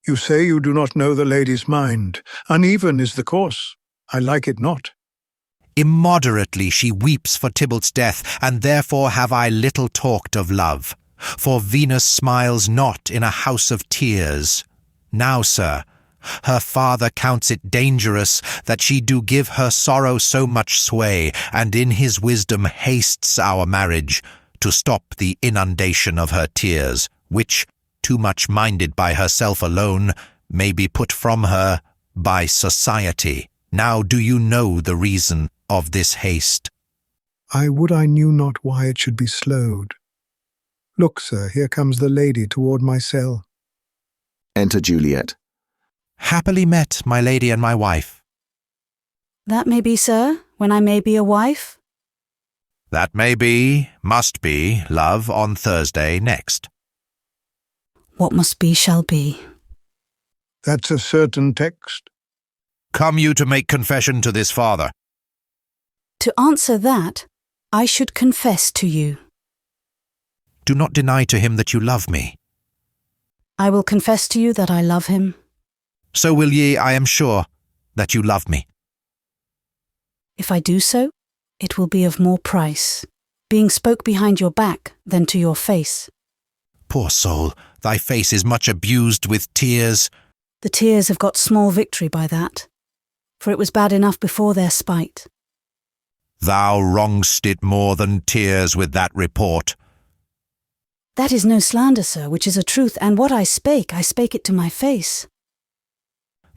You say you do not know the lady's mind. Uneven is the course. I like it not. Immoderately she weeps for Tybalt's death, and therefore have I little talked of love. For Venus smiles not in a house of tears. Now, sir, her father counts it dangerous that she do give her sorrow so much sway, and in his wisdom hastes our marriage, to stop the inundation of her tears, which, too much minded by herself alone, may be put from her by society. Now do you know the reason of this haste? I would I knew not why it should be slowed. Look, sir, here comes the lady toward my cell. Enter Juliet. Happily met, my lady and my wife. That may be, sir, when I may be a wife. That may be, must be, love, on Thursday next. What must be shall be. That's a certain text. Come you to make confession to this father? To answer that, I should confess to you. Do not deny to him that you love me. I will confess to you that I love him. So will ye, I am sure, that you love me. If I do so, it will be of more price, being spoke behind your back than to your face. Poor soul, thy face is much abused with tears. The tears have got small victory by that, for it was bad enough before their spite. Thou wrong'st it more than tears with that report. That is no slander, sir, which is a truth, and what I spake it to my face.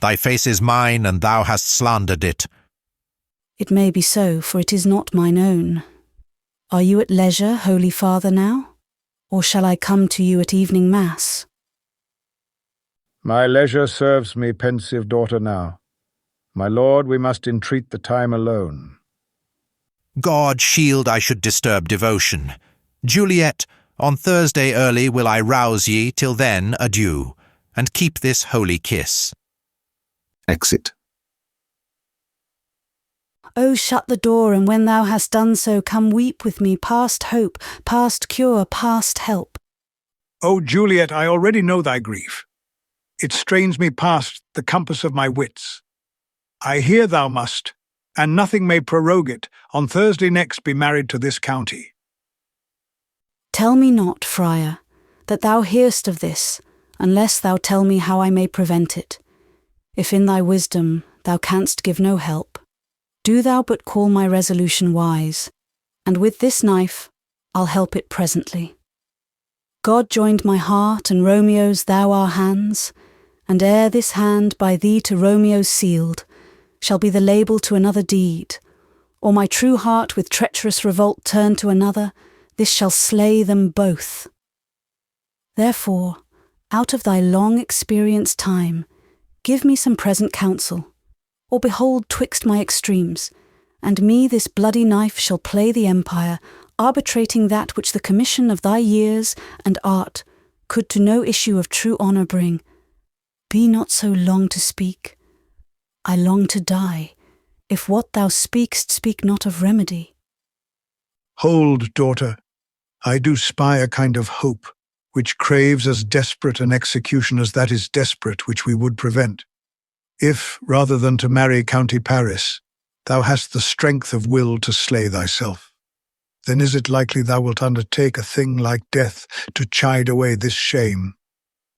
Thy face is mine, and thou hast slandered it. It may be so, for it is not mine own. Are you at leisure, Holy Father, now? Or shall I come to you at evening mass? My leisure serves me, pensive daughter, now. My lord, we must entreat the time alone. God shield I should disturb devotion. Juliet, on Thursday early will I rouse ye, till then adieu, and keep this holy kiss. Exit. Oh, shut the door, and when thou hast done so, come weep with me past hope, past cure, past help. O Juliet, I already know thy grief. It strains me past the compass of my wits. I hear thou must, and nothing may prorogue it, on Thursday next be married to this county. Tell me not, friar, that thou hear'st of this, unless thou tell me how I may prevent it. If in thy wisdom thou canst give no help, do thou but call my resolution wise, and with this knife I'll help it presently. God joined my heart and Romeo's thou our hands, and ere this hand by thee to Romeo sealed, shall be the label to another deed, or my true heart with treacherous revolt turn to another, this shall slay them both. Therefore, out of thy long experienced time, give me some present counsel, or behold twixt my extremes, and me this bloody knife shall play the empire, arbitrating that which the commission of thy years and art could to no issue of true honour bring. Be not so long to speak. I long to die, if what thou speak'st speak not of remedy. Hold, daughter, I do spy a kind of hope, which craves as desperate an execution as that is desperate which we would prevent. If, rather than to marry County Paris, thou hast the strength of will to slay thyself, then is it likely thou wilt undertake a thing like death to chide away this shame,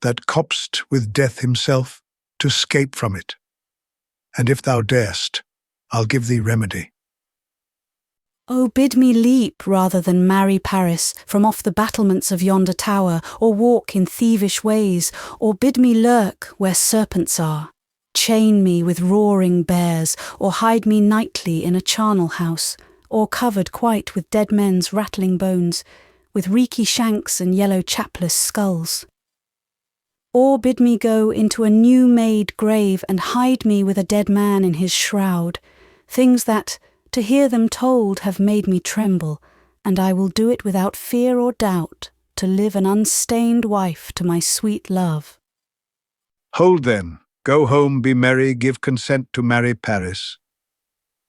that copst with death himself to scape from it. And if thou darest, I'll give thee remedy. Oh, bid me leap rather than marry Paris from off the battlements of yonder tower, or walk in thievish ways, or bid me lurk where serpents are. Chain me with roaring bears, or hide me nightly in a charnel house, or covered quite with dead men's rattling bones, with reeky shanks and yellow chapless skulls. Or bid me go into a new-made grave and hide me with a dead man in his shroud, things that, to hear them told, have made me tremble, and I will do it without fear or doubt, to live an unstained wife to my sweet love. Hold then, go home, be merry, give consent to marry Paris.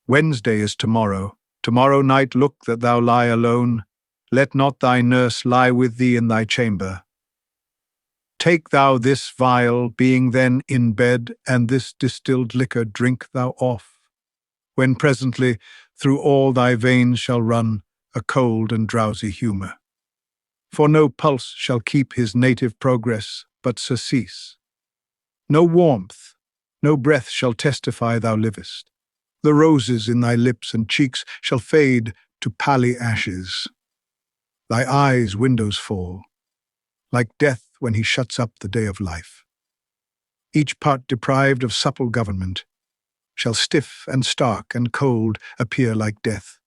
Wednesday is tomorrow. Tomorrow night look that thou lie alone. Let not thy nurse lie with thee in thy chamber. Take thou this vial, being then in bed, and this distilled liquor drink thou off, when presently through all thy veins shall run a cold and drowsy humour. For no pulse shall keep his native progress, but surcease. No warmth, no breath shall testify thou livest. The roses in thy lips and cheeks shall fade to pally ashes. Thy eyes windows fall, like death when he shuts up the day of life. Each part deprived of supple government shall stiff and stark and cold appear like death.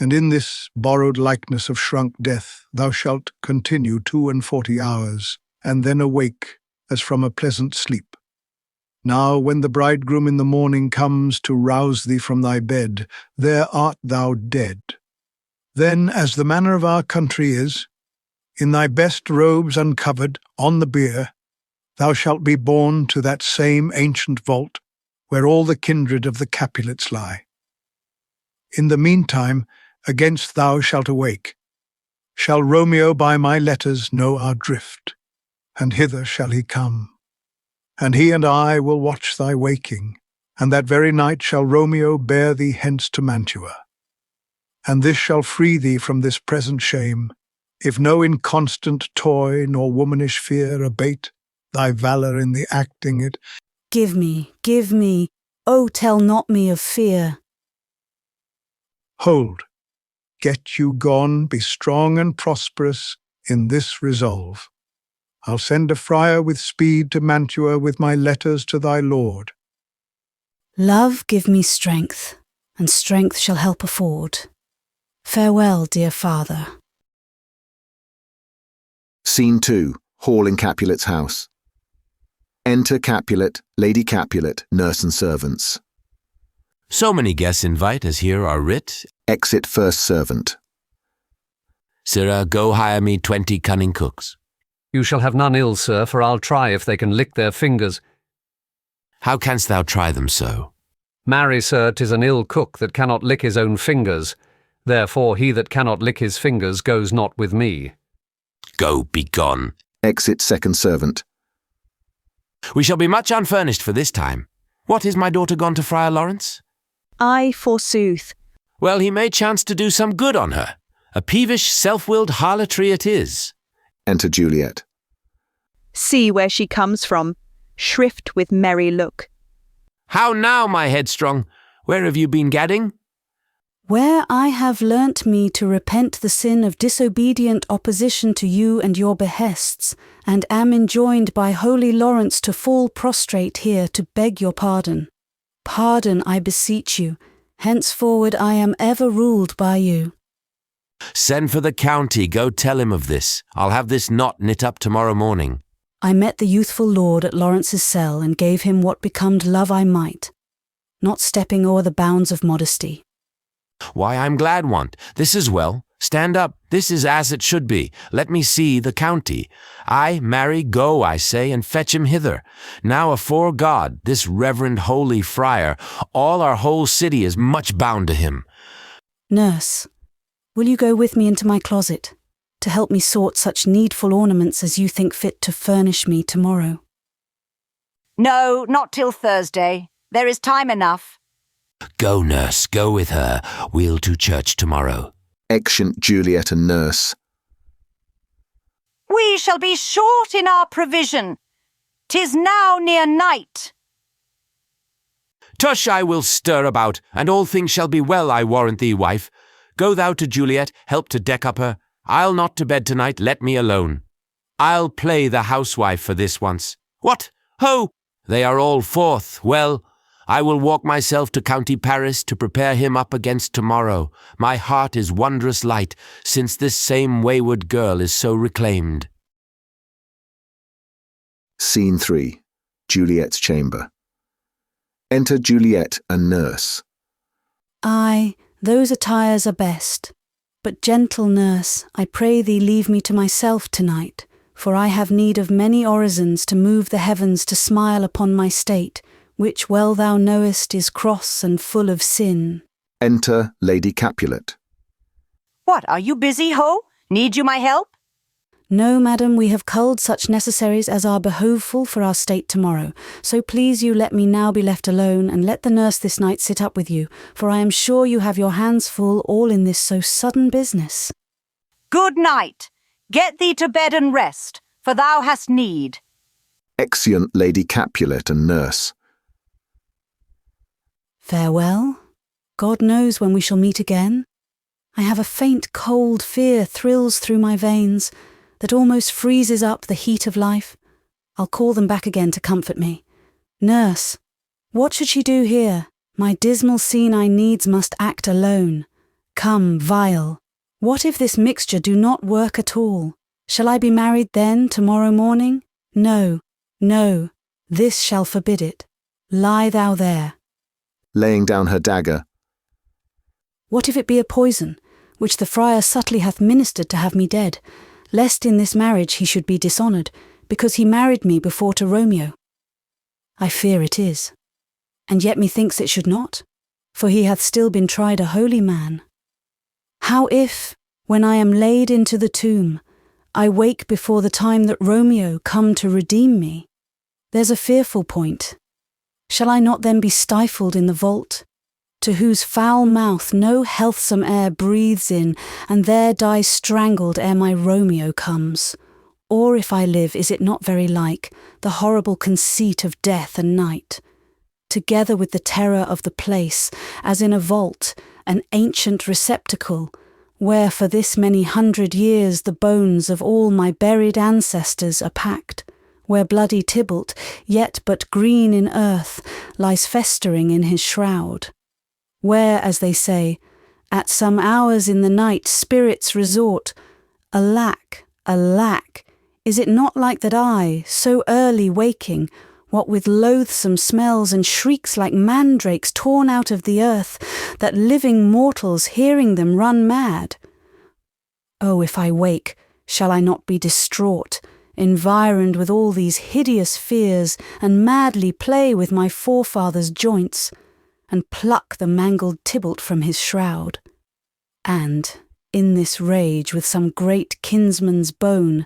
and in this borrowed likeness of shrunk death thou shalt continue 42 hours, and then awake as from a pleasant sleep. Now when the bridegroom in the morning comes to rouse thee from thy bed, there art thou dead. Then, as the manner of our country is, in thy best robes uncovered, on the bier, thou shalt be borne to that same ancient vault where all the kindred of the Capulets lie. In the meantime, against thou shalt awake, shall Romeo by my letters know our drift, and hither shall he come. And he and I will watch thy waking, and that very night shall Romeo bear thee hence to Mantua. And this shall free thee from this present shame, if no inconstant toy nor womanish fear abate thy valour in the acting it. Give me, oh tell not me of fear. Hold, get you gone, be strong and prosperous in this resolve. I'll send a friar with speed to Mantua with my letters to thy lord. Love give me strength, and strength shall help afford. Farewell, dear father. Scene 2. Hall in Capulet's house. Enter Capulet, Lady Capulet, nurse and servants. So many guests invite as here are writ. Exit first servant. Sirrah, go hire me 20 cunning cooks. You shall have none ill, sir, for I'll try if they can lick their fingers. How canst thou try them so? Marry, sir, 'tis an ill cook that cannot lick his own fingers. Therefore he that cannot lick his fingers goes not with me. Go, be gone. Exit second servant. We shall be much unfurnished for this time. What, is my daughter gone to Friar Lawrence? Ay, forsooth. Well, he may chance to do some good on her. A peevish, self-willed harlotry it is. Enter Juliet. See where she comes from, shrift with merry look. How now, my headstrong? Where have you been gadding? Where I have learnt me to repent the sin of disobedient opposition to you and your behests, and am enjoined by holy Lawrence to fall prostrate here to beg your pardon. Pardon, I beseech you. Henceforward I am ever ruled by you. Send for the county, go tell him of this. I'll have this knot knit up tomorrow morning. I met the youthful lord at Lawrence's cell, and gave him what becomed love I might, not stepping o'er the bounds of modesty. Why, I'm glad on't. This is well. Stand up. This is as it should be. Let me see the county. Ay, marry, go, I say, and fetch him hither. Now, afore God, this reverend holy friar, all our whole city is much bound to him. Nurse, will you go with me into my closet, to help me sort such needful ornaments as you think fit to furnish me tomorrow? No, not till Thursday. There is time enough. Go, nurse, go with her. We'll to church tomorrow. Exeunt Juliet and nurse. We shall be short in our provision. 'Tis now near night. Tush, I will stir about, and all things shall be well, I warrant thee, wife. Go thou to Juliet, help to deck up her. I'll not to bed tonight, let me alone. I'll play the housewife for this once. What? Ho! They are all forth. Well, I will walk myself to County Paris to prepare him up against tomorrow. My heart is wondrous light, since this same wayward girl is so reclaimed. Scene 3. Juliet's chamber. Enter Juliet and nurse. Ay, those attires are best. But gentle nurse, I pray thee leave me to myself tonight, for I have need of many orisons to move the heavens to smile upon my state, which well thou knowest is cross and full of sin. Enter Lady Capulet. What, are you busy, ho? Need you my help? No, madam, we have culled such necessaries as are behoveful for our state tomorrow. So please you let me now be left alone, and let the nurse this night sit up with you, for I am sure you have your hands full all in this so sudden business. Good night. Get thee to bed and rest, for thou hast need. Exeunt Lady Capulet and nurse. Farewell. God knows when we shall meet again. I have a faint cold fear thrills through my veins, that almost freezes up the heat of life. I'll call them back again to comfort me. Nurse, what should she do here? My dismal scene I needs must act alone. Come, vile, what if this mixture do not work at all? Shall I be married then tomorrow morning? No, no, this shall forbid it. Lie thou there. Laying down her dagger. What if it be a poison, which the friar subtly hath ministered to have me dead, lest in this marriage he should be dishonoured, because he married me before to Romeo? I fear it is, and yet methinks it should not, for he hath still been tried a holy man. How if, when I am laid into the tomb, I wake before the time that Romeo come to redeem me? There's a fearful point. Shall I not then be stifled in the vault, to whose foul mouth no healthsome air breathes in, and there die strangled ere my Romeo comes? Or if I live, is it not very like the horrible conceit of death and night, together with the terror of the place, as in a vault, an ancient receptacle, where for this many 100 years the bones of all my buried ancestors are packed, where bloody Tybalt, yet but green in earth, lies festering in his shroud, where, as they say, at some hours in the night spirits resort. Alack, alack, is it not like that I, so early waking, what with loathsome smells and shrieks like mandrakes torn out of the earth, that living mortals hearing them run mad? Oh, if I wake, shall I not be distraught, environed with all these hideous fears, and madly play with my forefathers' joints, and pluck the mangled Tybalt from his shroud, and, in this rage with some great kinsman's bone,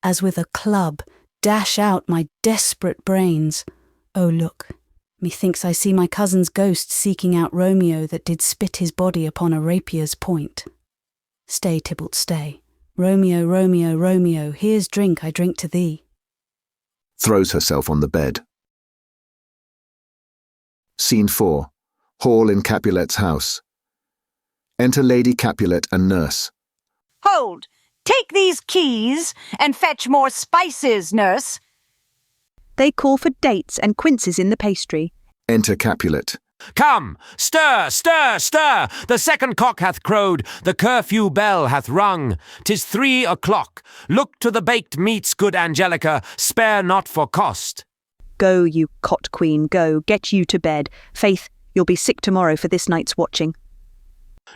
as with a club, dash out my desperate brains? Oh, look, methinks I see my cousin's ghost seeking out Romeo that did spit his body upon a rapier's point. Stay, Tybalt, stay. Romeo, Romeo, Romeo, here's drink I drink to thee. Throws herself on the bed. Scene 4. Hall in Capulet's house. Enter Lady Capulet and nurse. Hold! Take these keys and fetch more spices, nurse. They call for dates and quinces in the pastry. Enter Capulet. Come, stir, stir, stir! The second cock hath crowed, the curfew bell hath rung. 'Tis 3 o'clock. Look to the baked meats, good Angelica, spare not for cost. Go, you cot queen, go, get you to bed. Faith, you'll be sick tomorrow for this night's watching.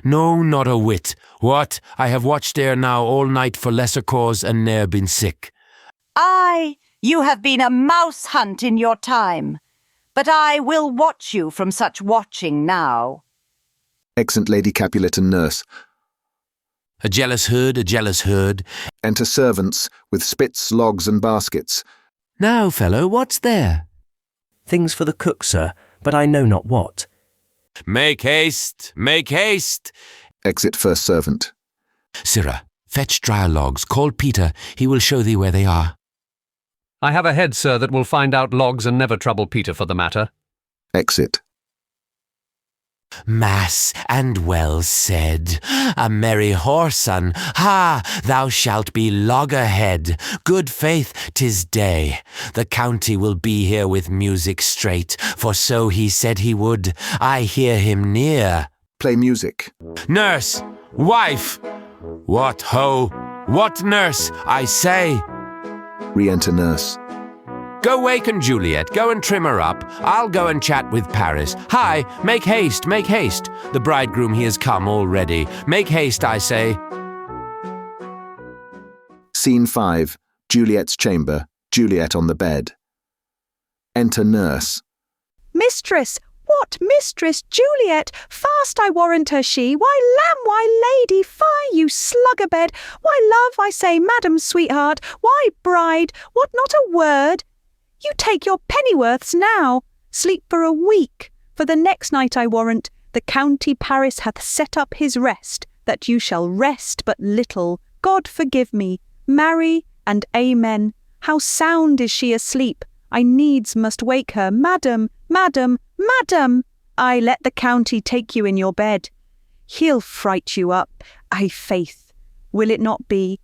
No, not a whit. What? I have watched ere now all night for lesser cause, and ne'er been sick. Aye, you have been a mouse hunt in your time, but I will watch you from such watching now. Exeunt Lady Capulet and nurse. A jealous herd, a jealous herd. Enter servants with spits, logs and baskets. Now, fellow, what's there? Things for the cook, sir, but I know not what. Make haste, make haste. Exit first servant. Sirrah, fetch drier logs, call Peter, he will show thee where they are. I have a head, sir, that will find out logs and never trouble Peter for the matter. Exit. Mass, and well said. A merry whoreson, ha! Thou shalt be loggerhead. Good faith, 'tis day. The county will be here with music straight, for so he said he would. I hear him near. Play music. Nurse! Wife! What ho! What nurse, I say! Re-enter nurse. Go waken Juliet, go and trim her up. I'll go and chat with Paris. Hi, make haste, make haste. The bridegroom he has come already. Make haste, I say. Scene 5. Juliet's chamber. Juliet on the bed. Enter nurse. Mistress! What mistress? Juliet! Fast I warrant her she. Why, lamb, why, lady, fie, you sluggerbed. Why, love, I say, madam, sweetheart. Why, bride, what, not a word? You take your pennyworths now. Sleep for a week. For the next night, I warrant, the county Paris hath set up his rest, that you shall rest but little. God forgive me. Marry and amen. How sound is she asleep! I needs must wake her. Madam, madam, madam! I let the county take you in your bed. He'll fright you up. Ay, faith, will it not be?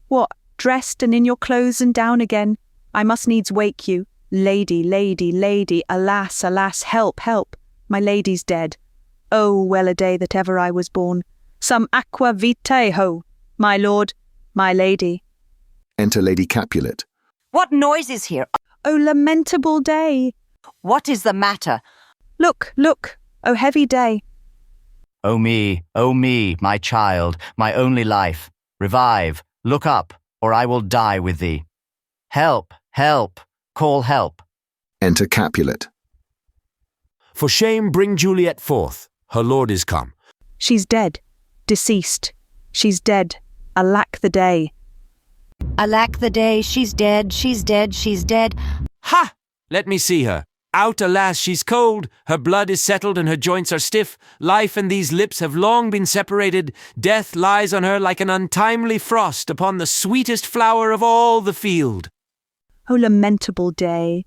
What, dressed and in your clothes and down again? I must needs wake you. Lady, lady, lady, alas, alas, help, help, my lady's dead. Oh, well a day that ever I was born. Some aqua vitae ho, my lord, my lady. Enter Lady Capulet. What noise is here? Oh, lamentable day. What is the matter? Look, look, oh heavy day. O me, my child, my only life, revive, look up, or I will die with thee. Help, help, call help. Enter Capulet. For shame bring Juliet forth, her lord is come. She's dead, deceased, she's dead, alack the day. Alack the day, she's dead, she's dead, she's dead. Ha! Let me see her. Out, alas, she's cold, her blood is settled and her joints are stiff, life and these lips have long been separated, death lies on her like an untimely frost upon the sweetest flower of all the field. Oh, lamentable day.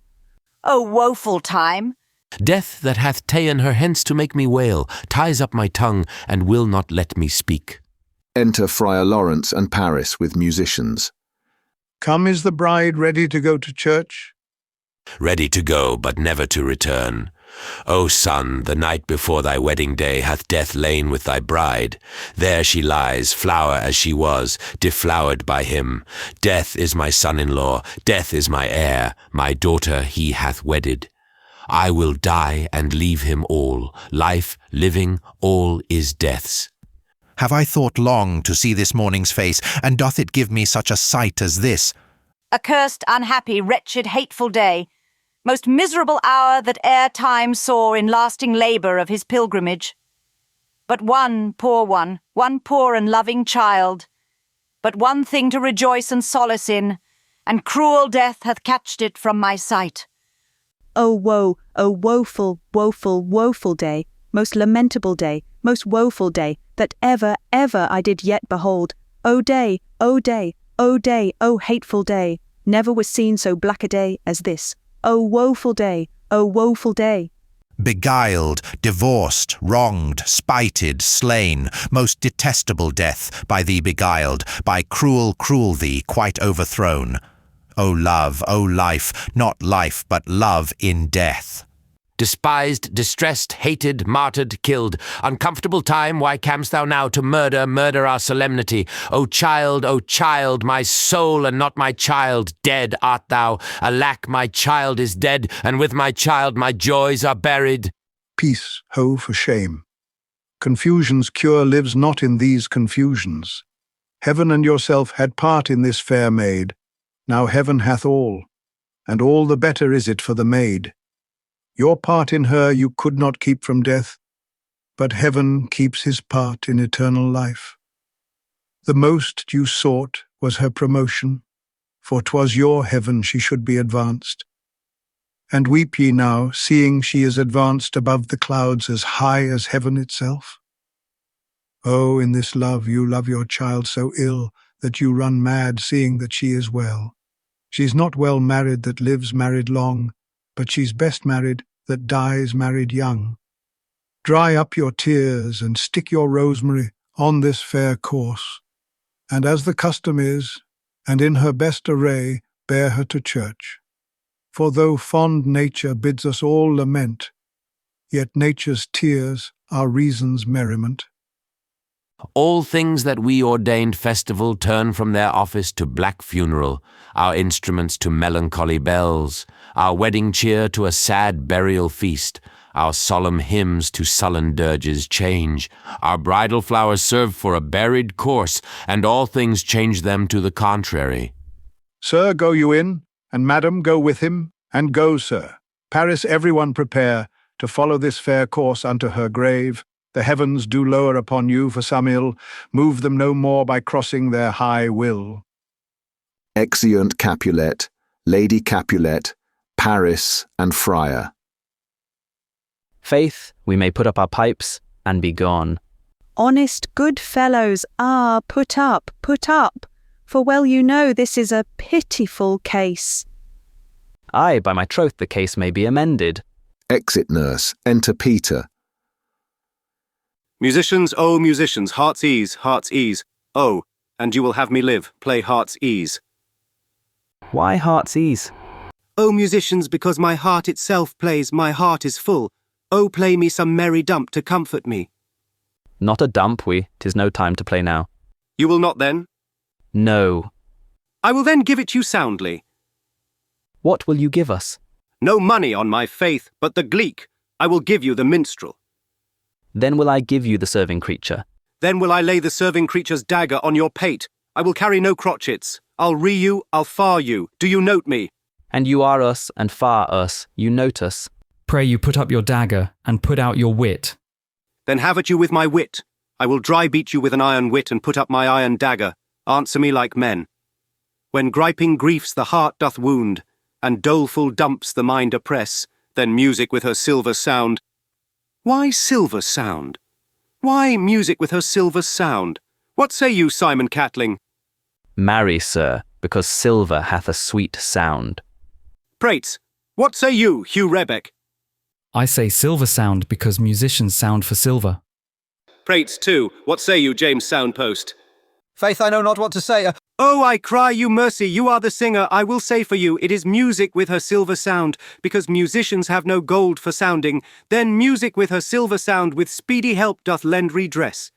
Oh, woeful time. Death that hath ta'en her hence to make me wail, ties up my tongue and will not let me speak. Enter Friar Lawrence and Paris with musicians. Come, is the bride ready to go to church? Ready to go, but never to return. O son, the night before thy wedding day hath death lain with thy bride. There she lies, flower as she was, deflowered by him. Death is my son-in-law, death is my heir, my daughter he hath wedded. I will die and leave him all, life, living, all is death's. Have I thought long to see this morning's face, and doth it give me such a sight as this? Accursed, unhappy, wretched, hateful day. Most miserable hour that e'er time saw in lasting labour of his pilgrimage. But one poor and loving child, but one thing to rejoice and solace in, and cruel death hath catched it from my sight. Oh woe, oh woeful, woeful, woeful day, most lamentable day, most woeful day, that ever, ever I did yet behold. O day, O day, O day, O hateful day, never was seen so black a day as this. O woeful day, O woeful day. Beguiled, divorced, wronged, spited, slain, most detestable death, by thee beguiled, by cruel thee quite overthrown. O love, O life, not life, but love in death. Despised, distressed, hated, martyred, killed. Uncomfortable time, why cam'st thou now to murder our solemnity? O child, my soul and not my child, dead art thou. Alack, my child is dead, and with my child my joys are buried. Peace, ho, for shame. Confusion's cure lives not in these confusions. Heaven and yourself had part in this fair maid. Now heaven hath all, and all the better is it for the maid. Your part in her you could not keep from death, but heaven keeps his part in eternal life. The most you sought was her promotion, for 'twas your heaven she should be advanced. And weep ye now, seeing she is advanced above the clouds as high as heaven itself? Oh, in this love you love your child so ill that you run mad, seeing that she is well. She's not well married that lives married long, but she's best married that dies married young. Dry up your tears and stick your rosemary on this fair course, and as the custom is, and in her best array, bear her to church. For though fond nature bids us all lament, yet nature's tears are reason's merriment. All things that we ordained festival turn from their office to black funeral, our instruments to melancholy bells, our wedding cheer to a sad burial feast, our solemn hymns to sullen dirges change, our bridal flowers serve for a buried course, and all things change them to the contrary. Sir, go you in, and madam, go with him, and go, sir. Paris, everyone prepare to follow this fair course unto her grave. The heavens do lower upon you for some ill, move them no more by crossing their high will. Exeunt Capulet, Lady Capulet, Paris, and Friar. Faith, we may put up our pipes and be gone. Honest good fellows, put up, for well you know this is a pitiful case. Ay, by my troth the case may be amended. Exit nurse, enter Peter. Musicians, oh musicians, heart's ease, heart's ease. Oh, and you will have me live, play heart's ease. Why heart's ease? Oh musicians, because my heart itself plays, my heart is full. Oh, play me some merry dump to comfort me. Not a dump, 'tis no time to play now. You will not then? No. I will then give it you soundly. What will you give us? No money on my faith, but the gleek. I will give you the minstrel. Then will I give you the serving creature. Then will I lay the serving creature's dagger on your pate. I will carry no crotchets. I'll ree you, I'll far you. Do you note me? And you are us, and far us. You note us. Pray you put up your dagger, and put out your wit. Then have at you with my wit. I will dry beat you with an iron wit, and put up my iron dagger. Answer me like men. When griping griefs the heart doth wound, and doleful dumps the mind oppress, then music with her silver sound. Why silver sound? Why music with her silver sound? What say you, Simon Catling? Marry, sir, because silver hath a sweet sound. Prates, what say you, Hugh Rebeck? I say silver sound because musicians sound for silver. Prates too, what say you, James Soundpost? Faith, I know not what to say. Oh, I cry you mercy, you are the singer. I will say for you, it is music with her silver sound, because musicians have no gold for sounding. Then music with her silver sound with speedy help doth lend redress.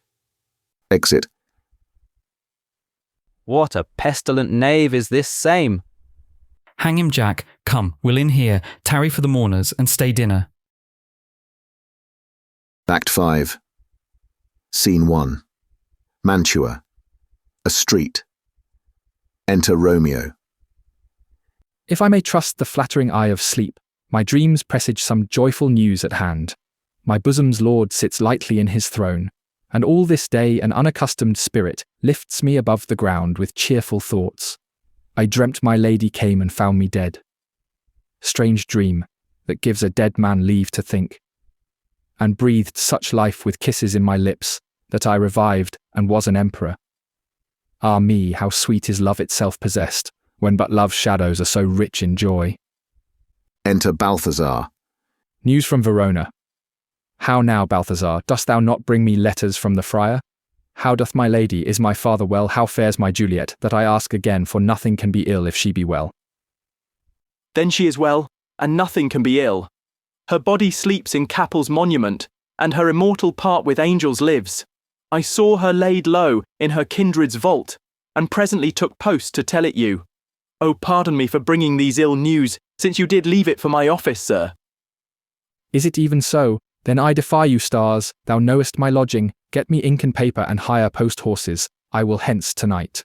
Exit. What a pestilent knave is this same! Hang him, Jack. Come, we'll in here, tarry for the mourners, and stay dinner. Act 5. Scene 1. Mantua. A street. Enter Romeo. If I may trust the flattering eye of sleep, my dreams presage some joyful news at hand. My bosom's lord sits lightly in his throne, and all this day an unaccustomed spirit lifts me above the ground with cheerful thoughts. I dreamt my lady came and found me dead. Strange dream, that gives a dead man leave to think. And breathed such life with kisses in my lips, that I revived and was an emperor. Ah me, how sweet is love itself possessed, when but love's shadows are so rich in joy. Enter Balthazar. News from Verona. How now, Balthazar, dost thou not bring me letters from the friar? How doth my lady, is my father well, how fares my Juliet, that I ask again, for nothing can be ill if she be well. Then she is well, and nothing can be ill. Her body sleeps in Capel's monument, and her immortal part with angels lives. I saw her laid low in her kindred's vault, and presently took post to tell it you. Oh, pardon me for bringing these ill news, since you did leave it for my office, sir. Is it even so? Then I defy you, stars. Thou knowest my lodging. Get me ink and paper and hire post horses. I will hence tonight.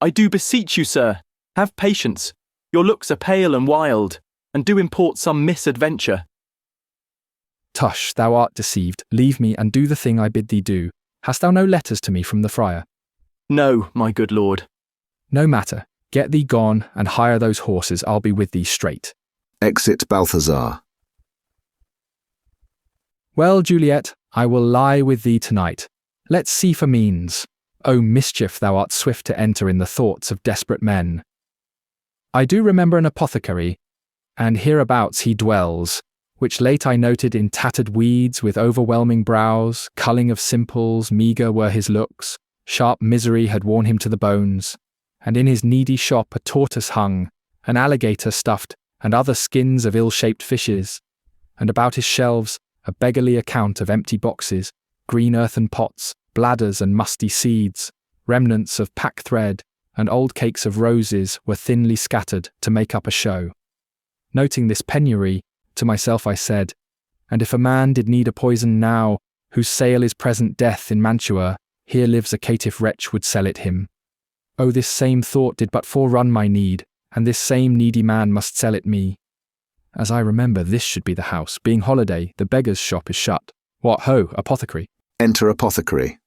I do beseech you, sir. Have patience. Your looks are pale and wild, and do import some misadventure. Tush, thou art deceived. Leave me and do the thing I bid thee do. Hast thou no letters to me from the friar? No, my good lord. No matter. Get thee gone and hire those horses. I'll be with thee straight. Exit Balthazar. Well, Juliet, I will lie with thee tonight. Let's see for means. O mischief, thou art swift to enter in the thoughts of desperate men. I do remember an apothecary, and hereabouts he dwells, which late I noted in tattered weeds with overwhelming brows, culling of simples, meagre were his looks, sharp misery had worn him to the bones, and in his needy shop a tortoise hung, an alligator stuffed, and other skins of ill-shaped fishes, and about his shelves a beggarly account of empty boxes, green earthen pots, bladders and musty seeds, remnants of pack thread, and old cakes of roses were thinly scattered to make up a show. Noting this penury, to myself I said, and if a man did need a poison now, whose sale is present death in Mantua, here lives a caitiff wretch would sell it him. Oh, this same thought did but forerun my need, and this same needy man must sell it me. As I remember, this should be the house. Being holiday, the beggar's shop is shut. What ho, apothecary? Enter apothecary.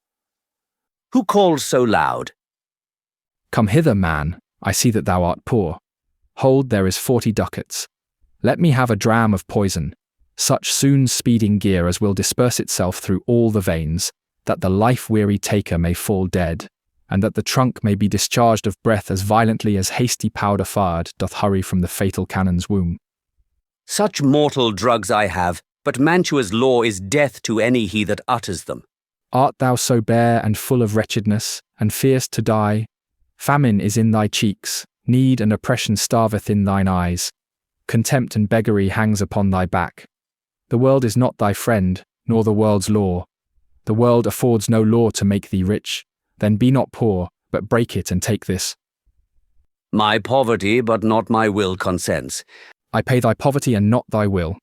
Who calls so loud? Come hither, man. I see that thou art poor. Hold, there is 40 ducats. Let me have a dram of poison, such soon speeding gear as will disperse itself through all the veins, that the life-weary taker may fall dead, and that the trunk may be discharged of breath as violently as hasty powder fired doth hurry from the fatal cannon's womb. Such mortal drugs I have, but Mantua's law is death to any he that utters them. Art thou so bare and full of wretchedness, and fearst to die? Famine is in thy cheeks, need and oppression starveth in thine eyes. Contempt and beggary hangs upon thy back. The world is not thy friend, nor the world's law. The world affords no law to make thee rich. Then be not poor, but break it and take this. My poverty, but not my will, consents. I pay thy poverty and not thy will.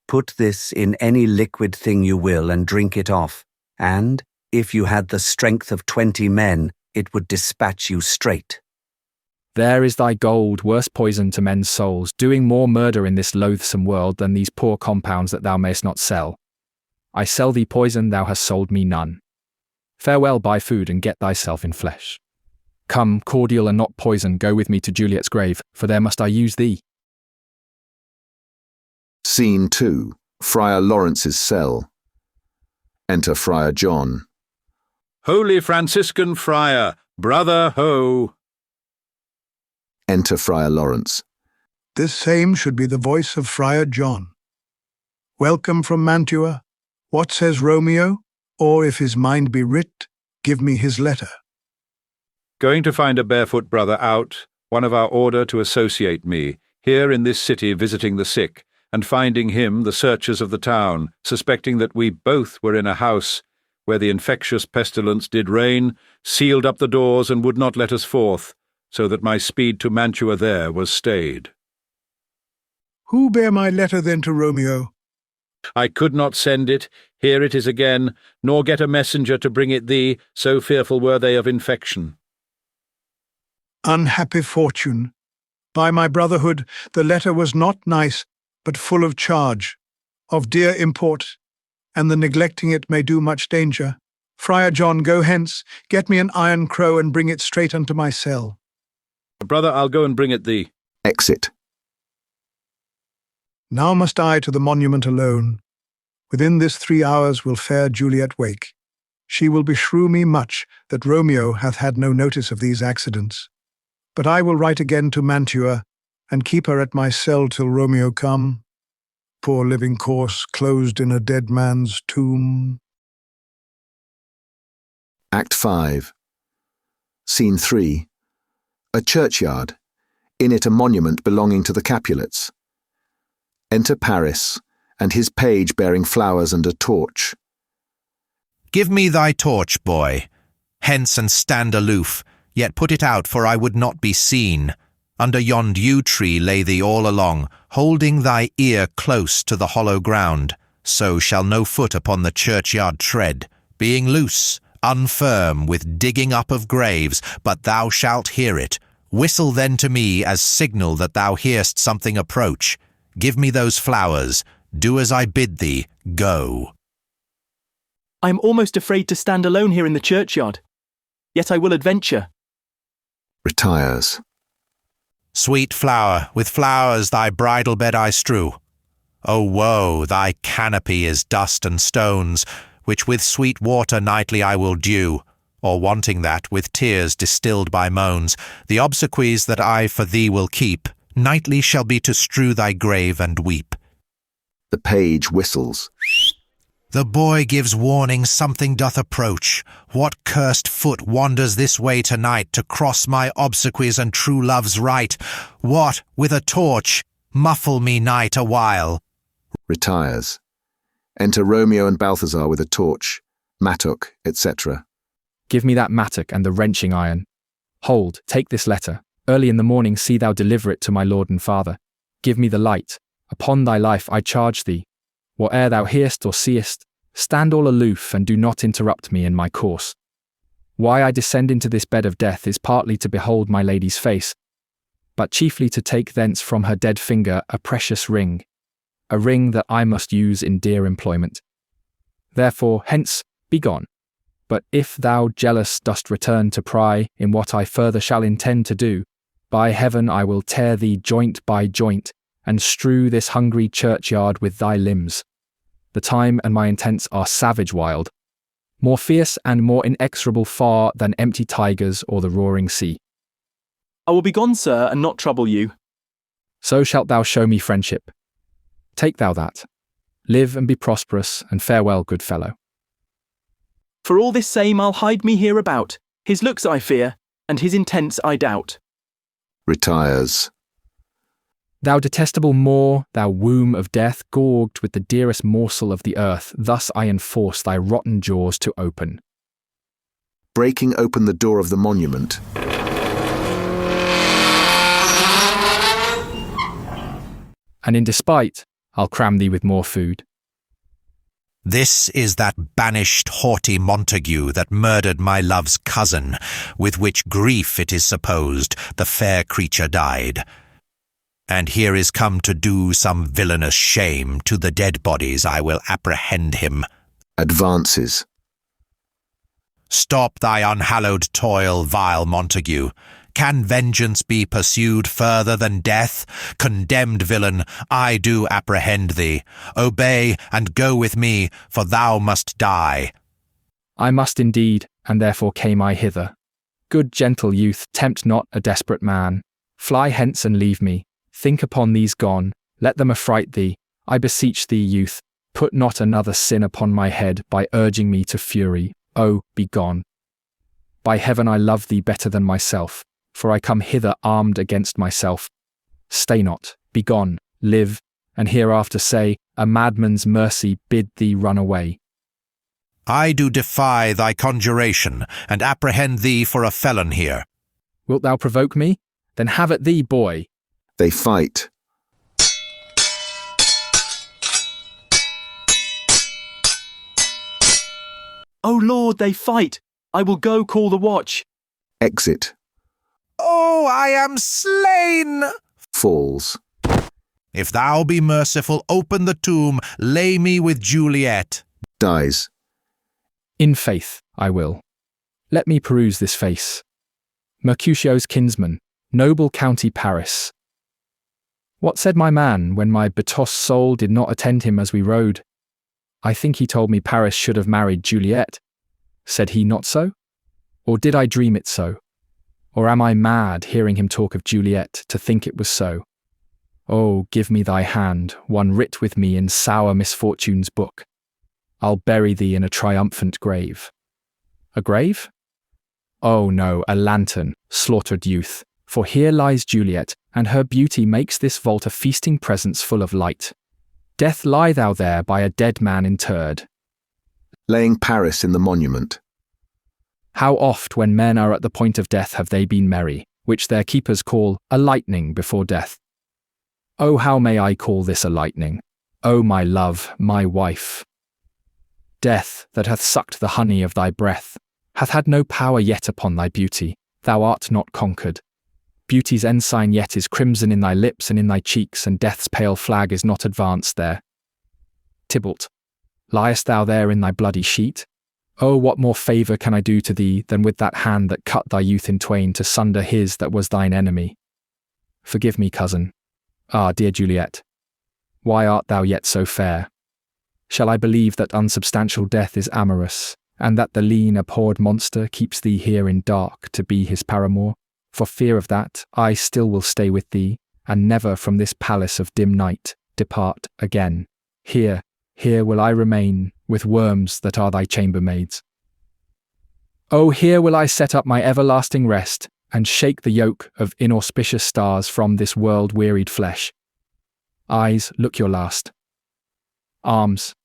Put this in any liquid thing you will and drink it off, and, if you had the strength of 20 men, it would dispatch you straight. There is thy gold, worse poison to men's souls, doing more murder in this loathsome world than these poor compounds that thou mayst not sell. I sell thee poison, thou hast sold me none. Farewell, buy food, and get thyself in flesh. Come, cordial and not poison, go with me to Juliet's grave, for there must I use thee. Scene 2. Friar Lawrence's cell. Enter Friar John. Holy Franciscan Friar, brother ho! Enter Friar Lawrence. This same should be the voice of Friar John. Welcome from Mantua. What says Romeo? Or if his mind be writ, give me his letter. Going to find a barefoot brother out, one of our order to associate me, here in this city visiting the sick, and finding him the searchers of the town, suspecting that we both were in a house where the infectious pestilence did reign, sealed up the doors and would not let us forth, so that my speed to Mantua there was stayed. Who bear my letter then to Romeo? I could not send it, here it is again, nor get a messenger to bring it thee, so fearful were they of infection. Unhappy fortune! By my brotherhood, the letter was not nice, but full of charge, of dear import, and the neglecting it may do much danger. Friar John, go hence, get me an iron crow, and bring it straight unto my cell. Brother, I'll go and bring it thee. Exit. Now must I to the monument alone. Within this 3 hours will fair Juliet wake. She will beshrew me much that Romeo hath had no notice of these accidents. But I will write again to Mantua, and keep her at my cell till Romeo come. Poor living corse, closed in a dead man's tomb. Act 5. Scene 3. A churchyard. In it a monument belonging to the Capulets. Enter Paris, and his page bearing flowers and a torch. Give me thy torch, boy. Hence and stand aloof, yet put it out, for I would not be seen. Under yond yew tree lay thee all along, holding thy ear close to the hollow ground. So shall no foot upon the churchyard tread, being loose, unfirm, with digging up of graves, but thou shalt hear it. Whistle then to me as signal that thou hear'st something approach. Give me those flowers. Do as I bid thee. Go. I am almost afraid to stand alone here in the churchyard. Yet I will adventure. Retires. Sweet flower, with flowers thy bridal bed I strew. O woe, thy canopy is dust and stones, which with sweet water nightly I will dew, or wanting that, with tears distilled by moans. The obsequies that I for thee will keep, nightly shall be to strew thy grave and weep. The page whistles. The boy gives warning something doth approach. What cursed foot wanders this way tonight to cross my obsequies and true love's right? What, with a torch, muffle me night a while. Retires. Enter Romeo and Balthazar with a torch, mattock, etc. Give me that mattock and the wrenching iron. Hold, take this letter. Early in the morning see thou deliver it to my lord and father. Give me the light. Upon thy life I charge thee. Whate'er thou hearst or seest, stand all aloof and do not interrupt me in my course. Why I descend into this bed of death is partly to behold my lady's face, but chiefly to take thence from her dead finger a precious ring, a ring that I must use in dear employment. Therefore, hence, be gone. But if thou, jealous, dost return to pry in what I further shall intend to do, by heaven I will tear thee joint by joint, and strew this hungry churchyard with thy limbs. The time and my intents are savage wild, more fierce and more inexorable far than empty tigers or the roaring sea. I will be gone, sir, and not trouble you. So shalt thou show me friendship. Take thou that. Live and be prosperous, and farewell, good fellow. For all this same I'll hide me hereabout. His looks I fear, and his intents I doubt. Retires. Thou detestable maw, thou womb of death, gorged with the dearest morsel of the earth, thus I enforce thy rotten jaws to open. Breaking open the door of the monument, and in despite, I'll cram thee with more food. This is that banished haughty Montague that murdered my love's cousin, with which grief it is supposed the fair creature died. And here is come to do some villainous shame, to the dead bodies I will apprehend him. Advances. Stop thy unhallowed toil, vile Montague. Can vengeance be pursued further than death? Condemned villain, I do apprehend thee. Obey and go with me, for thou must die. I must indeed, and therefore came I hither. Good gentle youth, tempt not a desperate man. Fly hence and leave me. Think upon these gone, let them affright thee. I beseech thee, youth, put not another sin upon my head by urging me to fury. Oh, be gone. By heaven I love thee better than myself, for I come hither armed against myself. Stay not, be gone, live, and hereafter say, a madman's mercy bid thee run away. I do defy thy conjuration, and apprehend thee for a felon here. Wilt thou provoke me? Then have at thee, boy. They fight. Oh Lord, they fight! I will go call the watch. Exit. Oh, I am slain! Falls. If thou be merciful, open the tomb, lay me with Juliet. Dies. In faith, I will. Let me peruse this face. Mercutio's kinsman, noble county Paris. What said my man when my betossed soul did not attend him as we rode? I think he told me Paris should have married Juliet. Said he not so? Or did I dream it so? Or am I mad, hearing him talk of Juliet, to think it was so? Oh, give me thy hand, one writ with me in sour misfortune's book. I'll bury thee in a triumphant grave. A grave? Oh no, a lantern, slaughtered youth, for here lies Juliet, and her beauty makes this vault a feasting presence full of light. Death, lie thou there by a dead man interred. Laying Paris in the monument. How oft when men are at the point of death have they been merry, which their keepers call a lightning before death. Oh, how may I call this a lightning? Oh, my love, my wife. Death, that hath sucked the honey of thy breath, hath had no power yet upon thy beauty, thou art not conquered. Beauty's ensign yet is crimson in thy lips and in thy cheeks, and death's pale flag is not advanced there. Tybalt, liest thou there in thy bloody sheet? Oh, what more favour can I do to thee than with that hand that cut thy youth in twain to sunder his that was thine enemy? Forgive me, cousin. Ah, dear Juliet, why art thou yet so fair? Shall I believe that unsubstantial death is amorous, and that the lean, abhorred monster keeps thee here in dark to be his paramour? For fear of that, I still will stay with thee, and never from this palace of dim night depart again. Here will I remain, with worms that are thy chambermaids. Oh, here will I set up my everlasting rest, and shake the yoke of inauspicious stars from this world-wearied flesh. Eyes, look your last. Arms,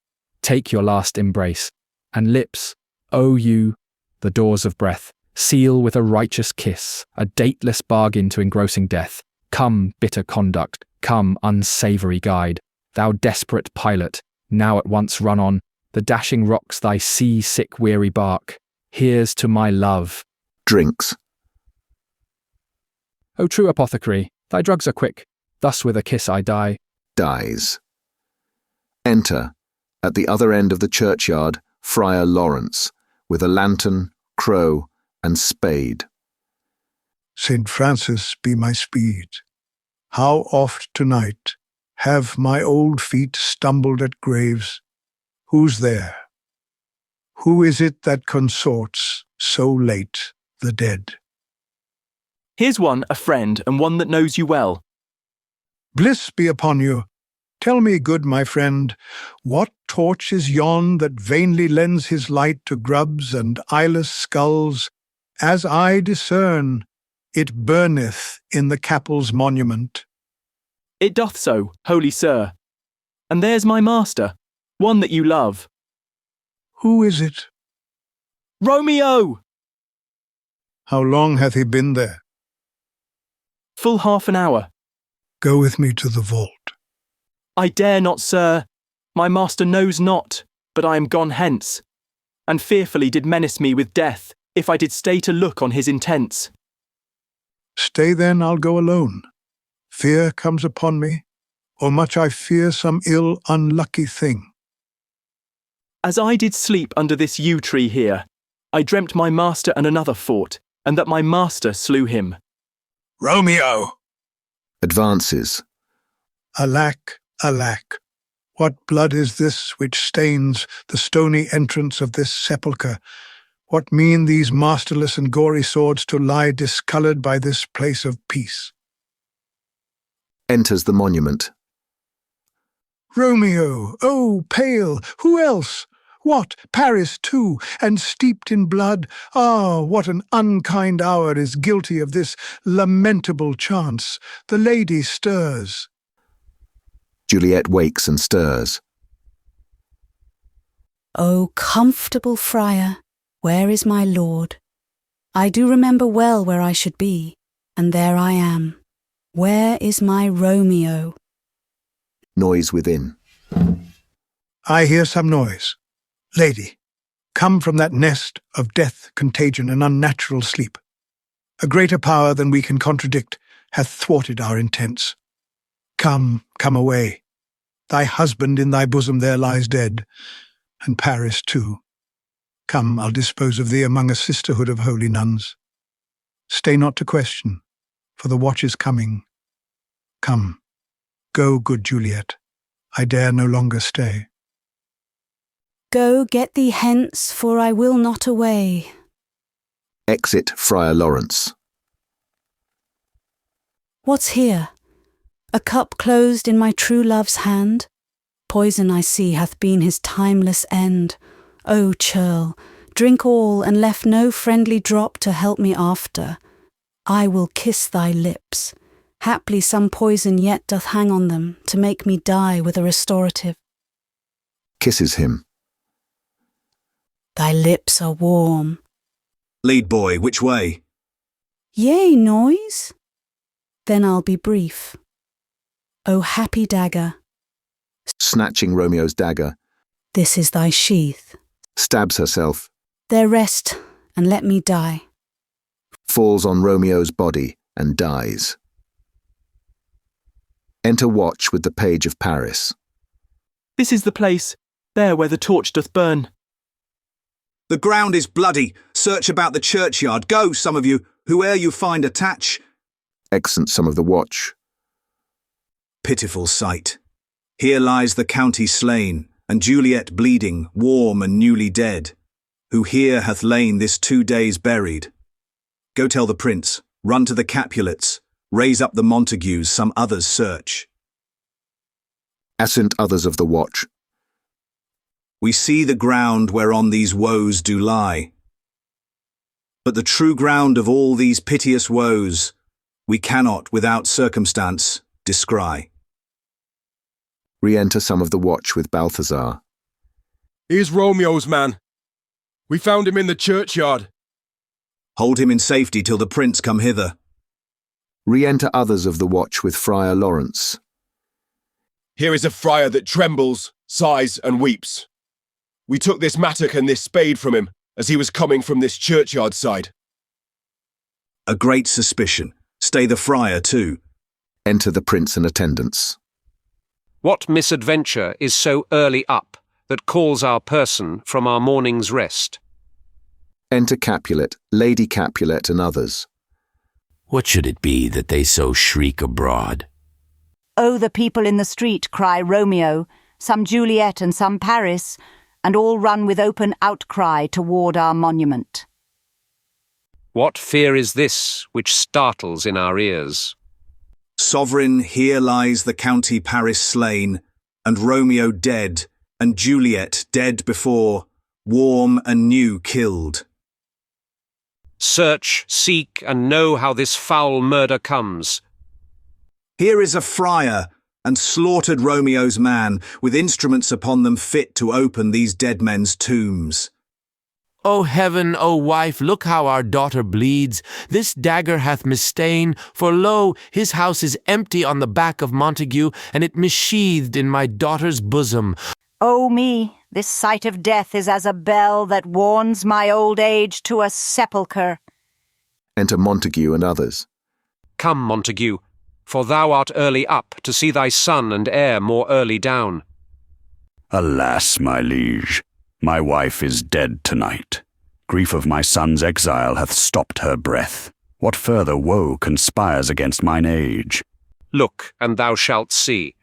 take your last embrace, and lips, O you, the doors of breath, seal with a righteous kiss, a dateless bargain to engrossing death. Come, bitter conduct, come, unsavoury guide, thou desperate pilot, now at once run on, the dashing rocks thy sea-sick weary bark. Here's to my love. Drinks. O true apothecary, thy drugs are quick, thus with a kiss I die. Dies. Enter, at the other end of the churchyard, Friar Lawrence, with a lantern, crow, and spade. St. Francis be my speed. How oft tonight have my old feet stumbled at graves? Who's there? Who is it that consorts so late the dead? Here's one, a friend, and one that knows you well. Bliss be upon you. Tell me, good my friend, what torch is yon that vainly lends his light to grubs and eyeless skulls? As I discern, it burneth in the Capul's monument. It doth so, holy sir. And there's my master, one that you love. Who is it? Romeo! How long hath he been there? Full half an hour. Go with me to the vault. I dare not, sir. My master knows not, but I am gone hence, and fearfully did menace me with death, if I did stay to look on his intents. Stay then, I'll go alone. Fear comes upon me, or much I fear some ill, unlucky thing. As I did sleep under this yew tree here, I dreamt my master and another fought, and that my master slew him. Romeo! Advances. Alack, alack! What blood is this which stains the stony entrance of this sepulchre? What mean these masterless and gory swords to lie discoloured by this place of peace? Enters the monument. Romeo! Oh, pale! Who else? What, Paris too, and steeped in blood? Ah, what an unkind hour is guilty of this lamentable chance! The lady stirs. Juliet wakes and stirs. O comfortable friar, where is my lord? I do remember well where I should be, and there I am. Where is my Romeo? Noise within. I hear some noise. Lady, come from that nest of death, contagion, and unnatural sleep. A greater power than we can contradict hath thwarted our intents. Come, come away. Thy husband in thy bosom there lies dead, and Paris too. Come, I'll dispose of thee among a sisterhood of holy nuns. Stay not to question, for the watch is coming. Come, go, good Juliet. I dare no longer stay. Go, get thee hence, for I will not away. Exit Friar Lawrence. What's here? A cup closed in my true love's hand? Poison, I see, hath been his timeless end. O churl, drink all, and left no friendly drop to help me after. I will kiss thy lips. Haply some poison yet doth hang on them, to make me die with a restorative. Kisses him. Thy lips are warm. Lead boy, which way? Yea, noise? Then I'll be brief. O happy dagger. Snatching Romeo's dagger. This is thy sheath. Stabs herself. There rest, and let me die. Falls on Romeo's body and dies. Enter Watch with the page of Paris. This is the place, there where the torch doth burn. The ground is bloody. Search about the churchyard. Go, some of you, whoe'er you find attach. Exeunt some of the watch. Pitiful sight. Here lies the county slain, and Juliet bleeding, warm and newly dead, who here hath lain this 2 days buried. Go tell the prince, run to the Capulets, raise up the Montagues, some others search. Assent others of the watch. We see the ground whereon these woes do lie. But the true ground of all these piteous woes, we cannot without circumstance descry. Re-enter some of the watch with Balthazar. Here's Romeo's man. We found him in the churchyard. Hold him in safety till the prince come hither. Re-enter others of the watch with Friar Lawrence. Here is a friar that trembles, sighs, and weeps. We took this mattock and this spade from him as he was coming from this churchyard side. A great suspicion. Stay the friar too. Enter the prince and attendants. What misadventure is so early up that calls our person from our morning's rest? Enter Capulet, Lady Capulet, and others. What should it be that they so shriek abroad? Oh, the people in the street cry Romeo, some Juliet and some Paris, and all run with open outcry toward our monument. What fear is this which startles in our ears? Sovereign, here lies the county Paris slain, and Romeo dead, and Juliet dead before, warm and new killed. Search, seek, and know how this foul murder comes. Here is a friar, and slaughtered Romeo's man, with instruments upon them fit to open these dead men's tombs. O heaven, O wife, look how our daughter bleeds. This dagger hath misstain, for lo, his house is empty on the back of Montague, and it missheathed in my daughter's bosom. Oh me, this sight of death is as a bell that warns my old age to a sepulchre. Enter Montague and others. Come, Montague, for thou art early up to see thy son and heir more early down. Alas, my liege, my wife is dead tonight. Grief of my son's exile hath stopped her breath. What further woe conspires against mine age? Look, and thou shalt see.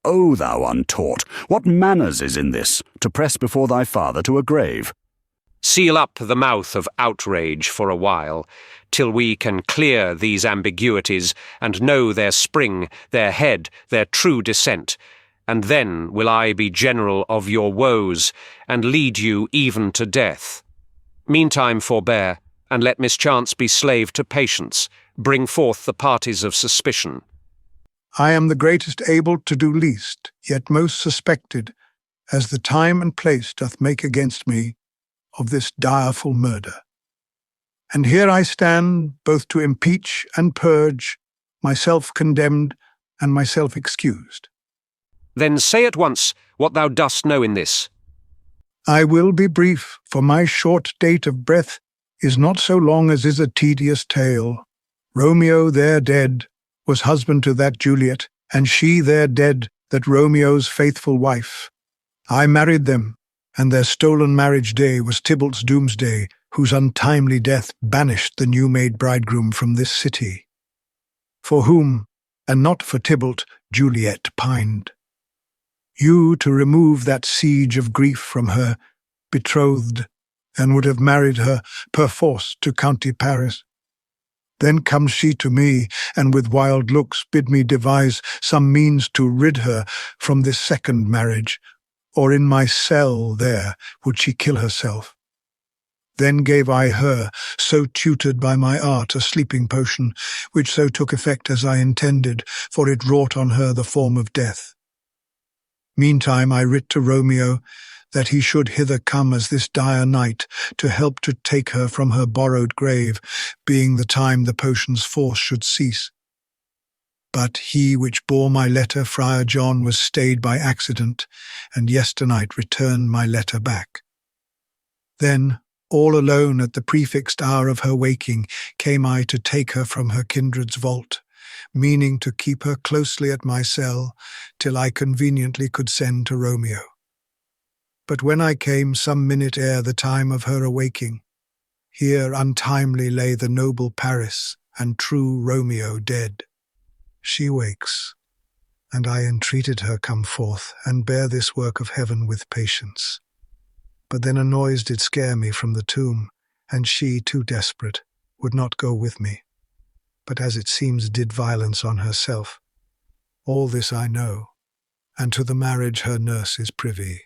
O thou untaught, what manners is in this, to press before thy father to a grave? Seal up the mouth of outrage for a while, till we can clear these ambiguities and know their spring, their head, their true descent, and then will I be general of your woes, and lead you even to death. Meantime forbear, and let mischance be slave to patience, bring forth the parties of suspicion. I am the greatest able to do least, yet most suspected, as the time and place doth make against me, of this direful murder. And here I stand, both to impeach and purge, myself condemned and myself excused. Then say at once what thou dost know in this. I will be brief, for my short date of breath is not so long as is a tedious tale. Romeo there dead was husband to that Juliet, and she there dead, that Romeo's faithful wife. I married them, and their stolen marriage day was Tybalt's doomsday, whose untimely death banished the new-made bridegroom from this city. For whom, and not for Tybalt, Juliet pined. You to remove that siege of grief from her, betrothed, and would have married her perforce to county Paris. Then comes she to me, and with wild looks bid me devise some means to rid her from this second marriage, or in my cell there would she kill herself. Then gave I her, so tutored by my art, a sleeping potion, which so took effect as I intended, for it wrought on her the form of death. Meantime I writ to Romeo, that he should hither come as this dire night, to help to take her from her borrowed grave, being the time the potion's force should cease. But he which bore my letter, Friar John, was stayed by accident, and yesternight returned my letter back. Then, all alone at the prefixed hour of her waking, came I to take her from her kindred's vault, meaning to keep her closely at my cell, till I conveniently could send to Romeo. But when I came some minute ere the time of her awaking, here untimely lay the noble Paris, and true Romeo dead. She wakes, and I entreated her come forth, and bear this work of heaven with patience. But then a noise did scare me from the tomb, and she, too desperate, would not go with me, but as it seems did violence on herself. All this I know, and to the marriage her nurse is privy.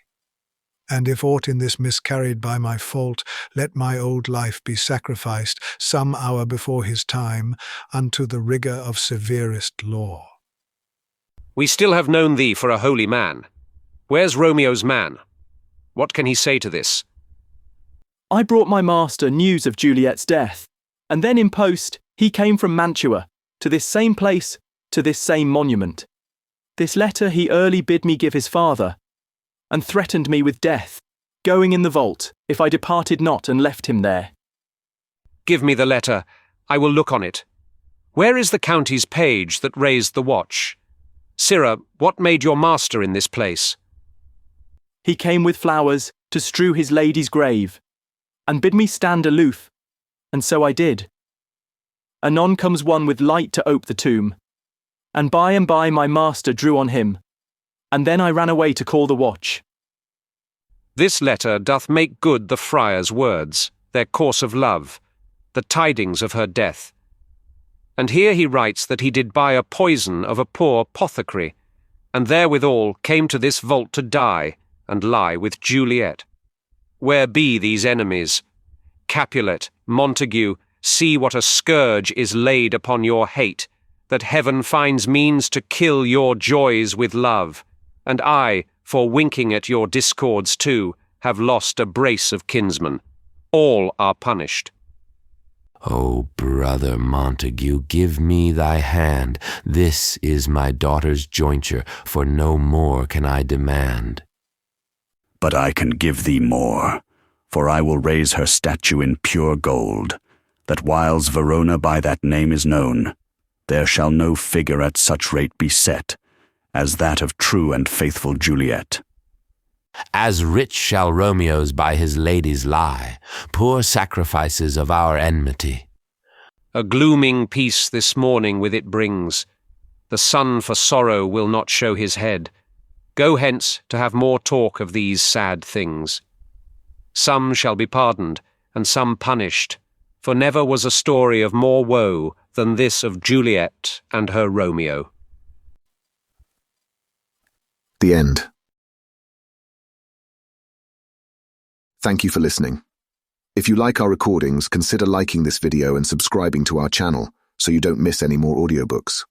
And if aught in this miscarried by my fault, let my old life be sacrificed some hour before his time unto the rigour of severest law. We still have known thee for a holy man. Where's Romeo's man? What can he say to this? I brought my master news of Juliet's death, and then in post he came from Mantua, to this same place, to this same monument. This letter he early bid me give his father, and threatened me with death, going in the vault, if I departed not and left him there. Give me the letter, I will look on it. Where is the county's page that raised the watch? Sirrah, what made your master in this place? He came with flowers to strew his lady's grave, and bid me stand aloof, and so I did. Anon comes one with light to ope the tomb, and by my master drew on him, and then I ran away to call the watch. This letter doth make good the friar's words, their course of love, the tidings of her death. And here he writes that he did buy a poison of a poor apothecary, and therewithal came to this vault to die, and lie with Juliet. Where be these enemies? Capulet, Montague, see what a scourge is laid upon your hate, that heaven finds means to kill your joys with love, and I, for winking at your discords too, have lost a brace of kinsmen. All are punished. O brother Montague, give me thy hand. This is my daughter's jointure, for no more can I demand. But I can give thee more, for I will raise her statue in pure gold, that whiles Verona by that name is known, there shall no figure at such rate be set as that of true and faithful Juliet. As rich shall Romeo's by his ladies lie, poor sacrifices of our enmity. A glooming peace this morning with it brings. The sun for sorrow will not show his head. Go hence to have more talk of these sad things. Some shall be pardoned, and some punished, for never was a story of more woe than this of Juliet and her Romeo. The end. Thank you for listening. If you like our recordings, consider liking this video and subscribing to our channel so you don't miss any more audiobooks.